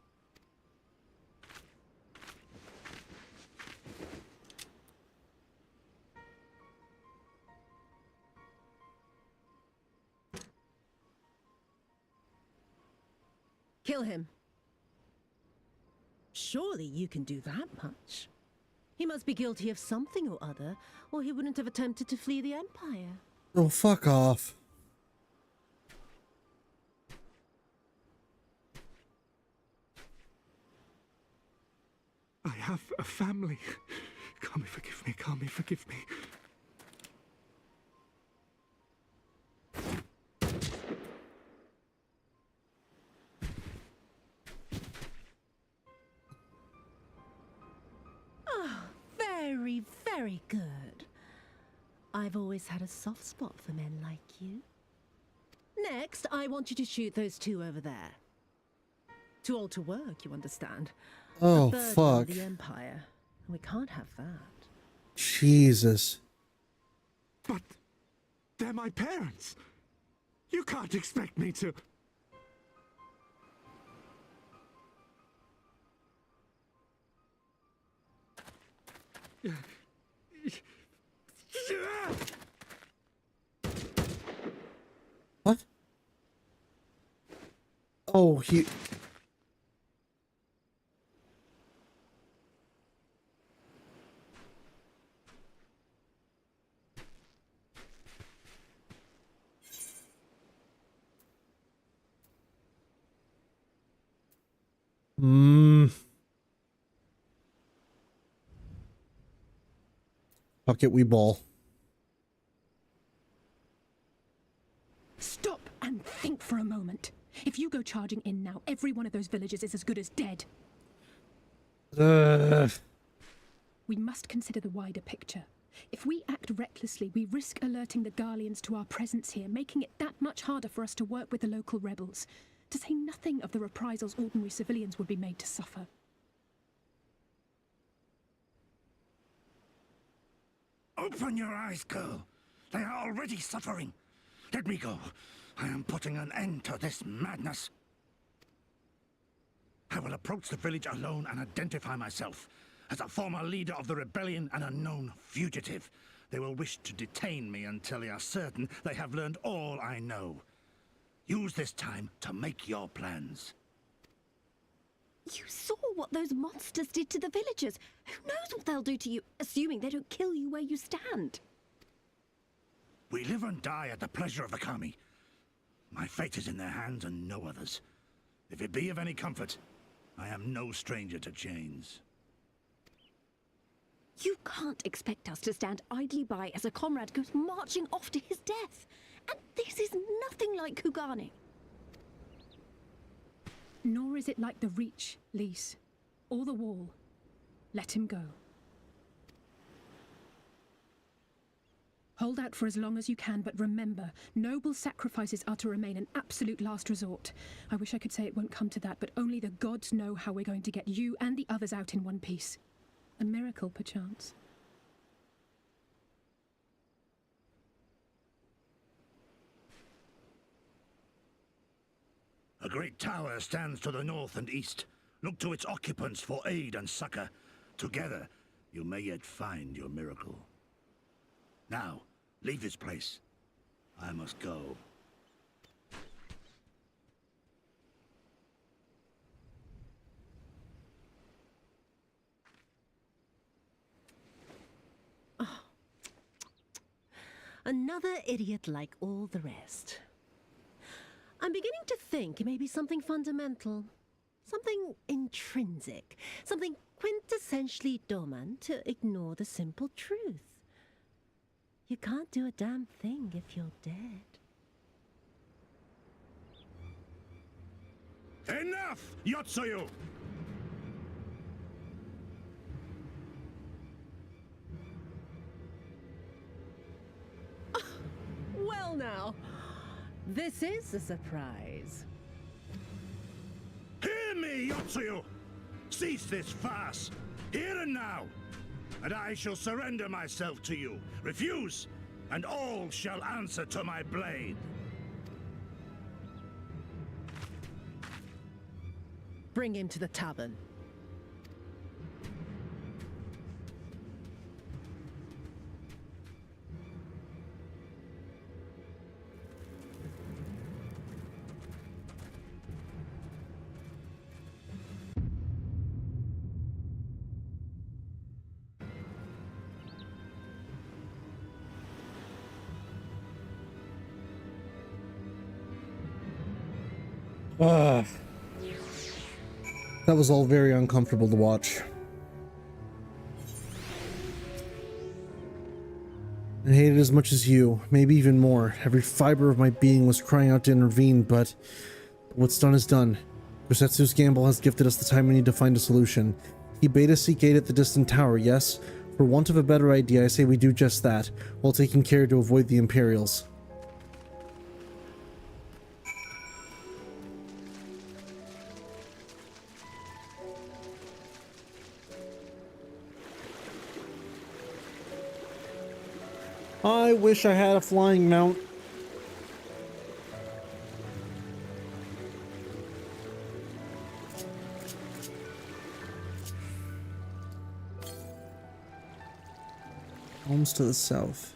Speaker 12: Kill him. Surely you can do that much. He must be guilty of something or other, or he wouldn't have attempted to flee the Empire.
Speaker 1: Oh, fuck off.
Speaker 2: a family. Kami, forgive me. Kami, forgive me.
Speaker 12: Oh, very, very good. I've always had a soft spot for men like you. Next, I want you to shoot those two over there. Too old to work, you understand.
Speaker 1: Oh,
Speaker 12: A burden on
Speaker 1: fuck.
Speaker 12: the Empire. And we can't have that.
Speaker 1: Jesus.
Speaker 2: But they're my parents. You can't expect me to...
Speaker 1: What? Oh, he... Fuck it, we ball.
Speaker 9: Stop and think for a moment. If you go charging in now, every one of those villagers is as good as dead. We must consider the wider picture. If we act recklessly, we risk alerting the Garleans to our presence here, making it that much harder for us to work with the local rebels. To say nothing of the reprisals ordinary civilians would be made to suffer.
Speaker 11: Open your eyes, girl. They are already suffering. Let me go. I am putting an end to this madness. I will approach the village alone and identify myself. As a former leader of the rebellion and a known fugitive, they will wish to detain me until they are certain they have learned all I know. Use this time to make your plans.
Speaker 7: You saw what those monsters did to the villagers. Who knows what they'll do to you, assuming they don't kill you where you stand?
Speaker 11: We live and die at the pleasure of the Kami. My fate is in their hands and no others. If it be of any comfort, I am no stranger to chains.
Speaker 7: You can't expect us to stand idly by as a comrade goes marching off to his death. And this is nothing like Kugani.
Speaker 9: Nor is it like the Reach, Lys, or the Wall. Let him go. Hold out for as long as you can, but remember, noble sacrifices are to remain an absolute last resort. I wish I could say it won't come to that, but only the gods know how we're going to get you and the others out in one piece. A miracle, perchance.
Speaker 11: A great tower stands to the north and east. Look to its occupants for aid and succor. Together, you may yet find your miracle. Now, leave this place. I must go.
Speaker 12: Oh. Another idiot like all the rest. I'm beginning to think it may be something fundamental, something intrinsic, something quintessentially Doman to ignore the simple truth. You can't do a damn thing if you're dead.
Speaker 11: Enough, Yotsuyu!
Speaker 12: Well now, this is a surprise.
Speaker 11: Hear me, Yotsuyu! Cease this farce, here and now, and I shall surrender myself to you. Refuse, and all shall answer to my blade.
Speaker 12: Bring him to the tavern.
Speaker 1: That was all very uncomfortable to watch. I hate it as much as you, maybe even more. Every fiber of my being was crying out to intervene, but what's done is done. Kusetsu's gamble has gifted us the time we need to find a solution. He bade us seek aid at the distant tower, yes? For want of a better idea, I say we do just that, while taking care to avoid the Imperials. I wish I had a flying mount. Homes to the south.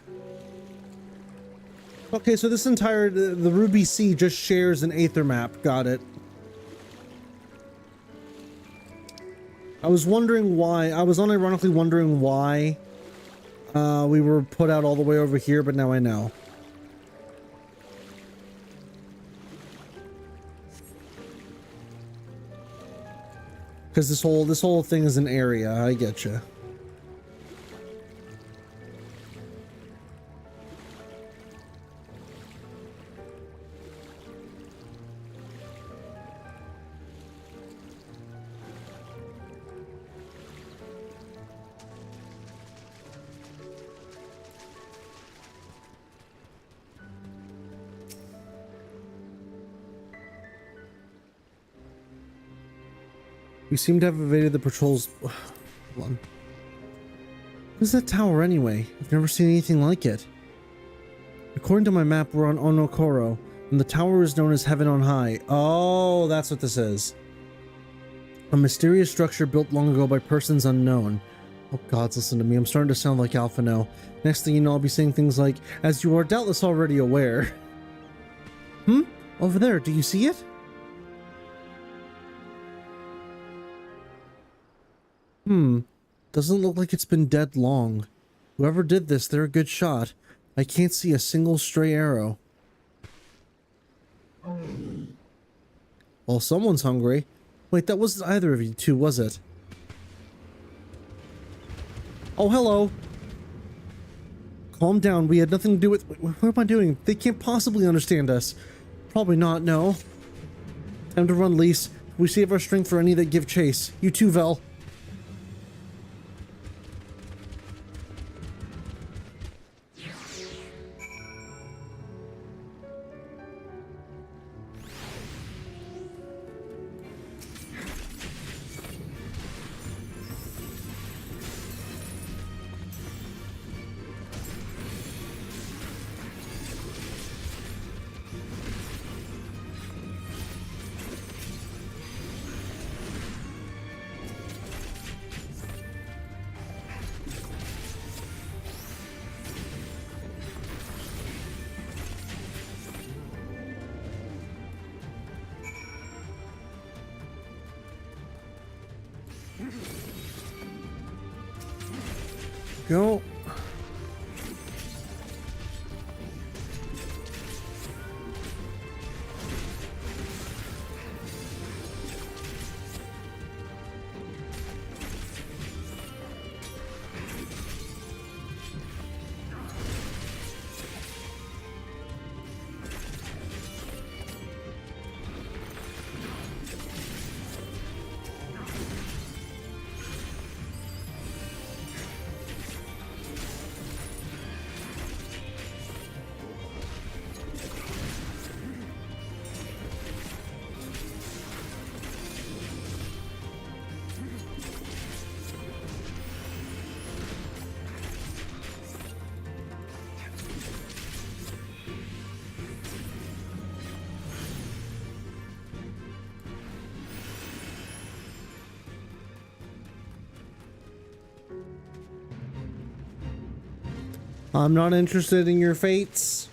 Speaker 1: Okay, so this entire, the Ruby Sea just shares an Aether map. Got it. I was wondering why, I was unironically wondering why we were put out all the way over here, but now I know. Because this whole thing is an area. I get you. We seem to have evaded the patrols. Hold on. What's that tower anyway? I've never seen anything like it. According to my map, we're on Onokoro, and the tower is known as Heaven on High. Oh, that's what this is. A mysterious structure built long ago by persons unknown. Oh gods, listen to me. I'm starting to sound like Alphinaud. Next thing you know, I'll be saying things like, as you are doubtless already aware. Over there, do you see it? Doesn't look like it's been dead long. Whoever did this, they're a good shot. I can't see a single stray arrow. Well, someone's hungry. Wait, that wasn't either of you two, was it? Oh, hello. Calm down, we had nothing to do with... What am I doing? They can't possibly understand us. Probably not, no. Time to run, Lise. We save our strength for any that give chase. You too, Vel. Go. I'm not interested in your fates.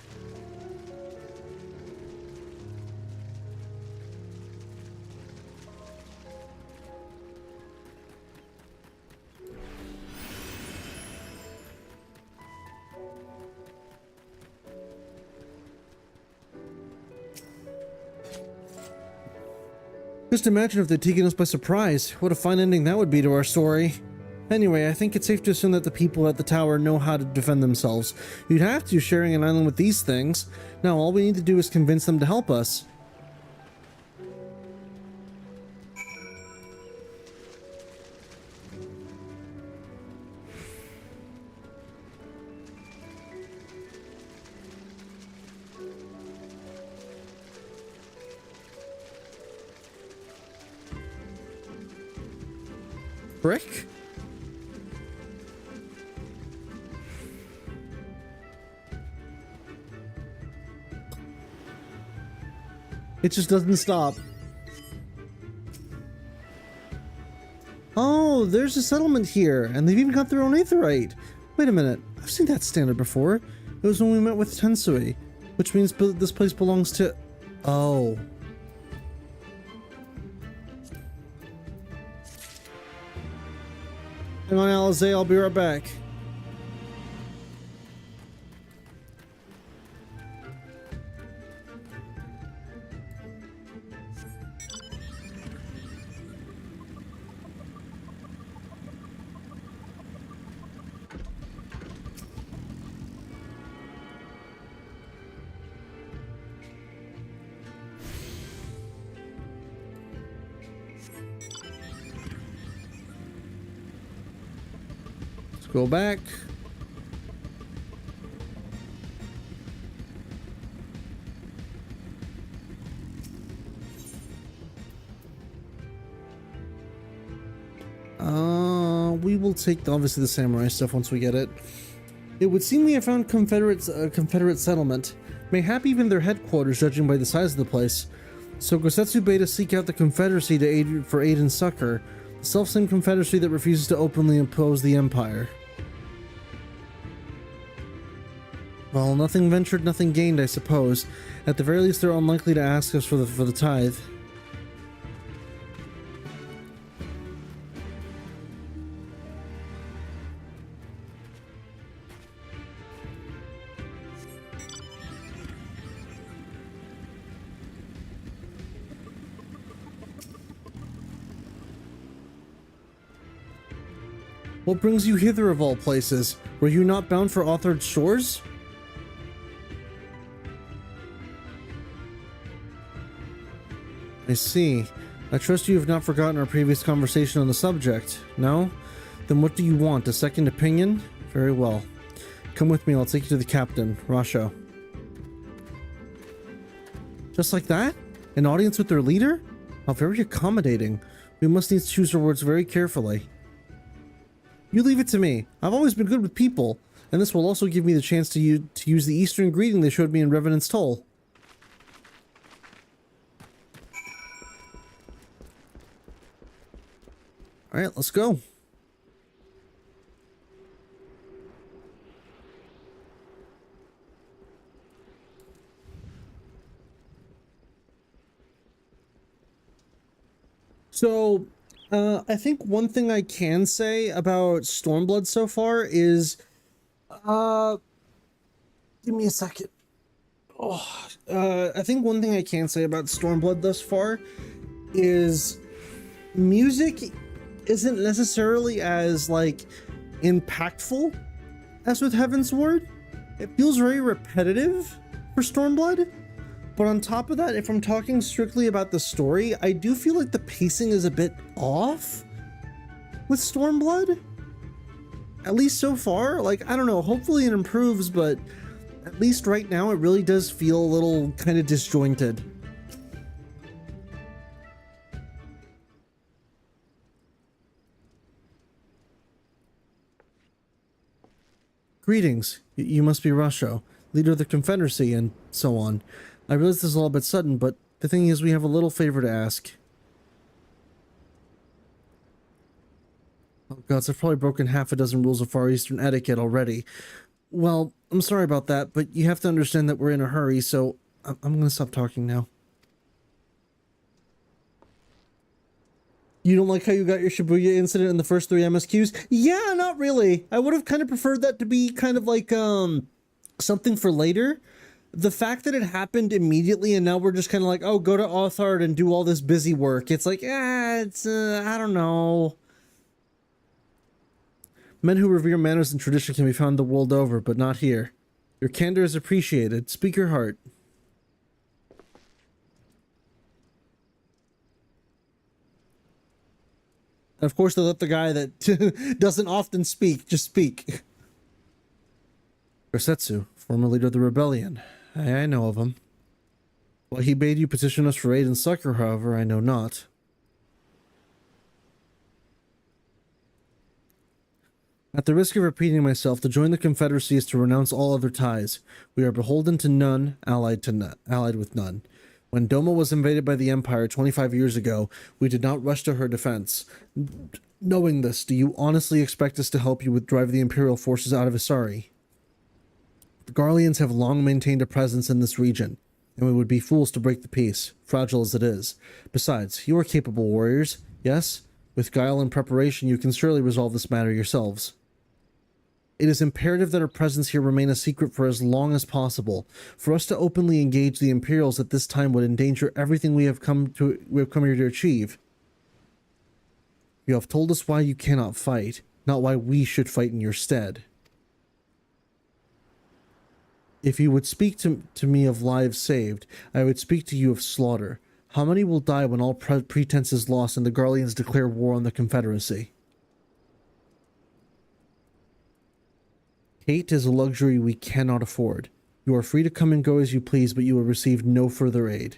Speaker 1: Just imagine if they'd taken us by surprise. What a fine ending that would be to our story. Anyway, I think it's safe to assume that the people at the tower know how to defend themselves. You'd have to, sharing an island with these things. Now, all we need to do is convince them to help us. Brick? It just doesn't stop. Oh, there's a settlement here, and they've even got their own aetheryte. Wait a minute, I've seen that standard before. It was when we met with Tensui, which means this place belongs to... Oh. Hang on, Alizé, I'll be right back. Go back. We will take obviously the samurai stuff once we get it. It would seem we have found Confederate settlement. Mayhap even their headquarters, judging by the size of the place. So Gosetsu bade us seek out the Confederacy to aid and succor. The self-same Confederacy that refuses to openly oppose the Empire. Well, nothing ventured, nothing gained, I suppose. At the very least, they're unlikely to ask us for the tithe. What brings you hither of all places? Were you not bound for Authored shores? I see. I trust you have not forgotten our previous conversation on the subject. No? Then what do you want? A second opinion? Very well. Come with me, I'll take you to the captain, Rasho. Just like that? An audience with their leader? How very accommodating. We must needs choose our words very carefully. You leave it to me. I've always been good with people, and this will also give me the chance to use the Eastern greeting they showed me in Revenant's Toll. Alright, let's go. So, I think one thing I can say about Stormblood so far is, give me a second. I think one thing I can say about Stormblood thus far is music isn't necessarily as, like, impactful as with Heaven's Ward. It feels very repetitive for Stormblood. But on top of that, if I'm talking strictly about the story, I do feel like the pacing is a bit off with Stormblood. At least so far. Like, I don't know, hopefully it improves, but at least right now it really does feel a little kind of disjointed. Greetings. You must be Rasho, leader of the Confederacy, and so on. I realize this is all a bit sudden, but the thing is we have a little favor to ask. Oh gods, I've probably broken half a dozen rules of Far Eastern etiquette already. Well, I'm sorry about that, but you have to understand that we're in a hurry, so I'm gonna stop talking now. You don't like how you got your Shibuya incident in the first 3 MSQs? Yeah, not really. I would have kind of preferred that to be kind of like, something for later. The fact that it happened immediately and now we're just kind of like, oh, go to Authard and do all this busy work. It's like, it's, I don't know. Men who revere manners and tradition can be found the world over, but not here. Your candor is appreciated. Speak your heart. And of course, they let the guy that doesn't often speak just speak. Ursetsu, former leader of the rebellion. I know of him. Why he bade you petition us for aid and succor, however, I know not. At the risk of repeating myself, to join the Confederacy is to renounce all other ties. We are beholden to none, allied with none. When Doma was invaded by the Empire 25 years ago, we did not rush to her defense. Knowing this, do you honestly expect us to help you drive the Imperial forces out of Isari? The Garleans have long maintained a presence in this region, and we would be fools to break the peace, fragile as it is. Besides, you are capable warriors, yes? With guile and preparation, you can surely resolve this matter yourselves. It is imperative that our presence here remain a secret for as long as possible. For us to openly engage the Imperials at this time would endanger everything we have come here to achieve. You have told us why you cannot fight, not why we should fight in your stead. If you would speak to me of lives saved, I would speak to you of slaughter. How many will die when all pretense is lost and the Garleans declare war on the Confederacy? Hate is a luxury we cannot afford. You are free to come and go as you please, but you will receive no further aid.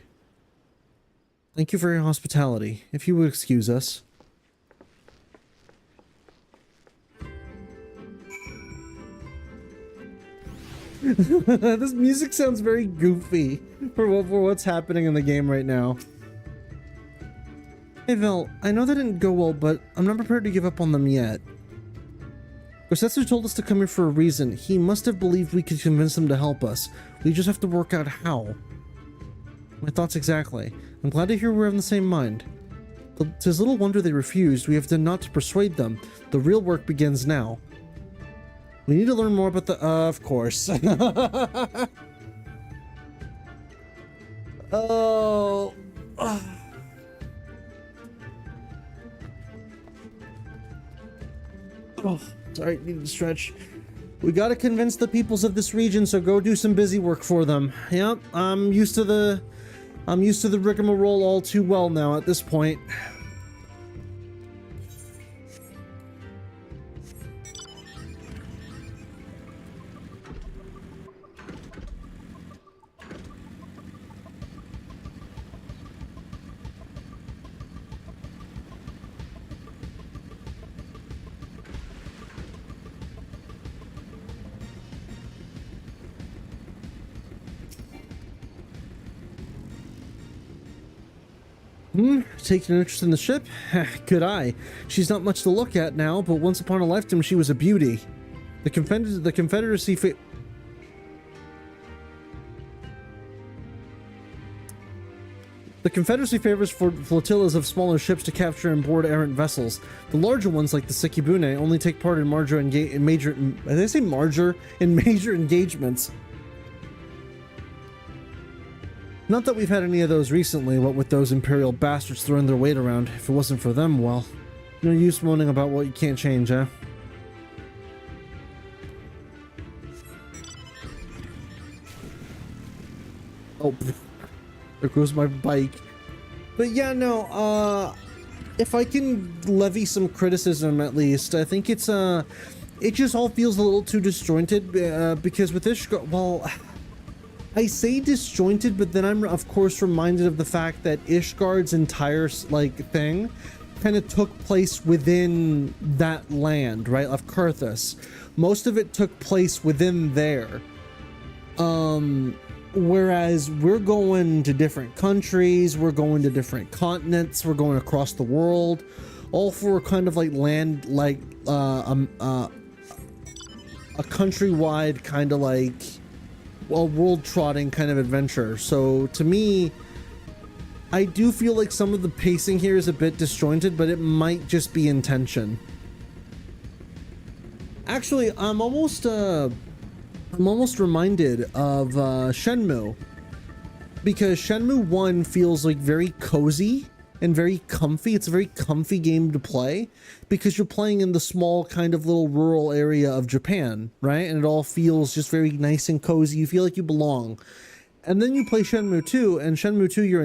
Speaker 1: Thank you for your hospitality. If you would excuse us. This music sounds very goofy for what's happening in the game right now. Hey Vel, I know that didn't go well, but I'm not prepared to give up on them yet. Ursetsu told us to come here for a reason. He must have believed we could convince them to help us. We just have to work out how. My thoughts exactly. I'm glad to hear we're in the same mind. Tis little wonder they refused. We have done naught to persuade them. The real work begins now. We need to learn more about the... of course. Oh... Oh, sorry, need to stretch. We gotta convince the peoples of this region, so go do some busy work for them. Yep, I'm used to the rigmarole all too well now at this point. Taking an interest in the ship? Good eye. She's not much to look at now, but once upon a lifetime she was a beauty. The Confederacy favors flotillas of smaller ships to capture and board errant vessels. The larger ones, like the Sekibune, only take part in major engagements. Not that we've had any of those recently, what with those Imperial bastards throwing their weight around. If it wasn't for them, well, no use moaning about what you can't change, eh? Oh, there goes my bike. But yeah, no, if I can levy some criticism at least, I think it's, it just all feels a little too disjointed, because with Ishgard, well... I say disjointed, but then I'm of course reminded of the fact that Ishgard's entire thing kind of took place within that land, right, of Kurthus. Most of it took place within there. Whereas we're going to different countries, we're going to different continents, we're going across the world, all for kind of like land, like a countrywide kind of like a world-trotting kind of adventure. So to me, I do feel like some of the pacing here is a bit disjointed, but it might just be intention. Actually, I'm almost reminded of Shenmue, because Shenmue 1 feels like very cozy
Speaker 3: and very comfy. It's a very comfy game to play because you're playing in the small kind of little rural area of Japan, right? And it all feels just very nice and cozy. You feel like you belong. And then you play Shenmue 2, and Shenmue 2 you're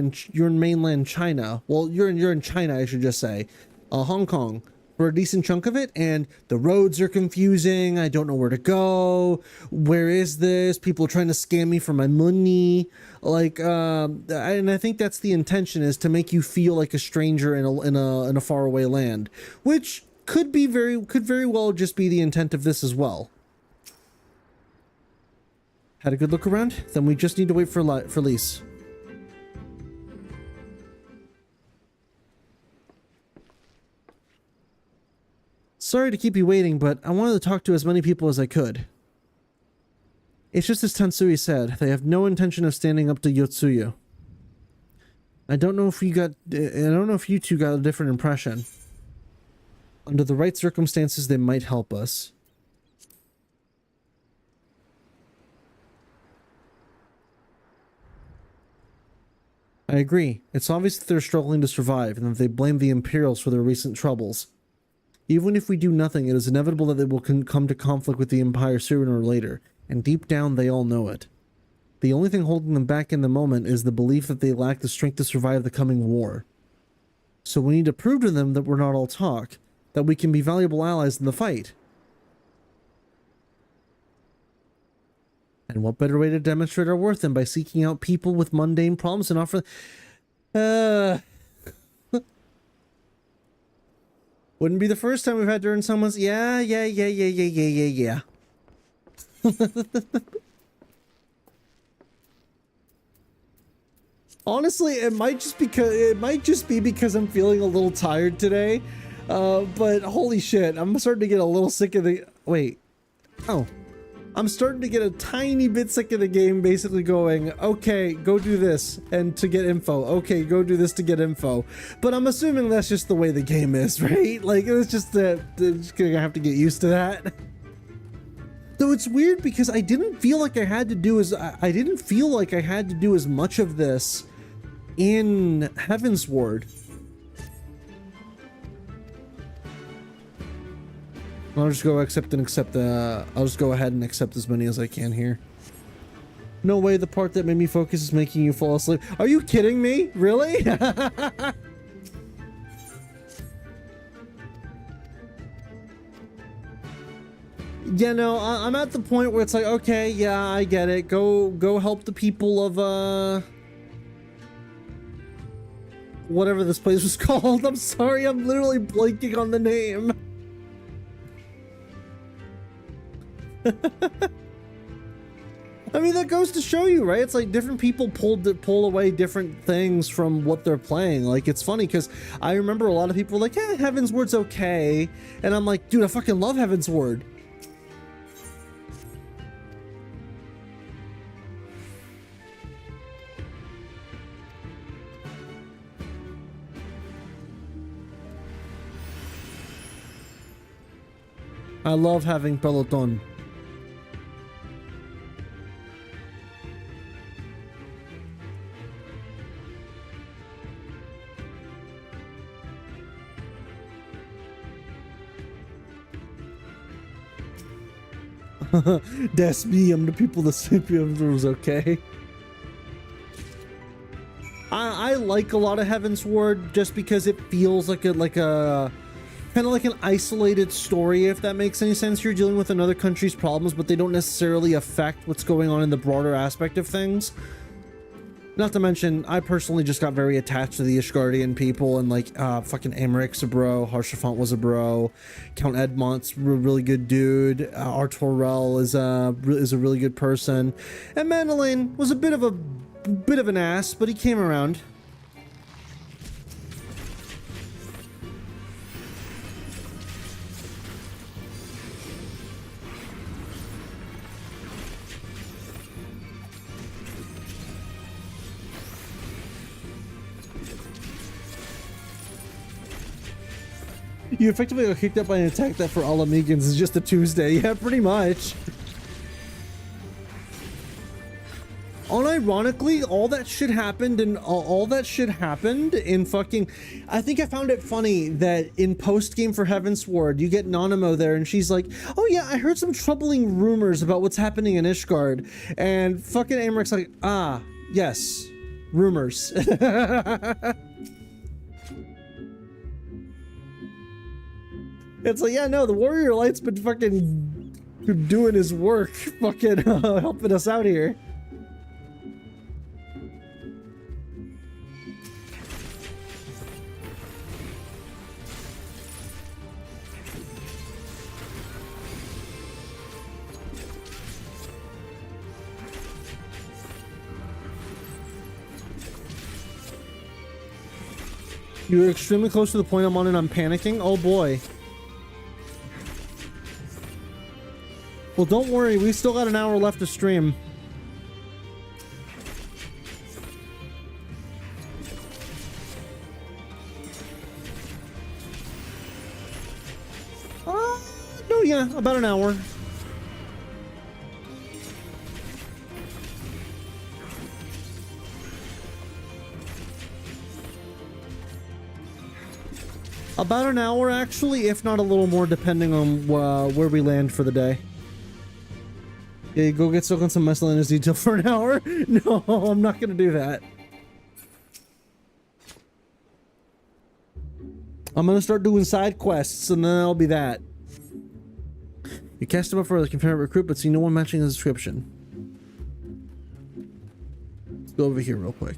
Speaker 3: in mainland China. Well, you're in China, I should just say. Hong Kong for a decent chunk of it, and the roads are confusing. I don't know where to go. Where is this? People are trying to scam me for my money. Like, and I think that's the intention, is to make you feel like a stranger in a faraway land, which could very well just be the intent of this as well. Had a good look around? Then we just need to wait for Lise. Sorry to keep you waiting, but I wanted to talk to as many people as I could. It's just as Tansui said, they have no intention of standing up to Yotsuyu. I don't know if you two got a different impression. Under the right circumstances, they might help us. I agree. It's obvious that they're struggling to survive, and that they blame the Imperials for their recent troubles. Even if we do nothing, it is inevitable that they will come to conflict with the Empire sooner or later, and deep down they all know it. The only thing holding them back in the moment is the belief that they lack the strength to survive the coming war. So we need to prove to them that we're not all talk, that we can be valuable allies in the fight. And what better way to demonstrate our worth than by seeking out people with mundane problems and offer... Wouldn't be the first time we've had to earn someone's... Yeah. Honestly, it might just be because I'm feeling a little tired today. But holy shit, I'm starting to get a little sick of the... Wait. Oh. I'm starting to get a tiny bit sick of the game, basically going, okay, go do this and to get info. Okay, go do this to get info. But I'm assuming that's just the way the game is, right? Like, it's just that just gonna have to get used to that. Though it's weird because I didn't feel like I had to do as much of this in Heavensward. I'll just go I'll just go ahead and accept as many as I can here. No way, the part that made me focus is making you fall asleep. Are you kidding me? Really? Yeah, no, I'm at the point where it's like, okay, yeah, I get it. Go help the people of, whatever this place was called. I'm sorry, I'm literally blanking on the name. I mean, that goes to show you, right? It's like different people pull away different things from what they're playing. Like, it's funny because I remember a lot of people were like, yeah, Heavensward's okay. And I'm like, dude, I fucking love Heavensward. I love having Peloton. That's me, I'm the people that say it was okay. I like a lot of Heavensward just because it feels like a kind of like an isolated story, if that makes any sense. You're dealing with another country's problems, but they don't necessarily affect what's going on in the broader aspect of things. Not to mention, I personally just got very attached to the Ishgardian people, and like, fucking Amaric's a bro, Haurchefant was a bro, Count Edmont's a really good dude, Artorel is a really good person, and Mandalane was a bit of an ass, but he came around. You effectively got kicked out by an attack that for Ala Mhigan's is just a Tuesday. Yeah, pretty much. All I ironically, all that shit happened and all that shit happened in fucking... I think I found it funny that in post-game for Heavensward, you get Nanamo there and she's like, oh yeah, I heard some troubling rumors about what's happening in Ishgard. And fucking Amaric's like, ah, yes, rumors. It's like, yeah, no, the Warrior Light's been fucking doing his work, fucking helping us out here. You're extremely close to the point I'm on and I'm panicking. Oh boy. Well, don't worry, we still got an hour left to stream. No, yeah, about an hour. About an hour, actually, if not a little more, depending on where we land for the day. Yeah, go get stuck on some miscellaneous detail for an hour? No, I'm not gonna do that. I'm gonna start doing side quests, and then that'll be that. You cast him up for the Confederate recruit, but see no one matching the description. Let's go over here real quick.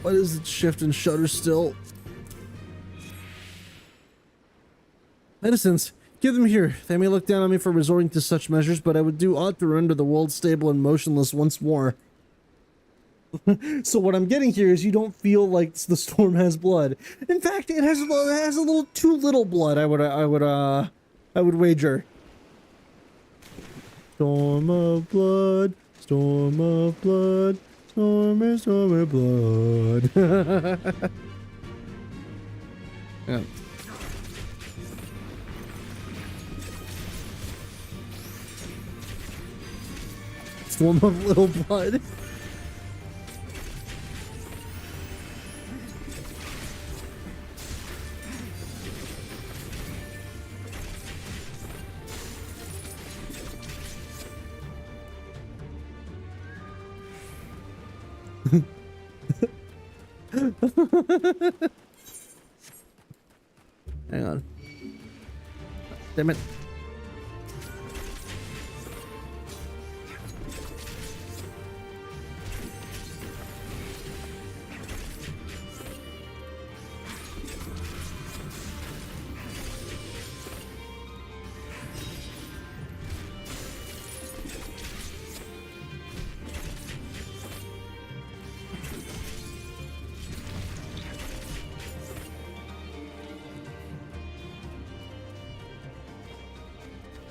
Speaker 3: What is it? Shift and shutter still? Innocents, give them here. They may look down on me for resorting to such measures, but I would do aught to render the world stable and motionless once more. So what I'm getting here is you don't feel like the storm has blood. In fact, it has a little too little blood. I would wager. Storm of blood, storm of blood. Storm of blood. Yeah. Storm of little blood. Hang on. Damn it.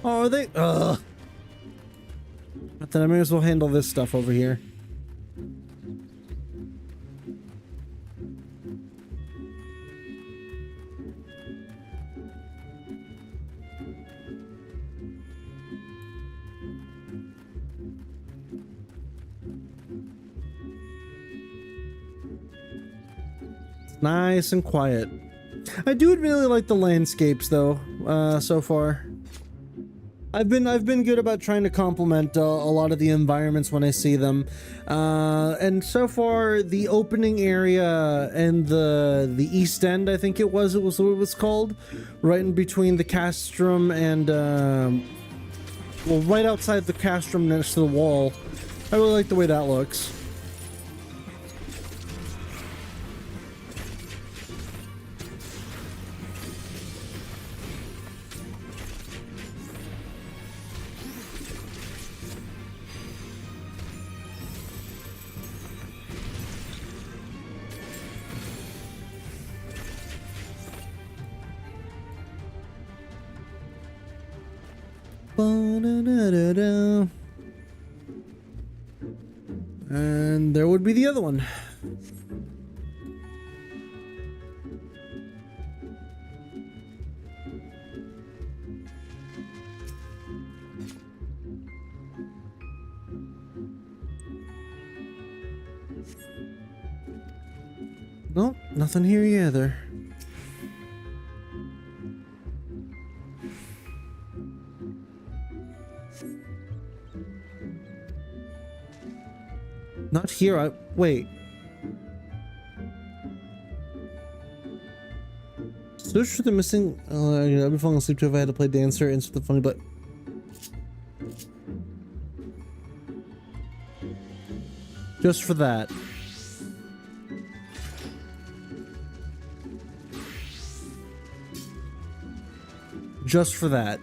Speaker 3: Oh, are they? Ugh. But then I may as well handle this stuff over here. Nice and quiet. I do really like the landscapes though, so far. I've been good about trying to complement a lot of the environments when I see them, and so far the opening area and the East End, I think it was what it was called, right in between the castrum and well, right outside the castrum next to the wall. I really like the way that looks. Ba-da-da-da-da. And there would be the other one. Nope, nothing here either. Not here, wait. Search for the missing... I'd be falling asleep too if I had to play dancer and the funny, but... Just for that. Just for that.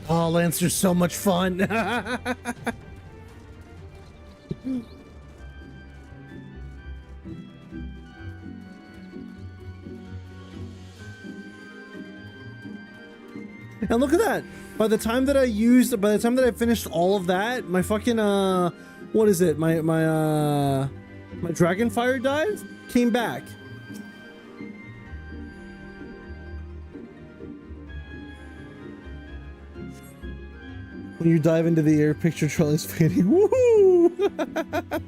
Speaker 3: Oh, Lancer's so much fun. And look at that. By the time that I finished all of that, my fucking what is it? My Dragonfire dive came back. When you dive into the air, picture Charlie's fading. Woohoo!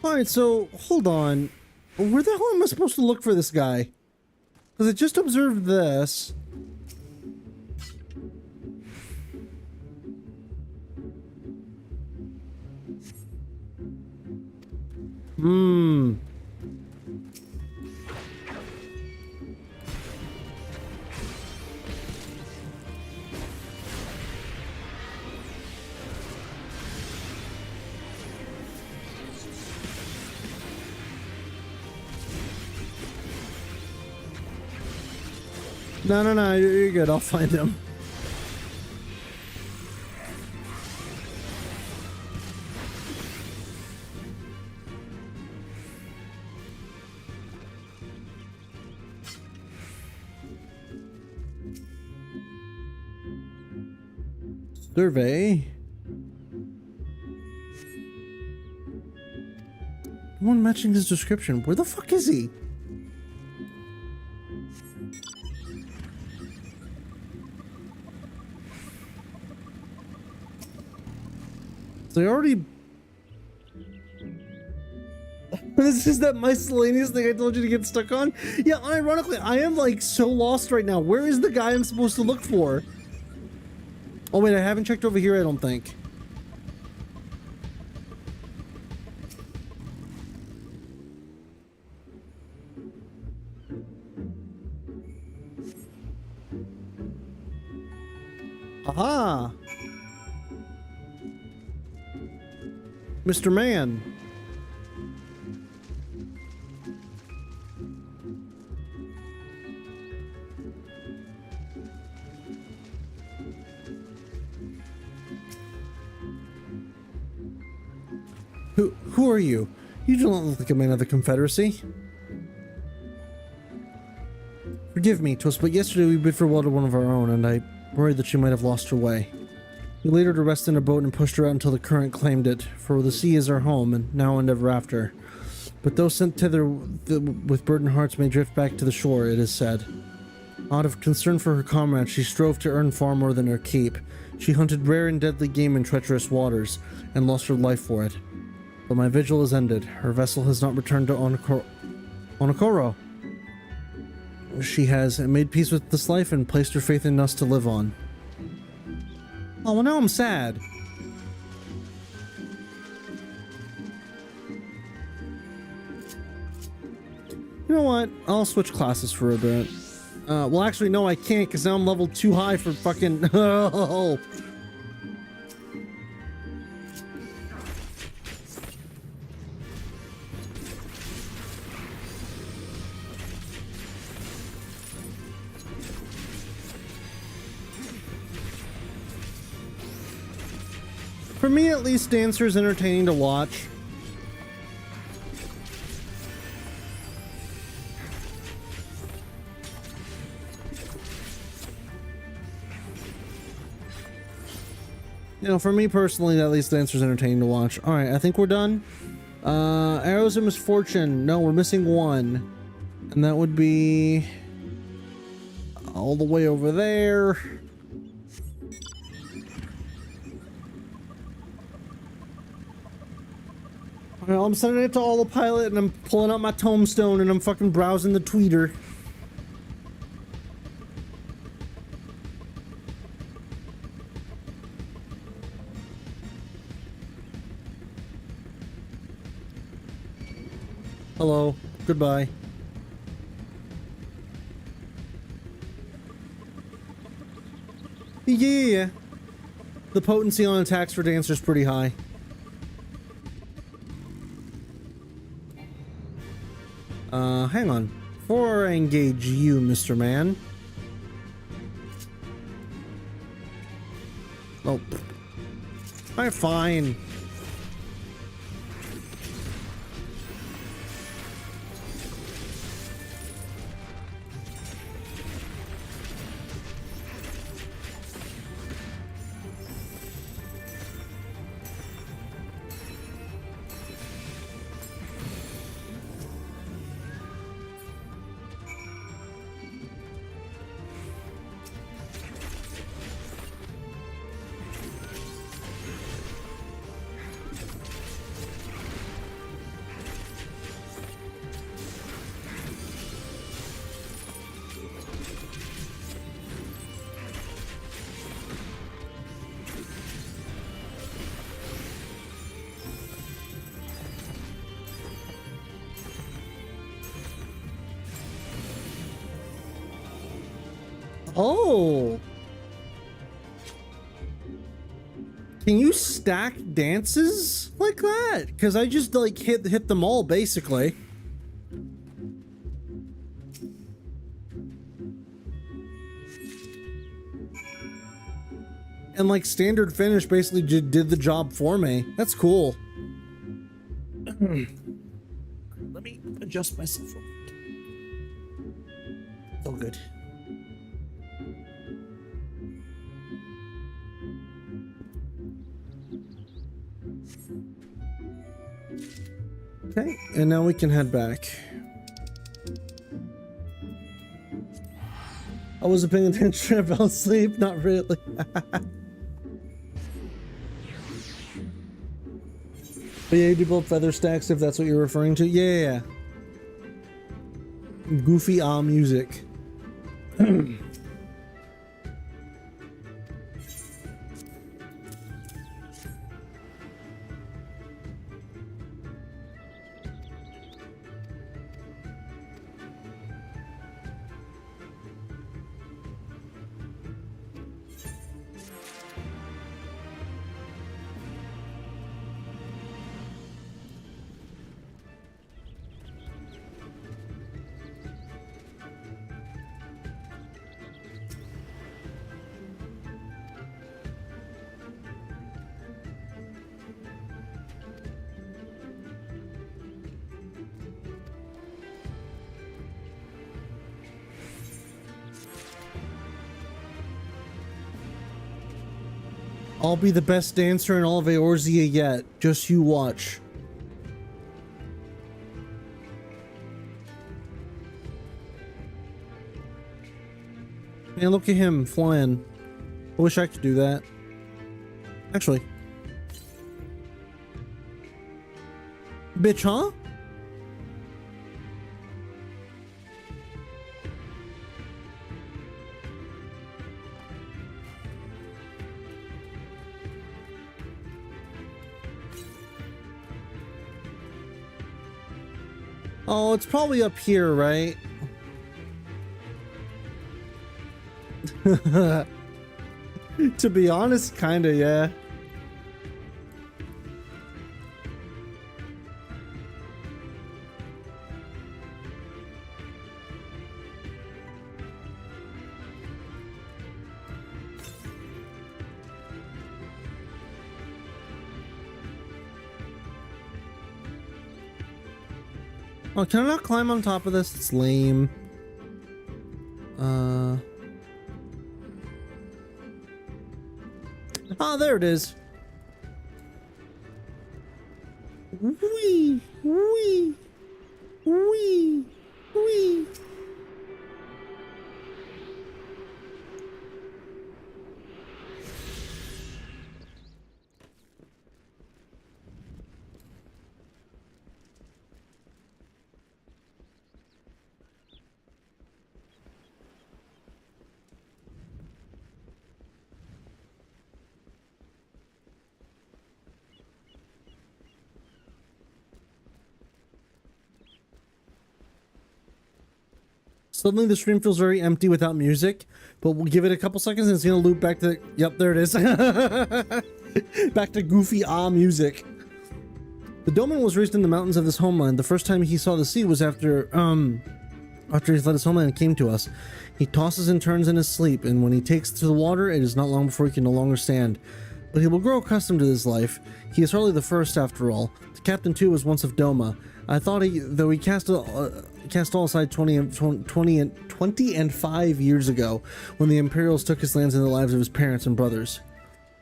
Speaker 3: Alright, so, hold on. Where the hell am I supposed to look for this guy? Because I just observed this. No, you're good. I'll find him. Survey. No one matching his description. Where the fuck is he? So I already... This is that miscellaneous thing I told you to get stuck on? Yeah, ironically, I am like so lost right now. Where is the guy I'm supposed to look for? Oh wait, I haven't checked over here, I don't think. Aha! Mr. Man. Who are you? You do not look like a man of the Confederacy. Forgive me, Twas, but yesterday we bid farewell to one of our own, and I worried that she might have lost her way. We laid her to rest in a boat and pushed her out until the current claimed it, for the sea is our home, and now and ever after. But those sent thither with burdened hearts may drift back to the shore, it is said.
Speaker 1: Out of concern for her comrades, she strove to earn far more than her keep. She hunted rare and deadly game in treacherous waters, and lost her life for it. But my vigil is ended. Her vessel has not returned to Onokoro. She has made peace with this life and placed her faith in us to live on. Oh, well, now I'm sad. You know what? I'll switch classes for a bit. Well, actually, no, I can't, because now I'm level too high for fucking... Oh. For me, at least, Dancer's entertaining to watch. You know, for me personally, at least Dancer's entertaining to watch. Alright, I think we're done. Arrows of Misfortune. No, we're missing one. And that would be... all the way over there. Well, I'm sending it to Autopilot and I'm pulling out my tombstone and I'm fucking browsing the tweeter. Hello. Goodbye. Yeah. The potency on attacks for Dancer's pretty high. Hang on. Before I engage you, Mr. Man. Oh. Alright, fine. Oh. Can you stack dances like that? Because I just like hit them all basically. And like standard finish basically did the job for me. That's cool. Let me adjust myself. Oh, good. Okay, and now we can head back. I wasn't paying attention, I fell asleep, not really. But yeah, you do build feather stacks if that's what you're referring to. Yeah. Goofy music. I'll be the best dancer in all of Eorzea yet. Just you watch. Man, look at him flying. I wish I could do that. Actually. Bitch, huh? Oh, it's probably up here, right? To be honest, kinda, yeah. Oh, can I not climb on top of this? It's lame. Oh, there it is. Wee, wee, wee, wee. Suddenly the stream feels very empty without music, but we'll give it a couple seconds and it's gonna loop back to, yep, there it is. Back to goofy music. The Doman was raised in the mountains of this homeland. The first time he saw the sea was after he fled his homeland and came to us. He tosses and turns in his sleep, and when he takes to the water, it is not long before he can no longer stand. But he will grow accustomed to this life. He is hardly the first after all. The captain too was once of Doma. I thought though he cast all aside 20 and 5 years ago, when the Imperials took his lands and the lives of his parents and brothers.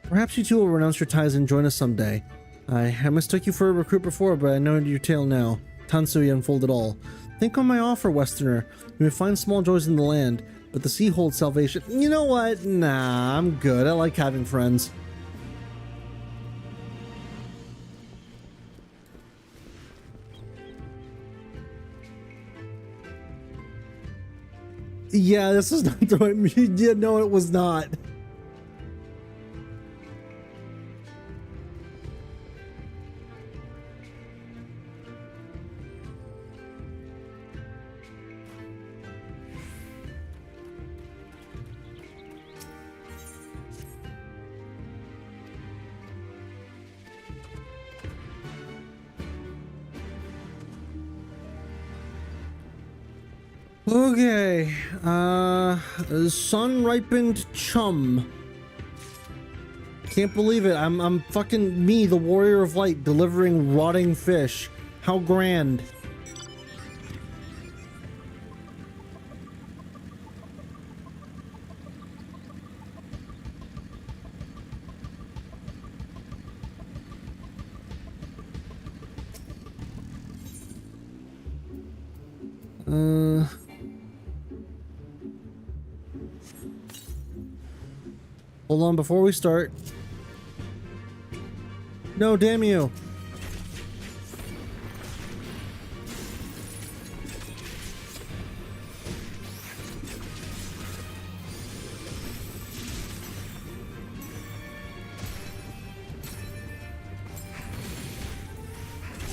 Speaker 1: Perhaps you two will renounce your ties and join us someday. I mistook you for a recruit before, but I know your tale now. Tansui unfold it all. Think on my offer, Westerner. You may find small joys in the land, but the sea holds salvation. You know what? Nah, I'm good. I like having friends. Yeah, this is not the right music. Yeah, no, it was not. Okay, sun-ripened chum. Can't believe it. I'm fucking me, the warrior of light, delivering rotting fish. How grand. Hold on, before we start. No, damn you.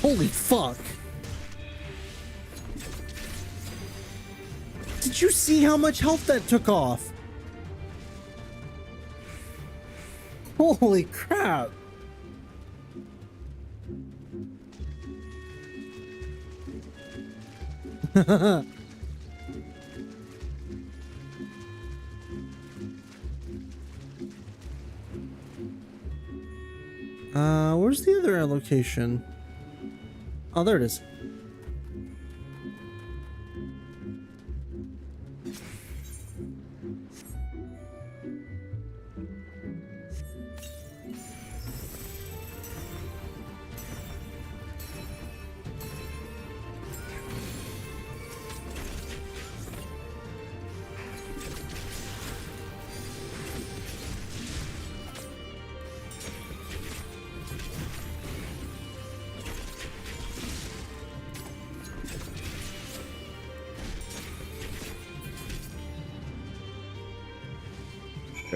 Speaker 1: Holy fuck. Did you see how much health that took off? Holy crap. Where's the other location? Oh, there it is.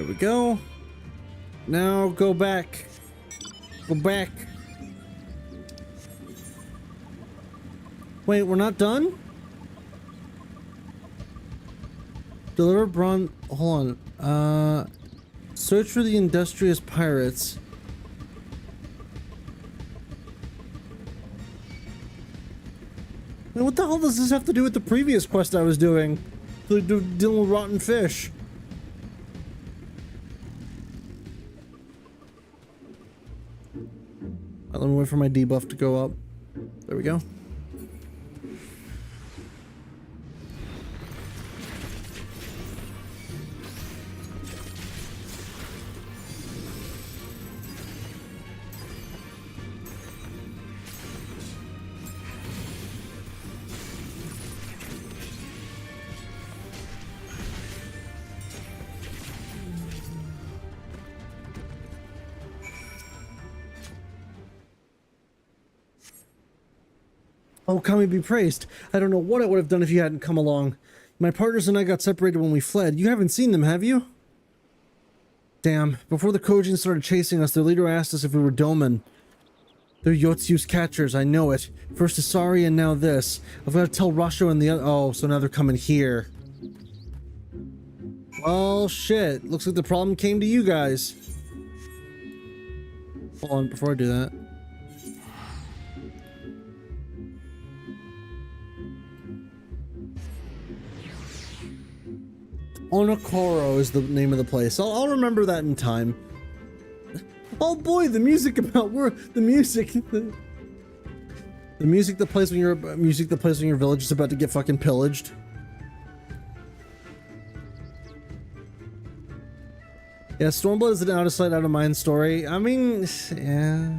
Speaker 1: There we go. Now go back. Go back. Wait, we're not done? Deliver bronze. Hold on. Search for the industrious pirates. Man, what the hell does this have to do with the previous quest I was doing? Dealing with rotten fish. Let me wait for my debuff to go up. There we go. Oh, Kami be praised. I don't know what I would have done if you hadn't come along. My partners and I got separated when we fled. You haven't seen them, have you? Damn. Before the Kojin started chasing us, their leader asked us if we were Doman. They're Yotsu's catchers, I know it. First Asari and now this. I've got to tell Rasho and the other— oh, so now they're coming here. Well, shit. Looks like the problem came to you guys. Hold on, before I do that. Onokoro is the name of the place. I'll remember that in time. Oh boy, the music about the music that plays when your village is about to get fucking pillaged. Yeah, Stormblood is an out of sight, out of mind story. I mean, yeah.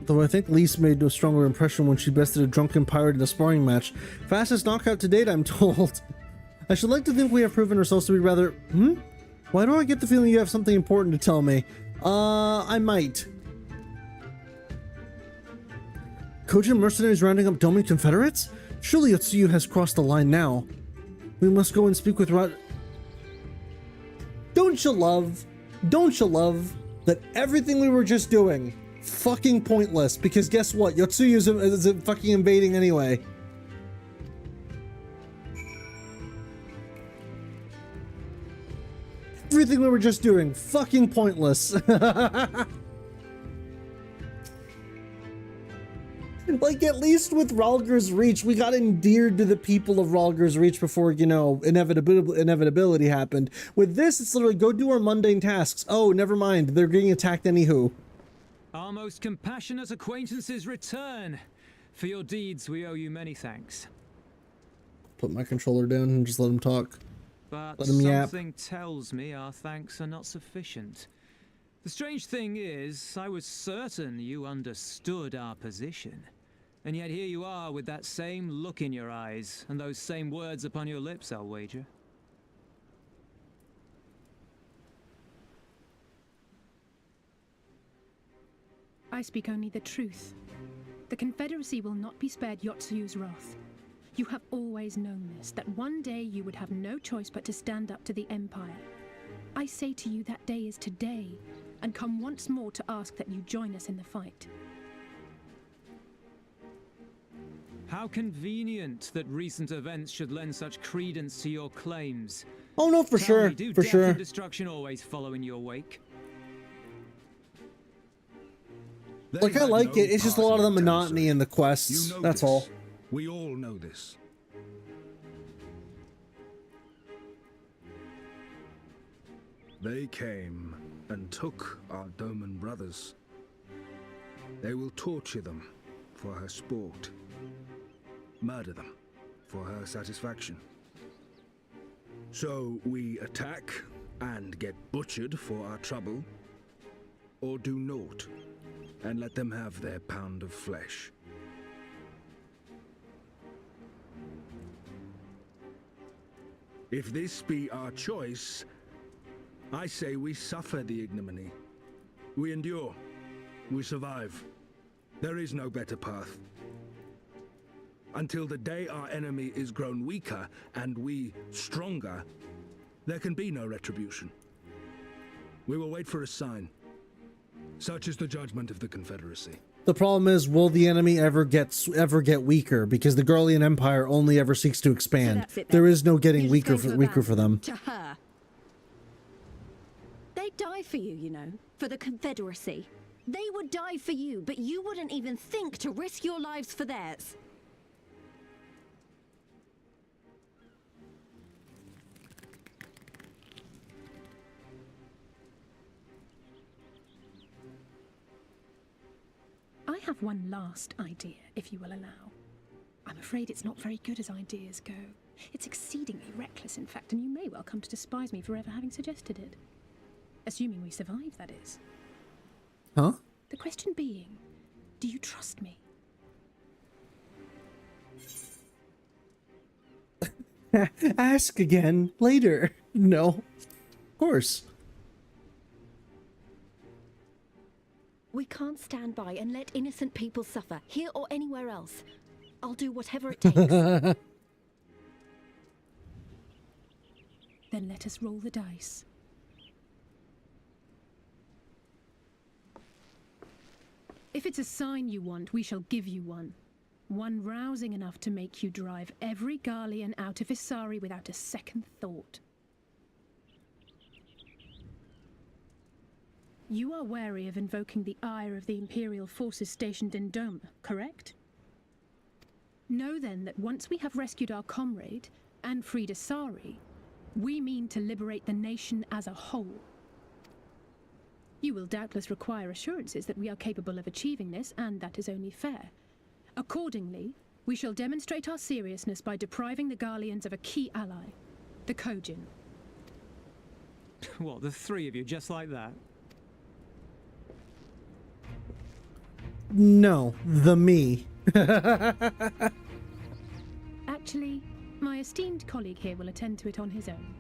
Speaker 1: Though I think Lise made a stronger impression when she bested a drunken pirate in a sparring match. Fastest knockout to date, I'm told. I should like to think we have proven ourselves to be rather— Why do I get the feeling you have something important to tell me? I might. Kojin mercenaries rounding up Doman Confederates? Surely Yotsuyu has crossed the line now. We must go and speak with Don't you love that everything we were just doing fucking pointless, because guess what? Yotsuyu is fucking invading anyway. Everything we were just doing, fucking pointless. Like, at least with Rhalgr's Reach, we got endeared to the people of Rhalgr's Reach before, you know, inevitability happened. With this, it's literally go do our mundane tasks. Oh, never mind, they're getting attacked anywho.
Speaker 5: Our most compassionate acquaintances return. For your deeds, we owe you many thanks.
Speaker 1: Put my controller down and just let him talk.
Speaker 5: But
Speaker 1: let him yap.
Speaker 5: Something tells me our thanks are not sufficient. The strange thing is, I was certain you understood our position. And yet here you are with that same look in your eyes and those same words upon your lips, I'll wager.
Speaker 9: I speak only the truth. The Confederacy will not be spared Yotsuyu's wrath. You have always known this, that one day you would have no choice but to stand up to the Empire. I say to you that day is today, and come once more to ask that you join us in the fight.
Speaker 5: How convenient that recent events should lend such credence to your claims.
Speaker 1: Oh no, for sure,
Speaker 5: do
Speaker 1: for
Speaker 5: death
Speaker 1: sure.
Speaker 5: And destruction always follow in your wake?
Speaker 1: Like, I like it, it's just a lot of the monotony in the quests,
Speaker 10: You know
Speaker 1: that's
Speaker 10: this.
Speaker 1: all.
Speaker 10: We all know this. They came and took our Doman brothers. They will torture them for her sport. Murder them for her satisfaction. So we attack and get butchered for our trouble, or do naught and let them have their pound of flesh. If this be our choice, I say we suffer the ignominy. We endure. We survive. There is no better path.
Speaker 13: Until the day our enemy is grown weaker and we stronger, there can be no retribution. We will wait for a sign. Such is the judgment of the Confederacy.
Speaker 3: The problem is, will the enemy ever get weaker? Because the Garlean Empire only ever seeks to expand.
Speaker 7: So
Speaker 3: There is no getting weaker for them.
Speaker 7: To her. They'd die for you, you know, for the Confederacy. They would die for you, but you wouldn't even think to risk your lives for theirs.
Speaker 9: I have one last idea, if you will allow. I'm afraid it's not very good as ideas go. It's exceedingly reckless, in fact, and you may well come to despise me for ever having suggested it. Assuming we survive, that is.
Speaker 3: Huh?
Speaker 9: The question being, do you trust me?
Speaker 3: Ask again later. No. Of course.
Speaker 7: We can't stand by and let innocent people suffer, here or anywhere else. I'll do whatever it takes.
Speaker 9: Then let us roll the dice. If it's a sign you want, we shall give you one. One rousing enough to make you drive every Garlean out of Isari without a second thought. You are wary of invoking the ire of the Imperial forces stationed in Doma, correct? Know then that once we have rescued our comrade and freed Isari, we mean to liberate the nation as a whole. You will doubtless require assurances that we are capable of achieving this, and that is only fair. Accordingly, we shall demonstrate our seriousness by depriving the Garleans of a key ally, the Kojin.
Speaker 5: What, the three of you, just like that?
Speaker 3: No, the me.
Speaker 9: Actually, my esteemed colleague here will attend to it on his own.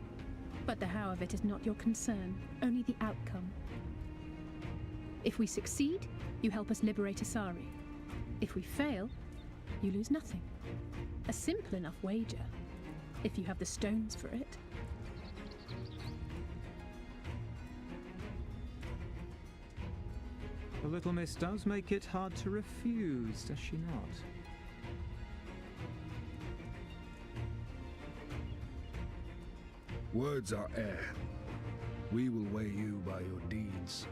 Speaker 9: But the how of it is not your concern, only the outcome. If we succeed, you help us liberate Isari. If we fail, you lose nothing. A simple enough wager, if you have the stones for it.
Speaker 5: The little miss does make it hard to refuse, does she not?
Speaker 13: Words are air. We will weigh you by your deeds.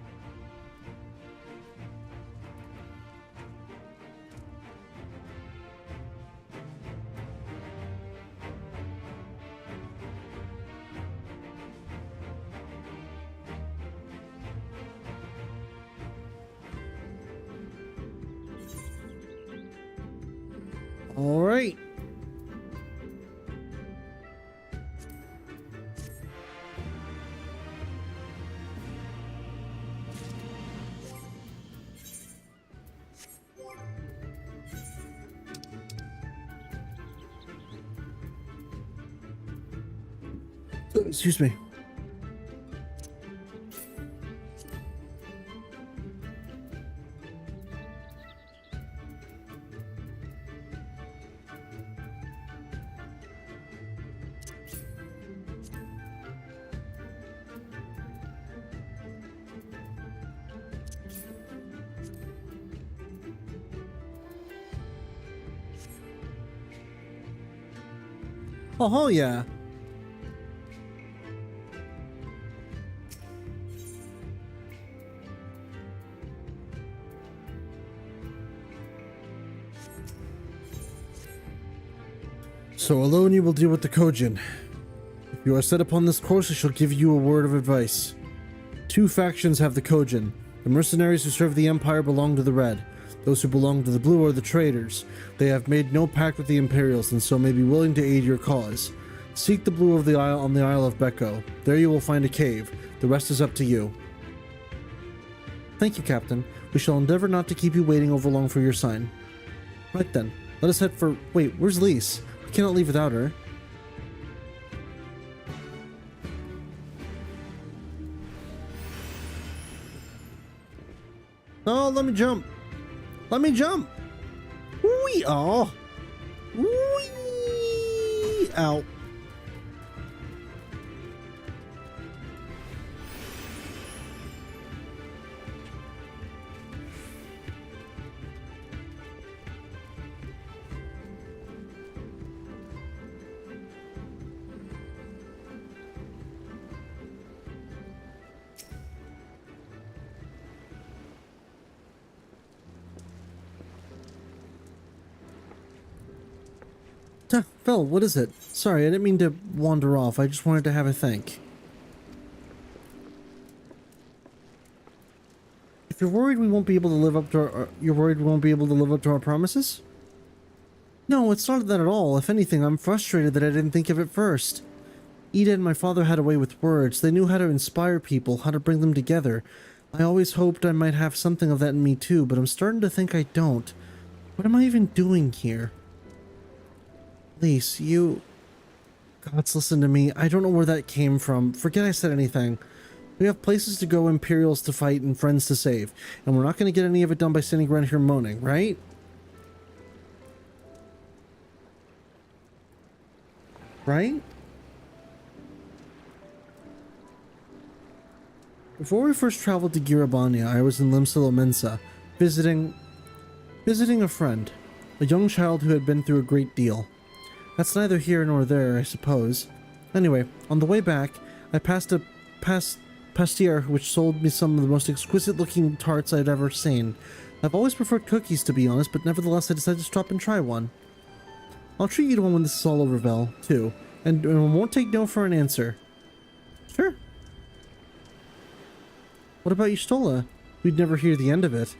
Speaker 3: All right. Excuse me. Oh, yeah. So alone you will deal with the Kojin. If you are set upon this course, I shall give you a word of advice. Two factions have the Kojin. The mercenaries who serve the Empire belong to the Red. Those who belong to the Blue are the traitors. They have made no pact with the Imperials and so may be willing to aid your cause. Seek the Blue of the Isle on the Isle of Becco. There you will find a cave. The rest is up to you. Thank you, Captain. We shall endeavor not to keep you waiting over long for your sign. Right then, let us head for... Wait, where's Lise? We cannot leave without her. Oh, let me jump. Let me jump. Wee! Oh. Ow. Phil, what is it? Sorry, I didn't mean to wander off. I just wanted to have a think. If you're worried we won't be able to live up to our promises? No, it's not that at all. If anything, I'm frustrated that I didn't think of it first. Ida and my father had a way with words. They knew how to inspire people, how to bring them together. I always hoped I might have something of that in me too, but I'm starting to think I don't. What am I even doing here? Lise, you... Gods, listen to me. I don't know where that came from. Forget I said anything. We have places to go, Imperials to fight, and friends to save. And we're not going to get any of it done by sitting around here moaning, right? Right? Before we first traveled to Girabania, I was in Limsa visiting a friend. A young child who had been through a great deal. That's neither here nor there, I suppose. Anyway, on the way back, I passed a pastier which sold me some of the most exquisite-looking tarts I'd ever seen. I've always preferred cookies, to be honest, but nevertheless I decided to stop and try one. I'll treat you to one when this is all over, Vel, too. And won't take no for an answer. Sure. What about Y'shtola? We'd never hear the end of it.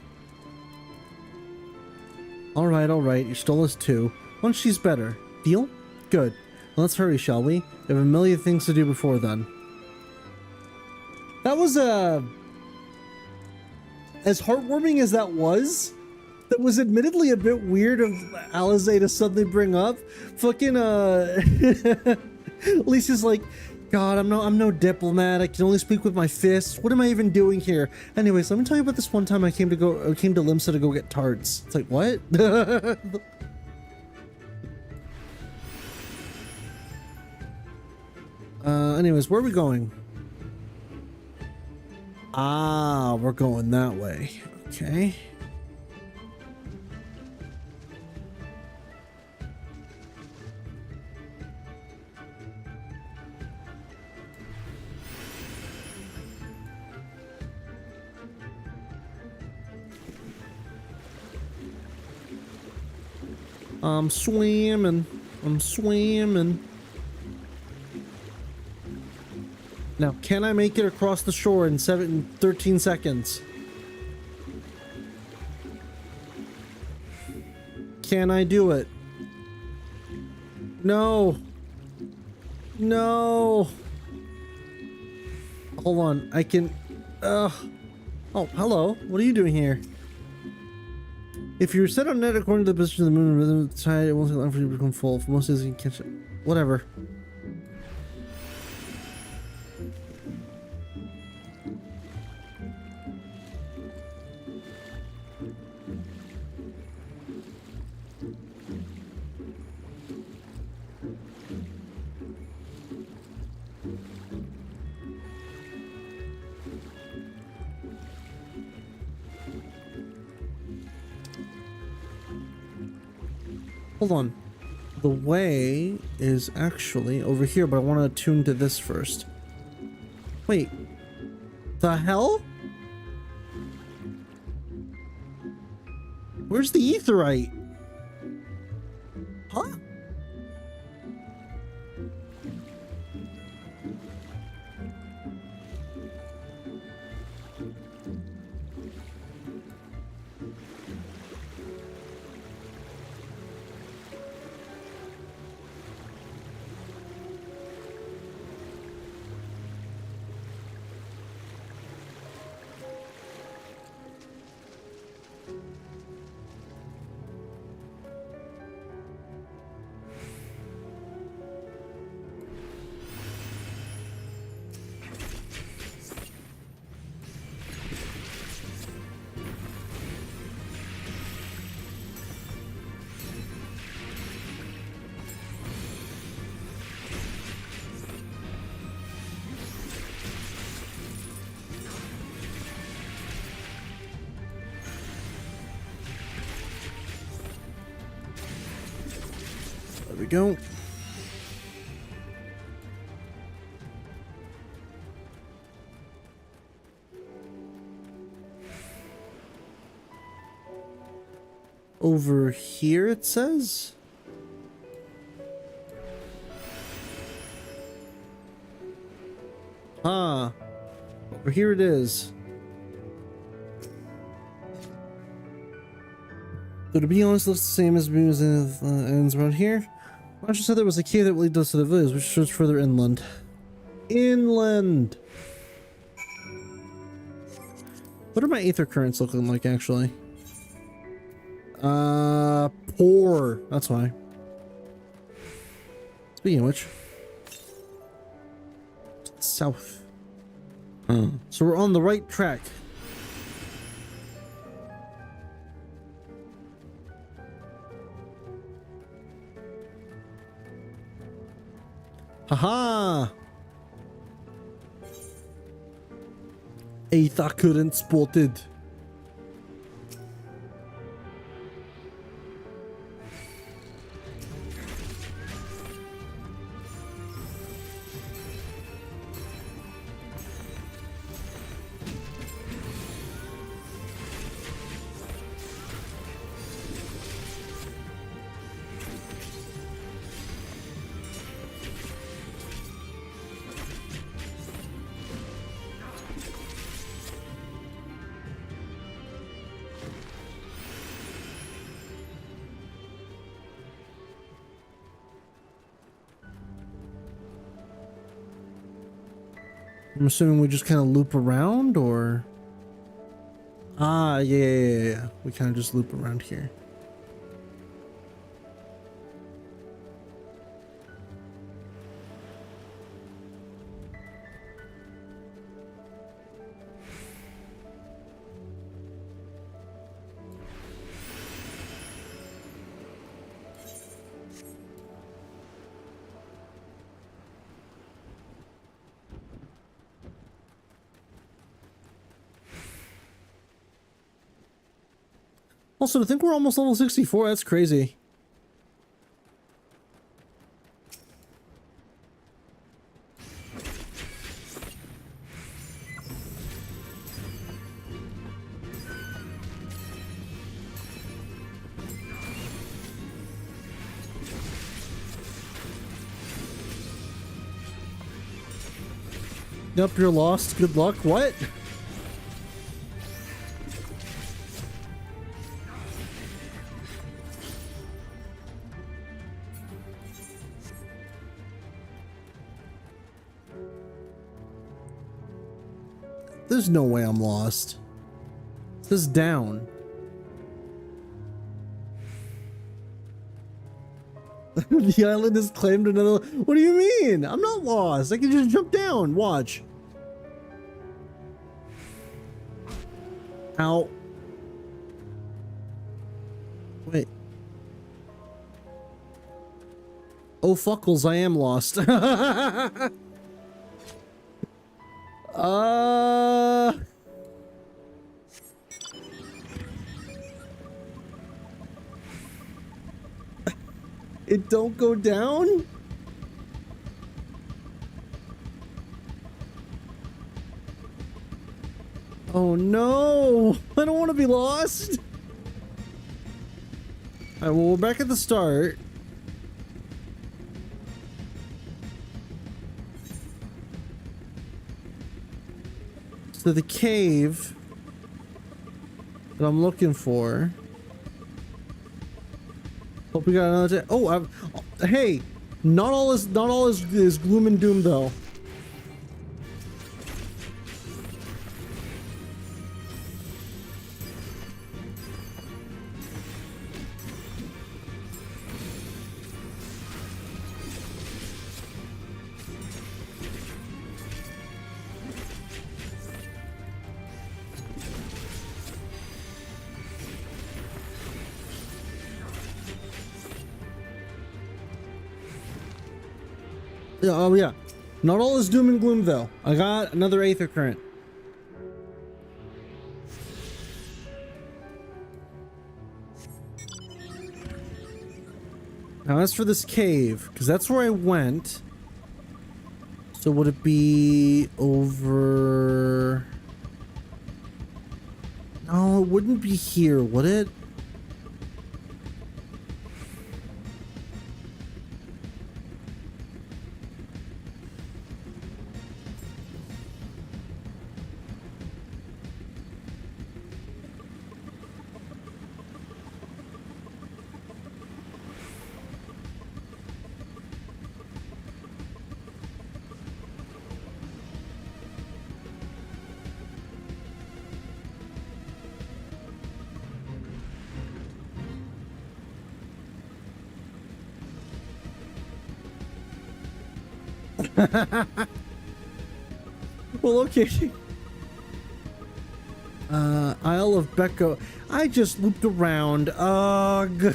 Speaker 3: Alright, Y'shtola's too. Once she's better. Deal? Good. Well, let's hurry, shall we? We have a million things to do before then. That was, as heartwarming as that was admittedly a bit weird of Alize to suddenly bring up. Fucking, Lisa's like, God, I'm no diplomat. I can only speak with my fists. What am I even doing here? Anyways, let me tell you about this one time I came to Limsa to go get tarts. It's like, what? Anyways, where are we going? Ah, we're going that way. Okay. I'm swimming. Now, can I make it across the shore in 13 seconds? Can I do it? No. No. Hold on. I can... Oh, hello. What are you doing here? If you're set on net according to the position of the moon and rhythm of the tide, it won't take long for you to become full. For most days, you can catch it. Whatever. Hold on. The way is actually over here, but I want to attune to this first. Wait. The hell? Where's the aetheryte? Huh?
Speaker 1: go. Over here it says? Ah, over here it is. So to be honest, it looks the same as being ends around here. I just said there was a cave that leads us to the village, which shows further inland. Inland! What are my aether currents looking like, actually? Poor. That's why. Speaking of which. South. So we're on the right track. Haha! Aether current spotted. I'm assuming we just kind of loop around, or... Ah, yeah. We kind of just loop around here. Also, to think we're almost level 64, that's crazy. Yep, you're lost. Good luck. What? There's no way I'm lost. This is down. The island is claimed another. What do you mean? I'm not lost. I can just jump down. Watch. Ow. Wait. Oh, fuckles, I am lost. It don't go down? Oh no! I don't want to be lost! Alright, well, we're back at the start. So the cave that I'm looking for. Hope we got another. Oh, hey, not all is gloom and doom though. Yeah, oh yeah. Not all is doom and gloom though. I got another aether current. Now as for this cave, because that's where I went. So would it be over... No, it wouldn't be here, would it? Well, okay. Isle of Becco. I just looped around. Ugh.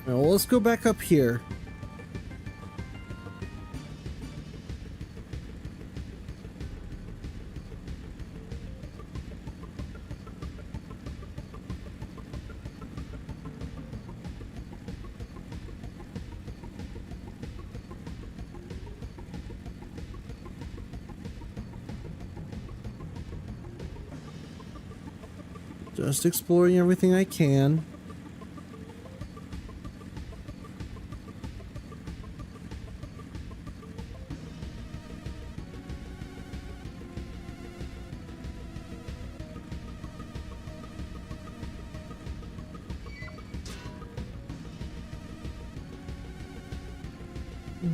Speaker 1: Well, let's go back up here. Just exploring everything I can.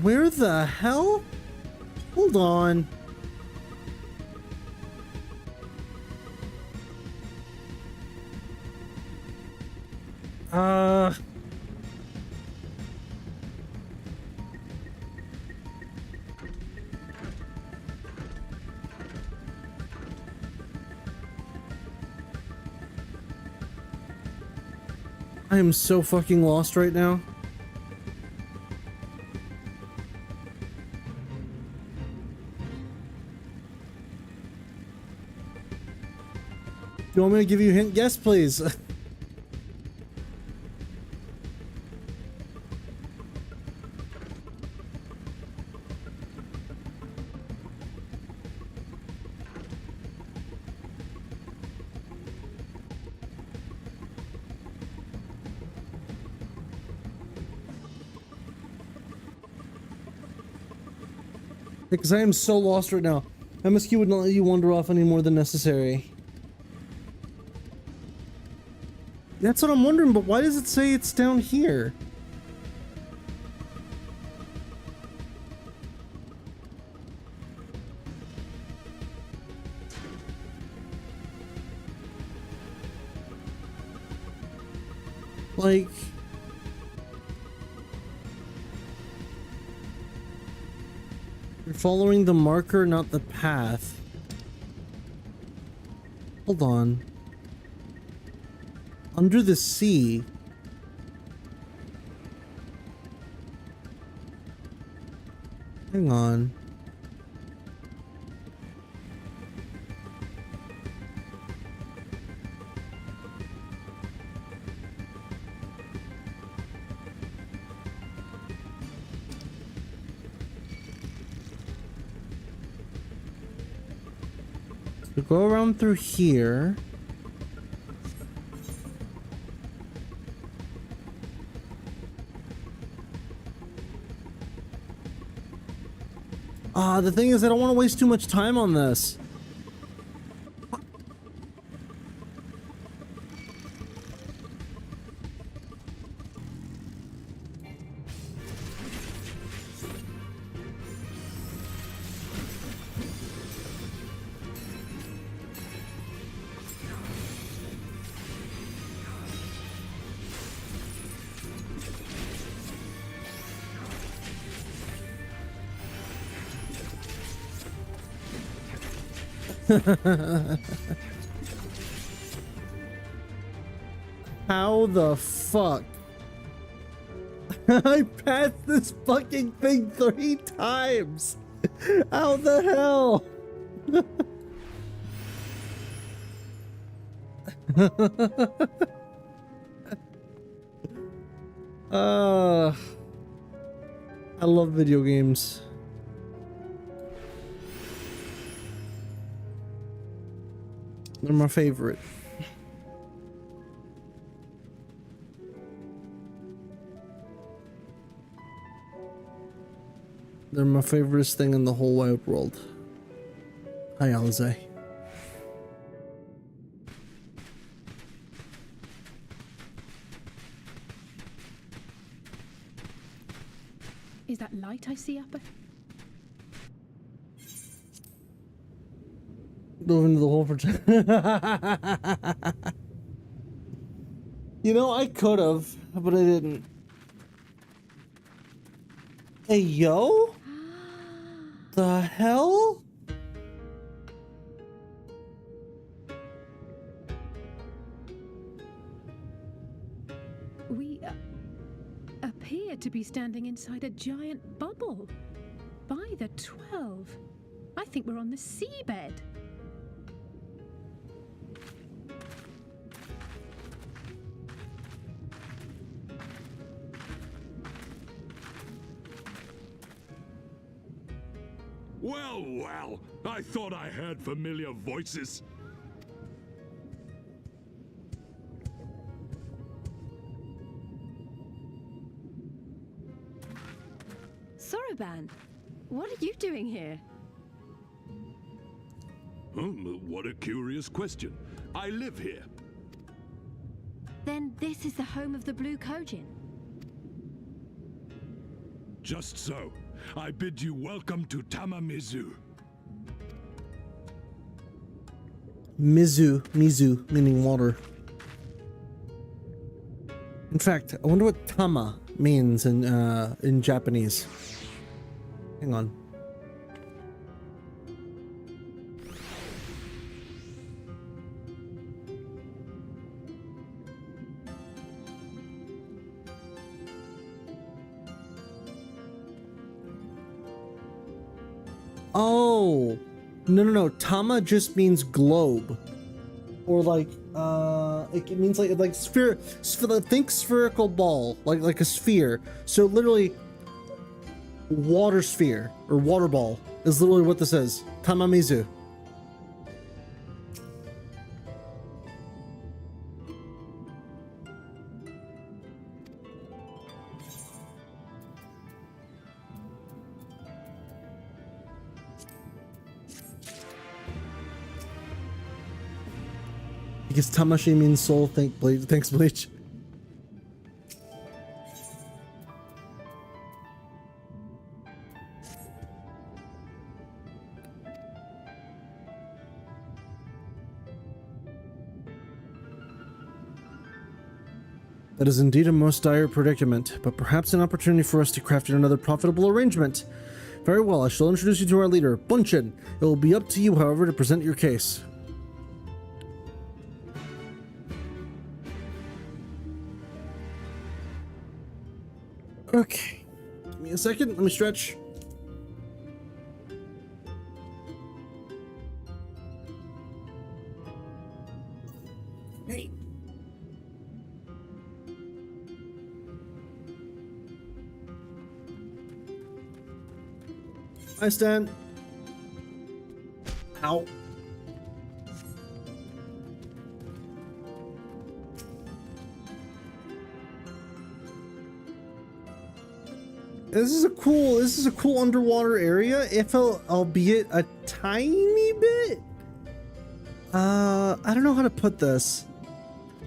Speaker 1: Where the hell? Hold on. I am so fucking lost right now. You want me to give you a hint? Yes, please. Because I am so lost right now. MSQ would not let you wander off any more than necessary. That's what I'm wondering, but why does it say it's down here? Like... You're following the marker, not the path. Hold on. Under the sea. Hang on. So go around through here. The thing is, I don't want to waste too much time on this.
Speaker 3: How the fuck? I passed this fucking thing 3 times. How the hell? I love video games. They're my favorite. They're my favoriteest thing in the whole wide world. Hi, Alize.
Speaker 9: Is that light I see up?
Speaker 3: Go into the hole for You know, I could have, but I didn't. Hey, yo? The hell?
Speaker 9: We appear to be standing inside a giant bubble. By the 12. I think we're on the seabed.
Speaker 10: Well, well, I thought I heard familiar voices.
Speaker 7: Soroban, what are you doing here?
Speaker 10: What a curious question. I live here.
Speaker 7: Then this is the home of the Blue Kojin.
Speaker 10: Just so. I bid you welcome to Tamamizu.
Speaker 3: Mizu, meaning water. In fact, I wonder what Tama means in Japanese. Hang on. Oh, no. Tama just means globe, or like it means like sphere. Think spherical ball, like a sphere. So literally, water sphere or water ball is literally what this is. Tamamizu. Because Tamashi means soul. Thanks, Bleach. That is indeed a most dire predicament, but perhaps an opportunity for us to craft another profitable arrangement. Very well, I shall introduce you to our leader, Bunchin. It will be up to you, however, to present your case. Okay, give me a second, let me stretch. Hey. I stand. Ow. This is a cool underwater area, if albeit a tiny bit. I don't know how to put this.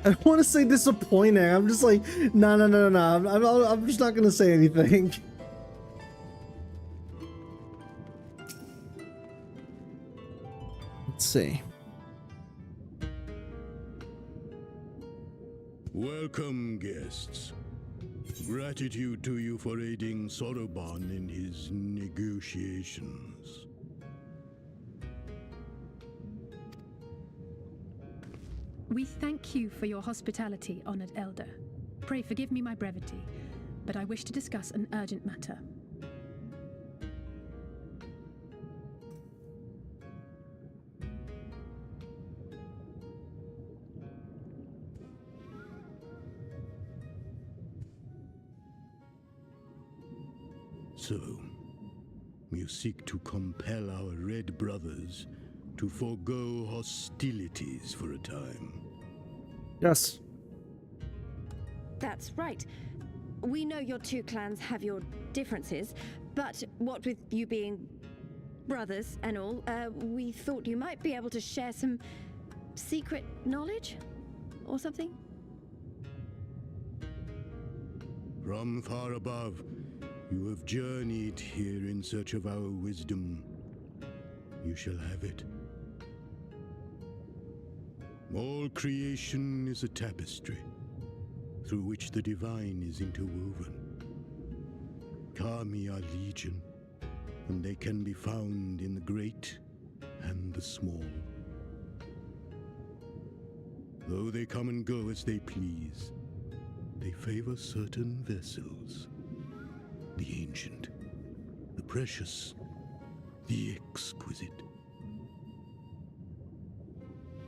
Speaker 3: I don't want to say disappointing. I'm just like, no. I'm just not gonna say anything. Let's see.
Speaker 10: Welcome, guests. Gratitude to you for aiding Soroban in his negotiations.
Speaker 9: We thank you for your hospitality, honored elder. Pray forgive me my brevity, but I wish to discuss an urgent matter.
Speaker 10: So, you seek to compel our red brothers to forego hostilities for a time.
Speaker 1: Yes.
Speaker 7: That's right. We know your two clans have your differences, but what with you being brothers and all, we thought you might be able to share some secret knowledge or something?
Speaker 10: From far above, you have journeyed here in search of our wisdom. You shall have it. All creation is a tapestry, through which the divine is interwoven. Kami are legion, and they can be found in the great and the small. Though they come and go as they please, they favor certain vessels. The ancient, the precious, the exquisite.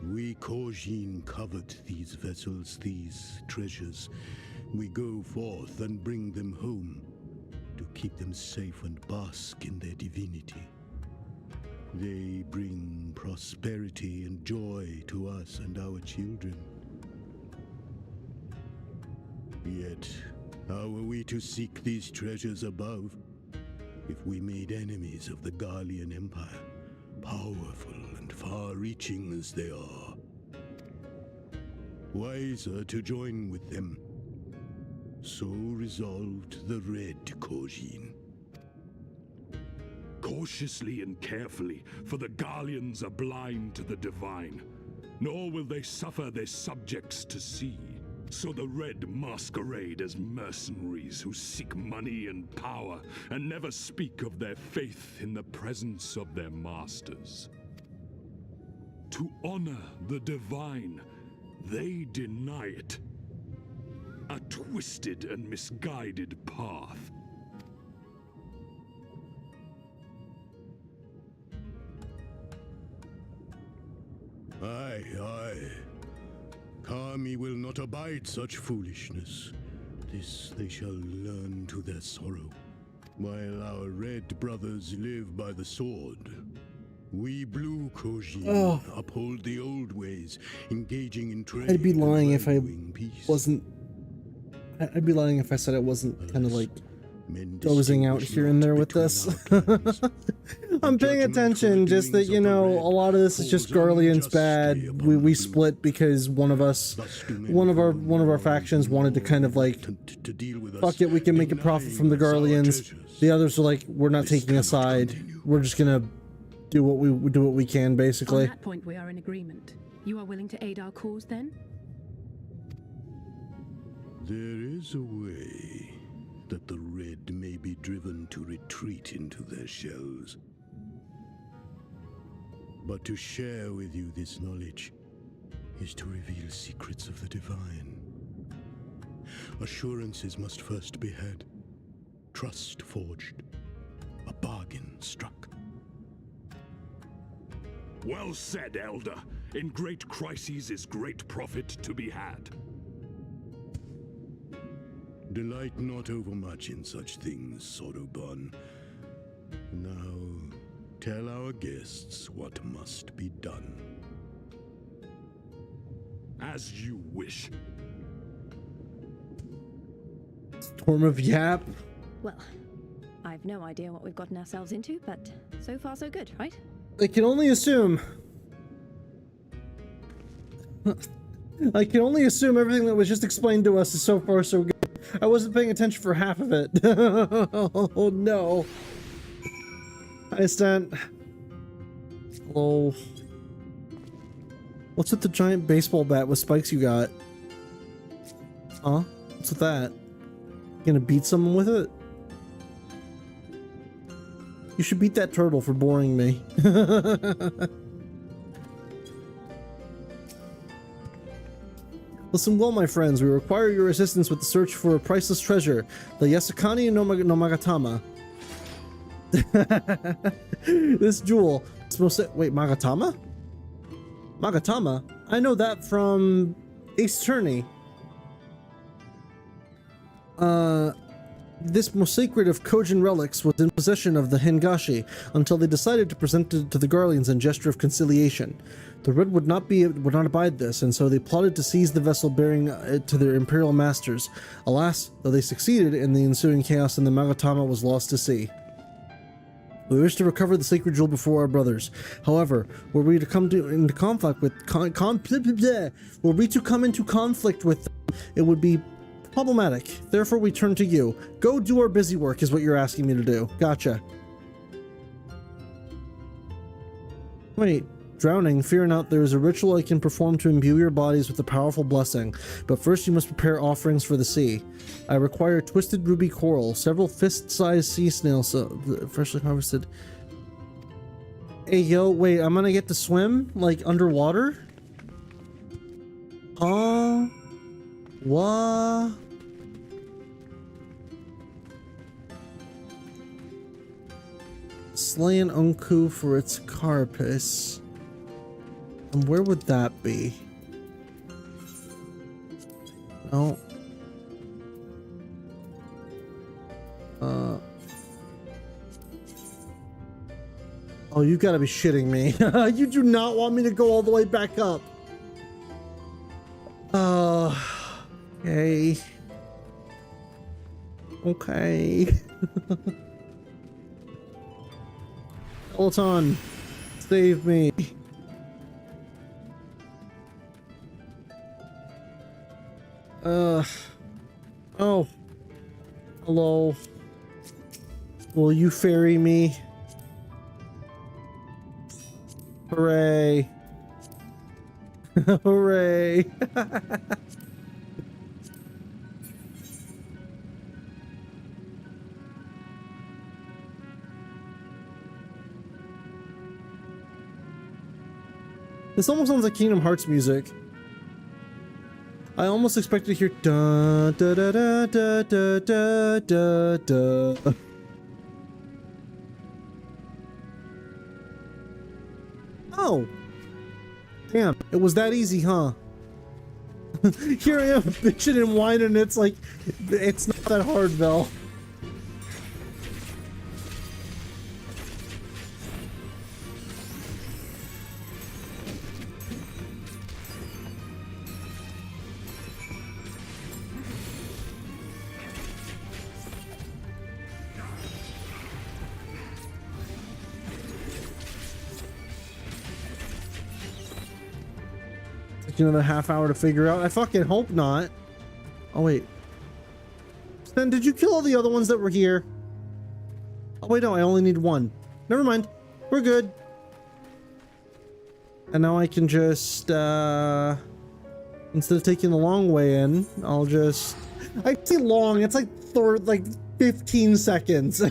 Speaker 10: We Kojin covet these vessels, these treasures. We go forth and bring them home to keep them safe and bask in their divinity. They bring prosperity and joy to us and our children. Yet, how are we to seek these treasures above if we made enemies of the Garlean Empire, powerful and far-reaching as they are? Wiser to join with them. So resolved the Red Kojin. Cautiously and carefully, for the Garleans are blind to the divine, nor will they suffer their subjects to see. So the Red masquerade as mercenaries who seek money and power and never speak of their faith in the presence of their masters. To honor the divine, they deny it. A twisted and misguided path. Aye, aye. Kami will not abide such foolishness. This they shall learn to their sorrow. While our red brothers live by the sword, we blue Kojin uphold the old ways, engaging in trade.
Speaker 1: I'd be lying if I
Speaker 10: peace.
Speaker 1: wasn't. I'd be lying if I said I wasn't kind of like dozing out here and there with this. I'm paying attention, just that, you know, a lot of this is just Garlean's bad. We split because one of our factions wanted to kind of like, fuck it, we can make a profit from the Garleans. The others are like, we're not taking a side. We're just gonna do what we can, basically.
Speaker 9: On that point, we are in agreement. You are willing to aid our cause, then?
Speaker 10: There is a way that the Red may be driven to retreat into their shells. But to share with you this knowledge is to reveal secrets of the divine. Assurances must first be had, trust forged, a bargain struck. Well said, Elder. In great crises is great profit to be had. Delight not overmuch in such things, Soroban. Now, tell our guests what must be done. As you wish.
Speaker 1: Storm of Yap.
Speaker 7: Well, I've no idea what we've gotten ourselves into, but so far so good, right?
Speaker 1: I can only assume. I can only assume everything that was just explained to us is so far so good. I wasn't paying attention for half of it. Oh no. Hi, Stan. Hello. What's with the giant baseball bat with spikes you got? Huh? What's with that? You gonna beat someone with it? You should beat that turtle for boring me.
Speaker 3: Listen well, my friends, we require your assistance with the search for a priceless treasure, the Yasukani no Magatama. This jewel, it's supposed to... Wait, Magatama? Magatama? I know that from Ace Attorney. This most sacred of Kojin relics was in possession of the Hingashi until they decided to present it to the Garleans in gesture of conciliation. The Red would not abide this, and so they plotted to seize the vessel bearing it to their imperial masters. Alas, though they succeeded in the ensuing chaos, and the Magatama was lost to sea. We wish to recover the sacred jewel before our brothers. However, were we to come into conflict with them, it would be problematic. Therefore, we turn to you. Go do our busy work is what you're asking me to do. Gotcha. Wait, drowning, fear not, there is a ritual I can perform to imbue your bodies with a powerful blessing, but first you must prepare offerings for the sea. I require twisted ruby coral, several fist-sized sea snails, freshly harvested. Hey, yo, wait, I'm gonna get to swim? Like, underwater? What? Slay an Unku for its carapace. And where would that be? No. Oh, you gotta be shitting me. You do not want me to go all the way back up. Okay. Okay. Peloton, save me. Oh. Hello. Will you ferry me? Hooray. Hooray. This almost sounds like Kingdom Hearts music. I almost expected to hear da da da da da da da da da. Oh. Damn, it was that easy, huh? Here I am bitching and whining, it's like, it's not that hard, Vel. Another half hour to figure out. I fucking hope not. Oh wait. Then did you kill all the other ones that were here? Oh wait, no, I only need one. Never mind. We're good. And now I can just instead of taking the long way in, I'll just I say long, it's like 15 seconds.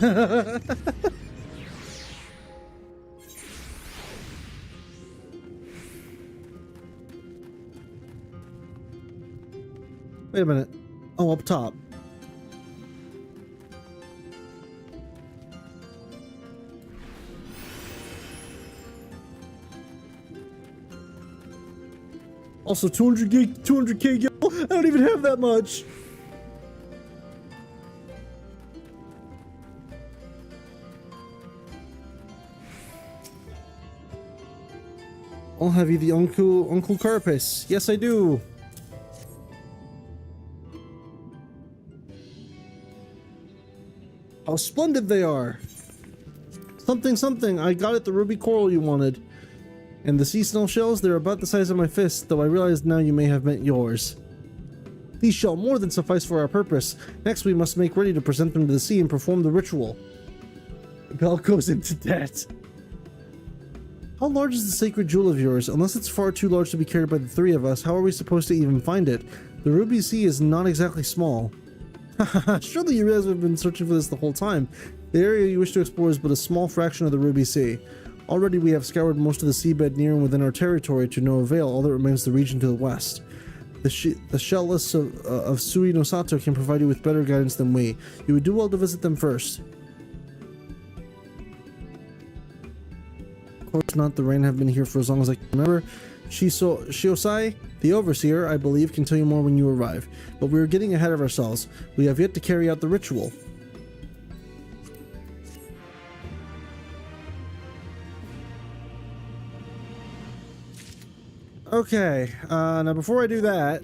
Speaker 3: Wait a minute. Oh, up top. Also 200k gil. I don't even have that much. I'll have you the Uncle Carapace. Yes, I do. How splendid they are! Something, something, I got it, the ruby coral you wanted. And the sea snail shells, they're about the size of my fist, though I realize now you may have meant yours. These shall more than suffice for our purpose. Next we must make ready to present them to the sea and perform the ritual. Bell goes into debt. How large is the sacred jewel of yours? Unless it's far too large to be carried by the three of us, how are we supposed to even find it? The ruby sea is not exactly small. Surely you realize we've been searching for this the whole time. The area you wish to explore is but a small fraction of the Ruby Sea. Already we have scoured most of the seabed near and within our territory to no avail. All that remains the region to the west.
Speaker 1: The shellless of Sui no Sato can provide you with better guidance than we. You would do well to visit them first. Of course not, the rain have been here for as long as I can remember. Shiosai, the overseer, I believe, can tell you more when you arrive. But we are getting ahead of ourselves. We have yet to carry out the ritual. Okay, now before I do that...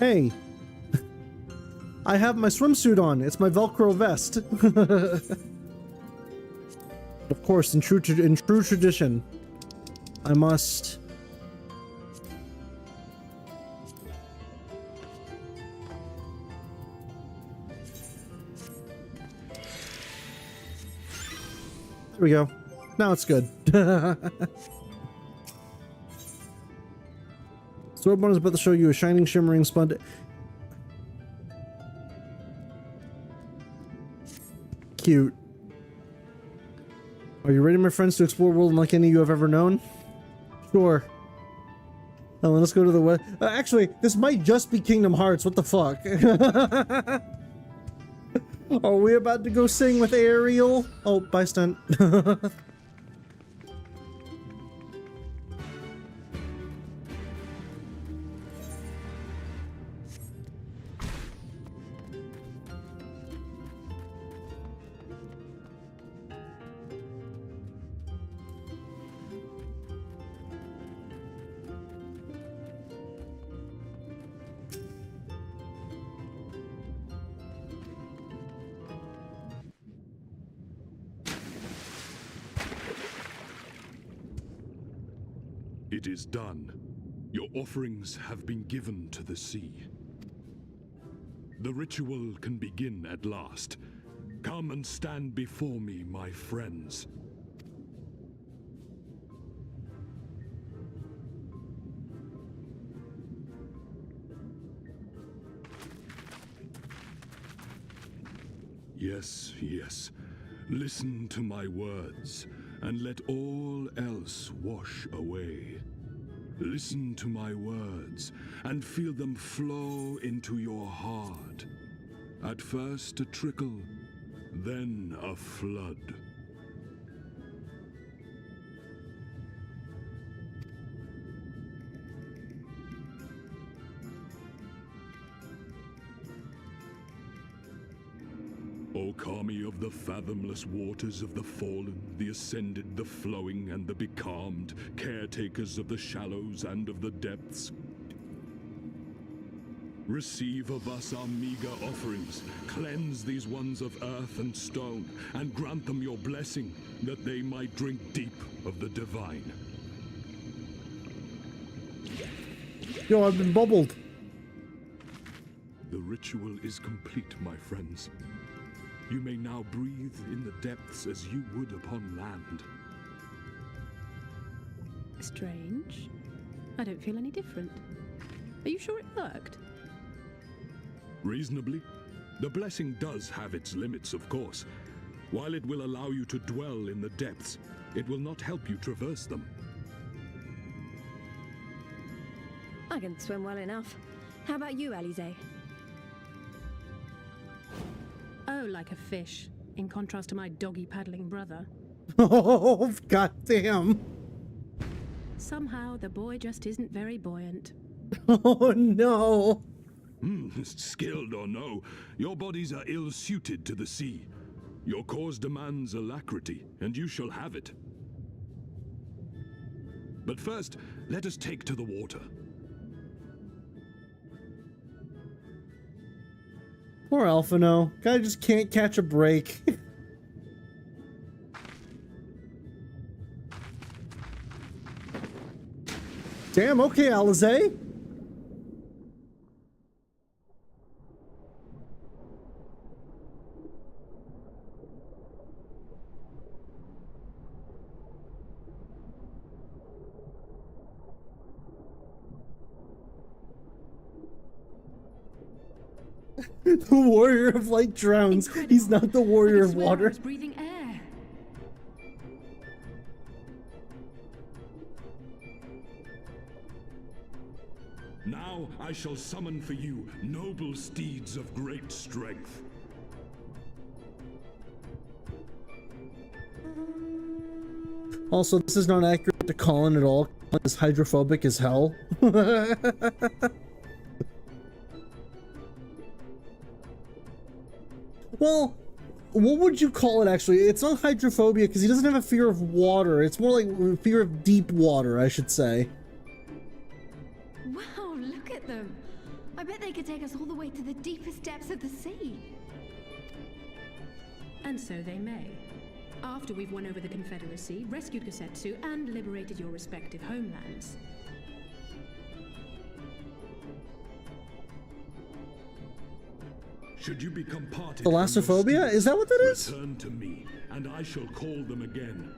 Speaker 1: Hey! I have my swimsuit on. It's my Velcro vest. Of course, in true tradition, I must... There we go. Now it's good. Swordborn is about to show you a shining, shimmering, splendid... Cute. Are you ready, my friends, to explore a world unlike any you have ever known? Sure. Now let's go to the west. Actually, this might just be Kingdom Hearts. What the fuck? Are we about to go sing with Ariel? Oh, bye, stunt.
Speaker 10: It is done. Your offerings have been given to the sea. The ritual can begin at last. Come and stand before me, my friends. Yes, yes. Listen to my words, and let all else wash away. Listen to my words, and feel them flow into your heart. At first a trickle, then a flood. O Kami of the fathomless waters of the fallen, the ascended, the flowing, and the becalmed, caretakers of the shallows and of the depths, receive of us our meager offerings, cleanse these ones of earth and stone, and grant them your blessing, that they might drink deep of the divine.
Speaker 1: Yo, I've been bubbled.
Speaker 10: The ritual is complete, my friends. You may now breathe in the depths as you would upon land.
Speaker 9: Strange. I don't feel any different. Are you sure it worked?
Speaker 10: Reasonably. The blessing does have its limits, of course. While it will allow you to dwell in the depths, it will not help you traverse them.
Speaker 7: I can swim well enough. How about you, Alize?
Speaker 9: Oh, like a fish, in contrast to my doggy-paddling brother.
Speaker 1: Oh, goddamn.
Speaker 9: Somehow, the boy just isn't very buoyant.
Speaker 1: Oh, no.
Speaker 10: Skilled or no, your bodies are ill-suited to the sea. Your cause demands alacrity, and you shall have it. But first, let us take to the water.
Speaker 1: Poor Alphinaud. Guy just can't catch a break. Damn, okay, Alize.
Speaker 3: The warrior of light drowns. He's not the warrior of water.
Speaker 9: Breathing air.
Speaker 10: Now I shall summon for you noble steeds of great strength.
Speaker 3: Also, this is not accurate to Colin at all. Colin is hydrophobic as hell. Well, what would you call it actually? It's not hydrophobia because he doesn't have a fear of water. It's more like a fear of deep water, I should say.
Speaker 7: Wow, look at them. I bet they could take us all the way to the deepest depths of the sea.
Speaker 9: And so they may. After we've won over the Confederacy, rescued Gosetsu, and liberated your respective homelands.
Speaker 10: Should you become parted
Speaker 3: Thalassophobia? Is that what that is?
Speaker 10: Return to me, and I shall call them again.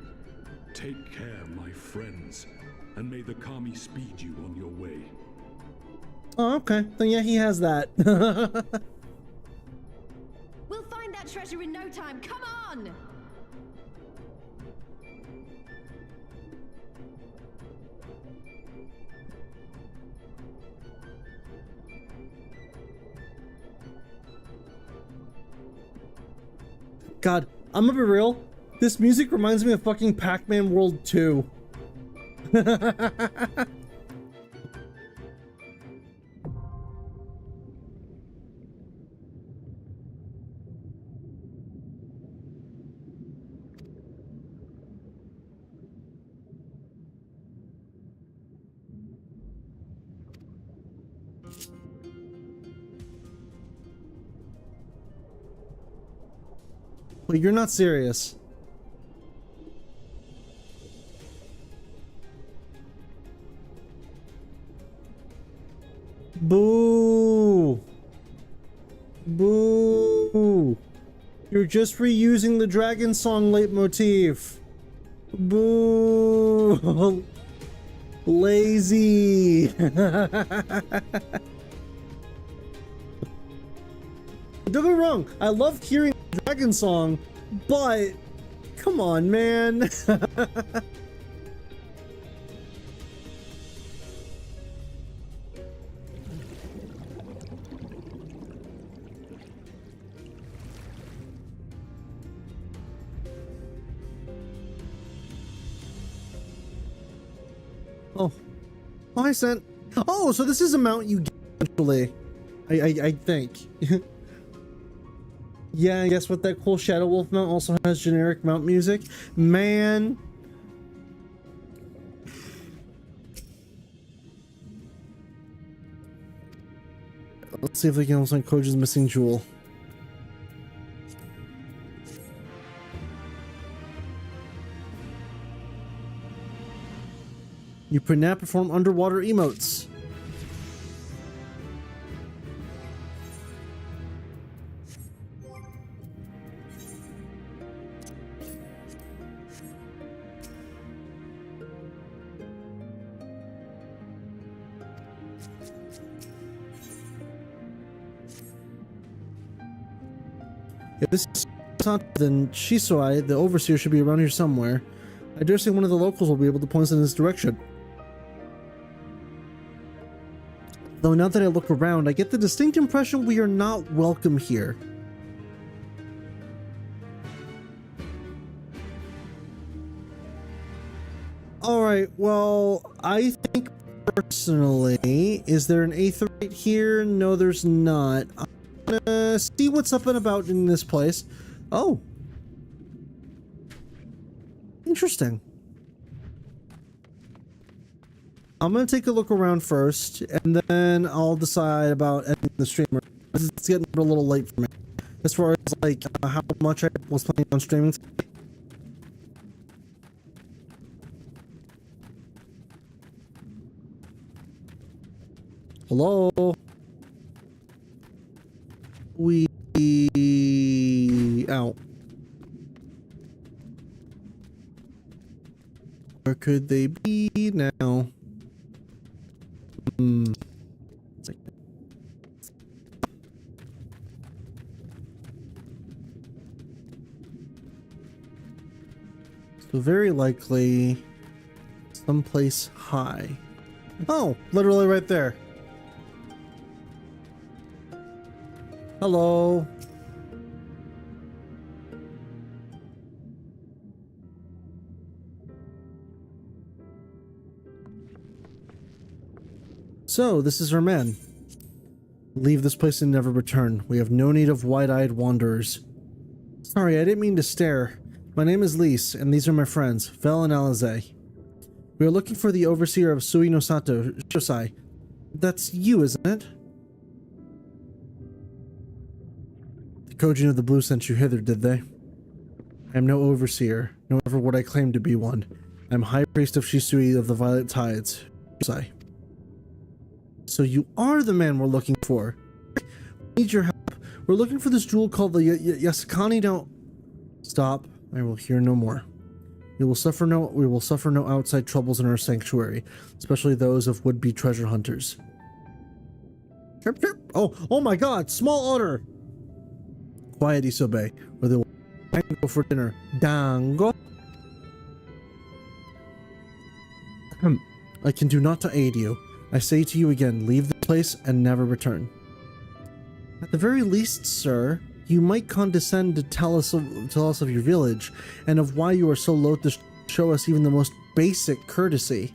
Speaker 10: Take care, my friends, and may the Kami speed you on your way.
Speaker 3: Oh, okay. Then yeah, he has that.
Speaker 7: We'll find that treasure in no time. Come on!
Speaker 3: God, I'm gonna be real. This music reminds me of fucking Pac-Man World 2. Wait, you're not serious. Boo! Boo! You're just reusing the Dragon Song leitmotif. Boo! Lazy! Don't get me wrong, I love hearing the Dragon Song, but come on, man. Oh. Oh, I sent. Oh, so this is a mount you get eventually. I think. Yeah, and guess what? That cool Shadow Wolf mount also has generic mount music. Man. Let's see if we can also find Koja's missing jewel. You now perform underwater emotes. If this is not, then Shisoi, the overseer, should be around here somewhere. I dare say one of the locals will be able to point us in this direction. Though now that I look around, I get the distinct impression we are not welcome here. Alright, well, I think personally, is there an aetherite here? No, there's not. I'm gonna see what's up and about in this place. Oh. Interesting. I'm gonna take a look around first, and then I'll decide about ending the stream. It's getting a little late for me. As far as like how much I was planning on streaming today. Hello? Ow. Where could they be now? So very likely someplace high. Oh, literally right there. Hello. So, this is our man. Leave this place and never return. We have no need of wide-eyed wanderers. Sorry, I didn't mean to stare. My name is Lise, and these are my friends, Vel and Alize. We are looking for the overseer of Sui no Sato, Shosai. That's you, isn't it? The Kojin of the Blue sent you hither, did they? I am no overseer, nor ever would I claim to be one. I am High Priest of Shisui of the Violet Tides, Shosai. So you are the man we're looking for. We need your help. We're looking for this jewel called the Yasakani no... Stop. I will hear no more. We will suffer no outside troubles in our sanctuary, especially those of would-be treasure hunters. Chirp, chirp. Oh my god, small otter! Quiet, Isobe, or they will go for dinner. Dango! I can do naught to aid you. I say to you again, leave the place and never return. At the very least, sir, you might condescend to tell us of your village, and of why you are so loath to show us even the most basic courtesy.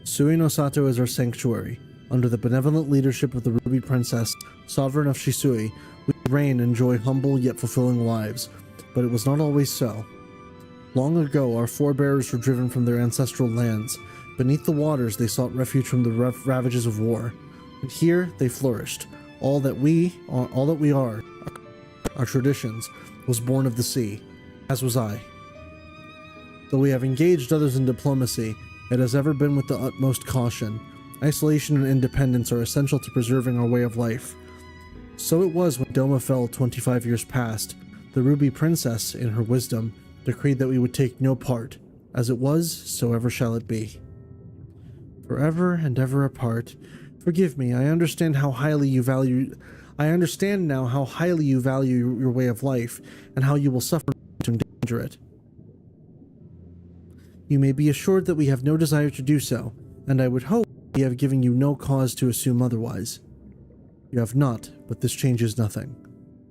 Speaker 3: Sui no Sato is our sanctuary. Under the benevolent leadership of the Ruby Princess, sovereign of Shisui, we reign and enjoy humble yet fulfilling lives. But it was not always so. Long ago, our forebears were driven from their ancestral lands. Beneath the waters, they sought refuge from the ravages of war. And here, they flourished. All that we are, our traditions, was born of the sea, as was I. Though we have engaged others in diplomacy, it has ever been with the utmost caution. Isolation and independence are essential to preserving our way of life. So it was when Doma fell 25 years past. The Ruby Princess, in her wisdom, decreed that we would take no part. As it was, so ever shall it be. Forever and ever apart. Forgive me, I understand now how highly you value your way of life, and how you will suffer to endanger it. You may be assured that we have no desire to do so, and I would hope we have given you no cause to assume otherwise. You have not, but this changes nothing.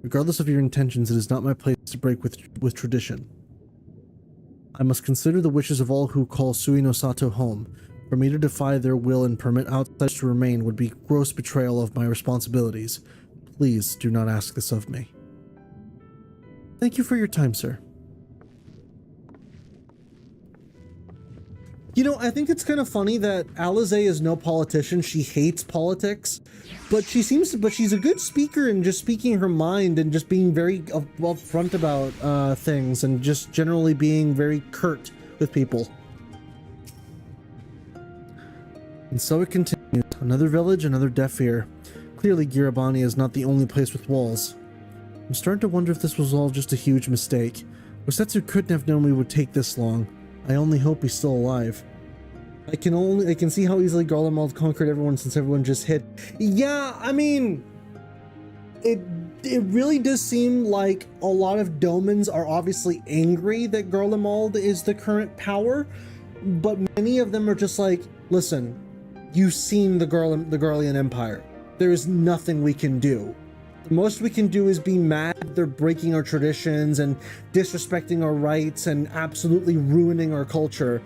Speaker 3: Regardless of your intentions, it is not my place to break with tradition. I must consider the wishes of all who call Sui no Sato home. For me to defy their will and permit outsiders to remain would be gross betrayal of my responsibilities. Please do not ask this of me. Thank you for your time, sir. You know, I think it's kind of funny that Alize is no politician. She hates politics, but she's a good speaker and just speaking her mind and just being very upfront about things and just generally being very curt with people. And so it continues. Another village, another deaf ear. Clearly, Girabani is not the only place with walls. I'm starting to wonder if this was all just a huge mistake. Osetsu couldn't have known we would take this long. I only hope he's still alive. I can see how easily Garlean conquered everyone since everyone just hit. Yeah, I mean, it really does seem like a lot of Domans are obviously angry that Garlean is the current power, but many of them are just like, listen, you've seen the Garlean Empire. There is nothing we can do. The most we can do is be mad they're breaking our traditions and disrespecting our rights and absolutely ruining our culture,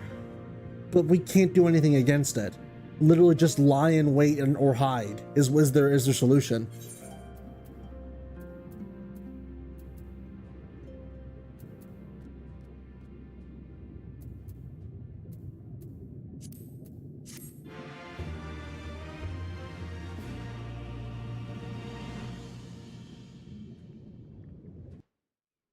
Speaker 3: but we can't do anything against it. Literally just lie in wait or hide is their solution.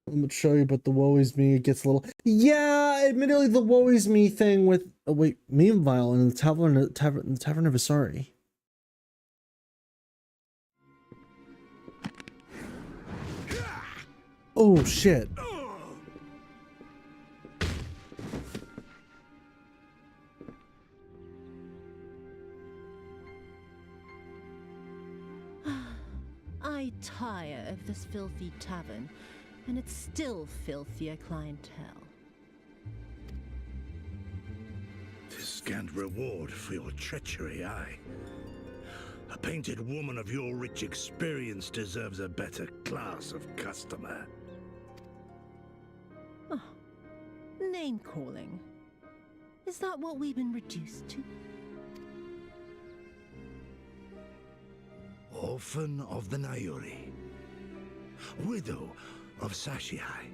Speaker 3: I'm gonna show you, but the woe is me gets a little. Yeah, admittedly, the woe is me thing with. Oh, wait, meanwhile, in the tavern of Asari. Oh shit.
Speaker 12: I tire of this filthy tavern and its still filthier clientele.
Speaker 11: Tis scant reward for your treachery, aye. A painted woman of your rich experience deserves a better class of customer.
Speaker 12: Oh, name-calling. Is that what we've been reduced to?
Speaker 11: Orphan of the Nayuri. Widow of Sashihai.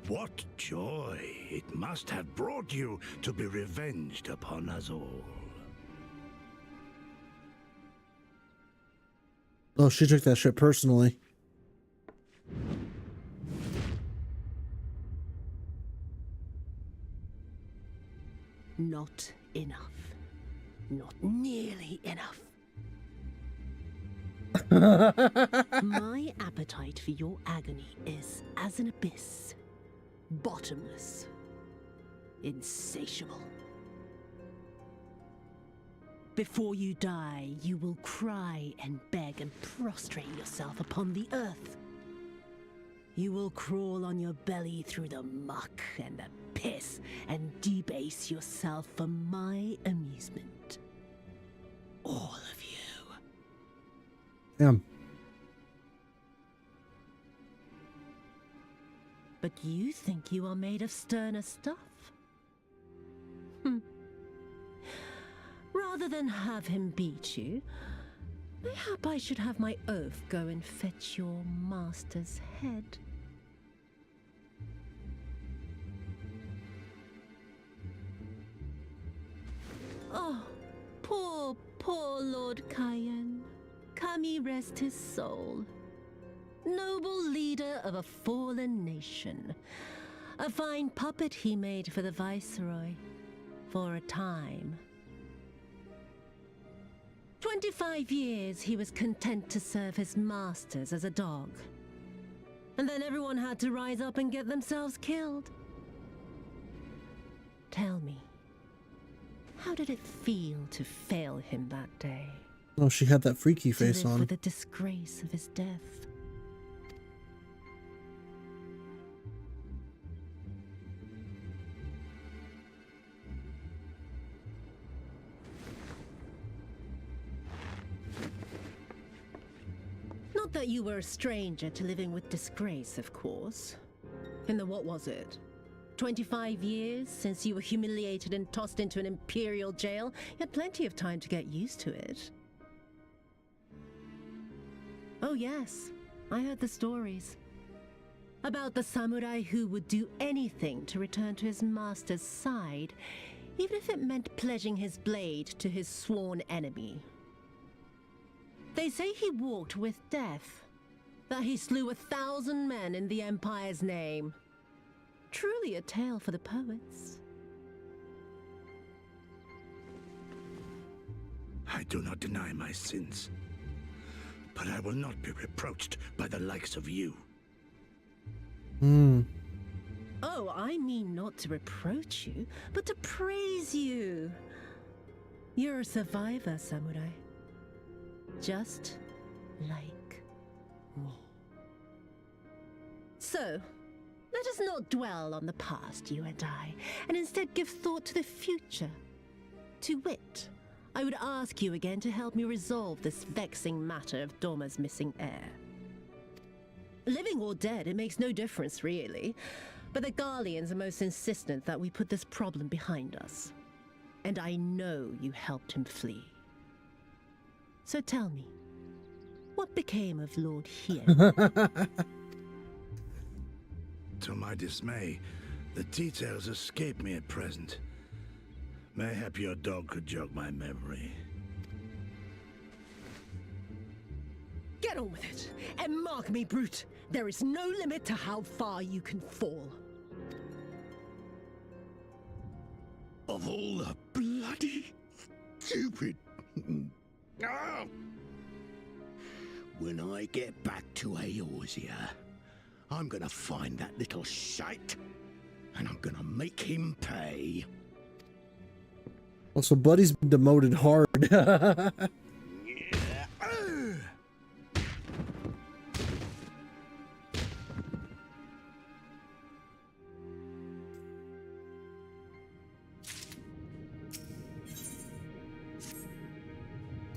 Speaker 11: What joy it must have brought you to be revenged upon us all.
Speaker 1: Oh, she took that shit personally.
Speaker 12: Not enough. Not nearly enough. My appetite for your agony is as an abyss. Bottomless. Insatiable. Before you die, you will cry and beg and prostrate yourself upon the earth. You will crawl on your belly through the muck and the piss and debase yourself for my amusement. All of you.
Speaker 1: Damn.
Speaker 12: But you think you are made of sterner stuff? Rather than have him beat you, mayhap I should have my oaf go and fetch your master's head. Oh, poor Lord Cayenne. Kami rest his soul. Noble leader of a fallen nation. A fine puppet he made for the Viceroy. For a time. 25 years he was content to serve his masters as a dog. And then everyone had to rise up and get themselves killed. Tell me, how did it feel to fail him that day?
Speaker 1: Oh, she had that freaky face
Speaker 12: to live
Speaker 1: on.
Speaker 12: with the disgrace of his death. Not that you were a stranger to living with disgrace, of course. In the, what was it? 25 years since you were humiliated and tossed into an imperial jail? You had plenty of time to get used to it. Oh yes, I heard the stories. About the samurai who would do anything to return to his master's side, even if it meant pledging his blade to his sworn enemy. They say he walked with death, that he slew 1,000 men in the Empire's name. Truly a tale for the poets.
Speaker 11: I do not deny my sins, but I will not be reproached by the likes of you.
Speaker 12: Oh, I mean not to reproach you, but to praise you. You're a survivor, samurai. Just like me. So, let us not dwell on the past, you and I, and instead give thought to the future. To wit, I would ask you again to help me resolve this vexing matter of Doma's missing heir. Living or dead, it makes no difference, really. But the Garleans are most insistent that we put this problem behind us. And I know you helped him flee. So tell me, what became of Lord Hien?
Speaker 11: To my dismay, the details escape me at present. Mayhap your dog could jog my memory.
Speaker 12: Get on with it, and mark me, brute. There is no limit to how far you can fall.
Speaker 11: Of all the bloody stupid...
Speaker 14: When I get back to Eorzea, I'm gonna find that little shite, and I'm gonna make him pay.
Speaker 1: Also, Buddy's been demoted hard.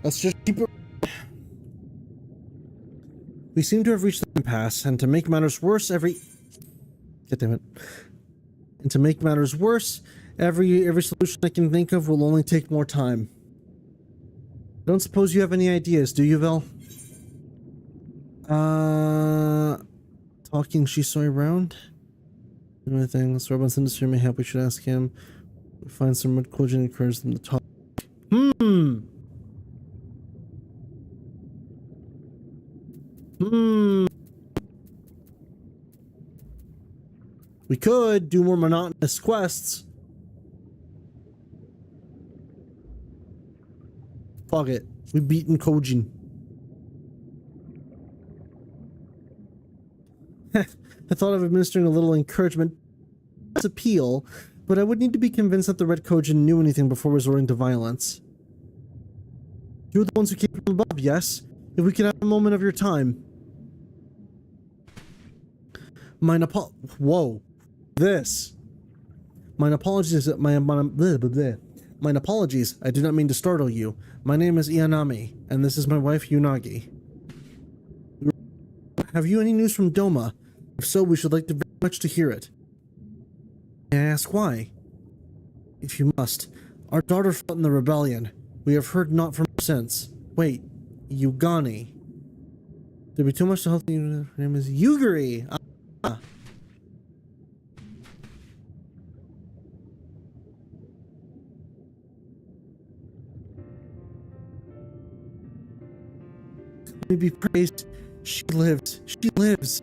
Speaker 1: Let's just keep it. We seem to have reached the impasse, and to make matters worse, God damn it. And to make matters worse, every solution I can think of will only take more time. Don't suppose you have any ideas, do you, Vel? Talking Shisoi around? Anything? Let's rub on industry may help. We should ask him. We find some red Kojin and encourage them to talk. We could do more monotonous quests. Fuck it. We've beaten Kojin. I thought of administering a little encouragement as appeal, but I would need to be convinced that the Red Kojin knew anything before resorting to violence. You're the ones who came from above, yes? If we could have a moment of your time. My apologies. I do not mean to startle you. My name is Ianami, and this is my wife Unagi. Have you any news from Doma? If so, we should like very much to hear it. May I ask why? If you must. Our daughter fought in the rebellion. We have heard naught from her since. Wait, Yugani. There'd be too much to help you. Her name is Yuguri. May be praised. She lives. She lives.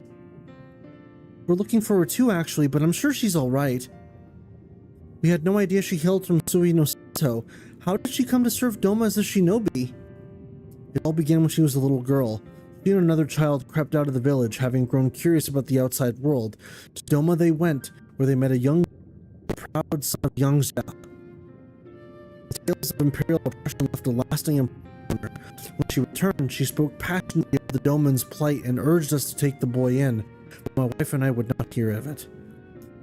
Speaker 1: We're looking for her too, actually, but I'm sure she's alright. We had no idea she hailed from Sui no Sato. How did she come to serve Doma as a shinobi? It all began when she was a little girl. She and another child crept out of the village, having grown curious about the outside world. To Doma they went, where they met a young, proud son of Yangxia. The tales of imperial oppression left a lasting impression on her. When she returned, she spoke passionately of the Doman's plight and urged us to take the boy in. But my wife and I would not hear of it.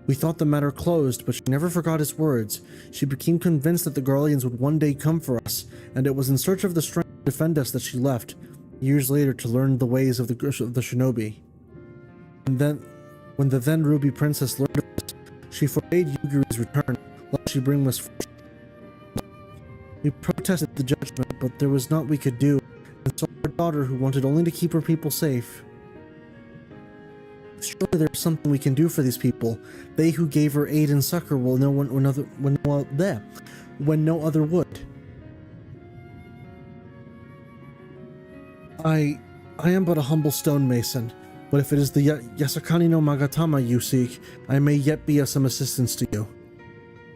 Speaker 1: We thought the matter closed, but she never forgot his words. She became convinced that the Garleans would one day come for us, and it was in search of the strength to defend us that she left, years later, to learn the ways of the shinobi. And then, when the then Ruby Princess learned of this, she forbade Yuguri's return, lest she bring misfortune. We protested the judgment, but there was naught we could do, and so our daughter, who wanted only to keep her people safe. Surely there's something we can do for these people. They who gave her aid and succor will know when no other would. I am but a humble stonemason, but if it is the Yasakani no Magatama you seek, I may yet be of some assistance to you.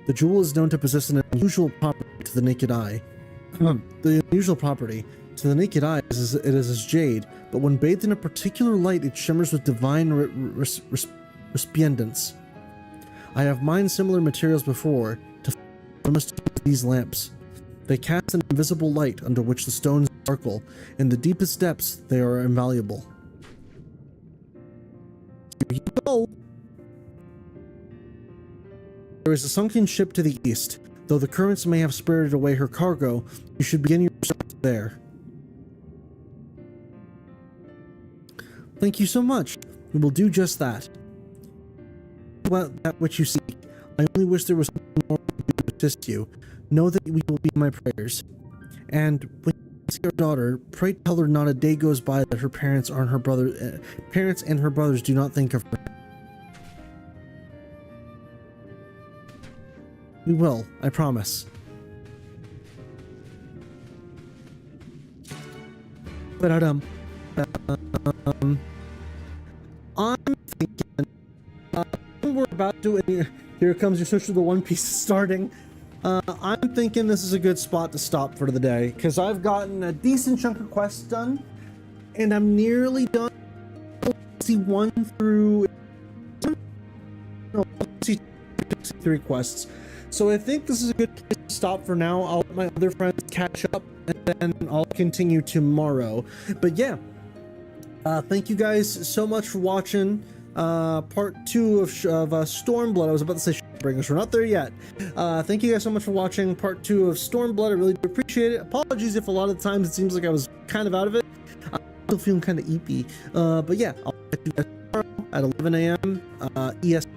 Speaker 1: The jewel is known to possess an unusual property to the naked eye. The unusual property to the naked eye it is as jade, but when bathed in a particular light, it shimmers with divine resplendence. I have mined similar materials before to these lamps. They cast an invisible light under which the stones sparkle. In the deepest depths, they are invaluable. Here you go. There is a sunken ship to the east. Though the currents may have spirited away her cargo, you should begin your search there. Thank you so much. We will do just that. Well, that which you seek. I only wish there was something more we could do to assist you. Know that we will be in my prayers. And when you see our daughter, pray tell her not a day goes by that her parents and her brothers do not think of her. We will, I promise. But I'm thinking we're about to. Here comes your switch to the One Piece starting. I'm thinking this is a good spot to stop for the day because I've gotten a decent chunk of quests done, and I'm nearly done. See 1 through 3 quests. So I think this is a good place to stop for now. I'll let my other friends catch up, and then I'll continue tomorrow. But yeah, thank you guys so much for watching part 2 of Stormblood. I was about to say
Speaker 3: Shadowbringers. We're not there yet. Thank you guys so much for watching part 2 of Stormblood. I really do appreciate it. Apologies if a lot of times it seems like I was kind of out of it. I'm still feeling kind of eepy. But yeah, I'll catch you guys tomorrow at 11 a.m. EST.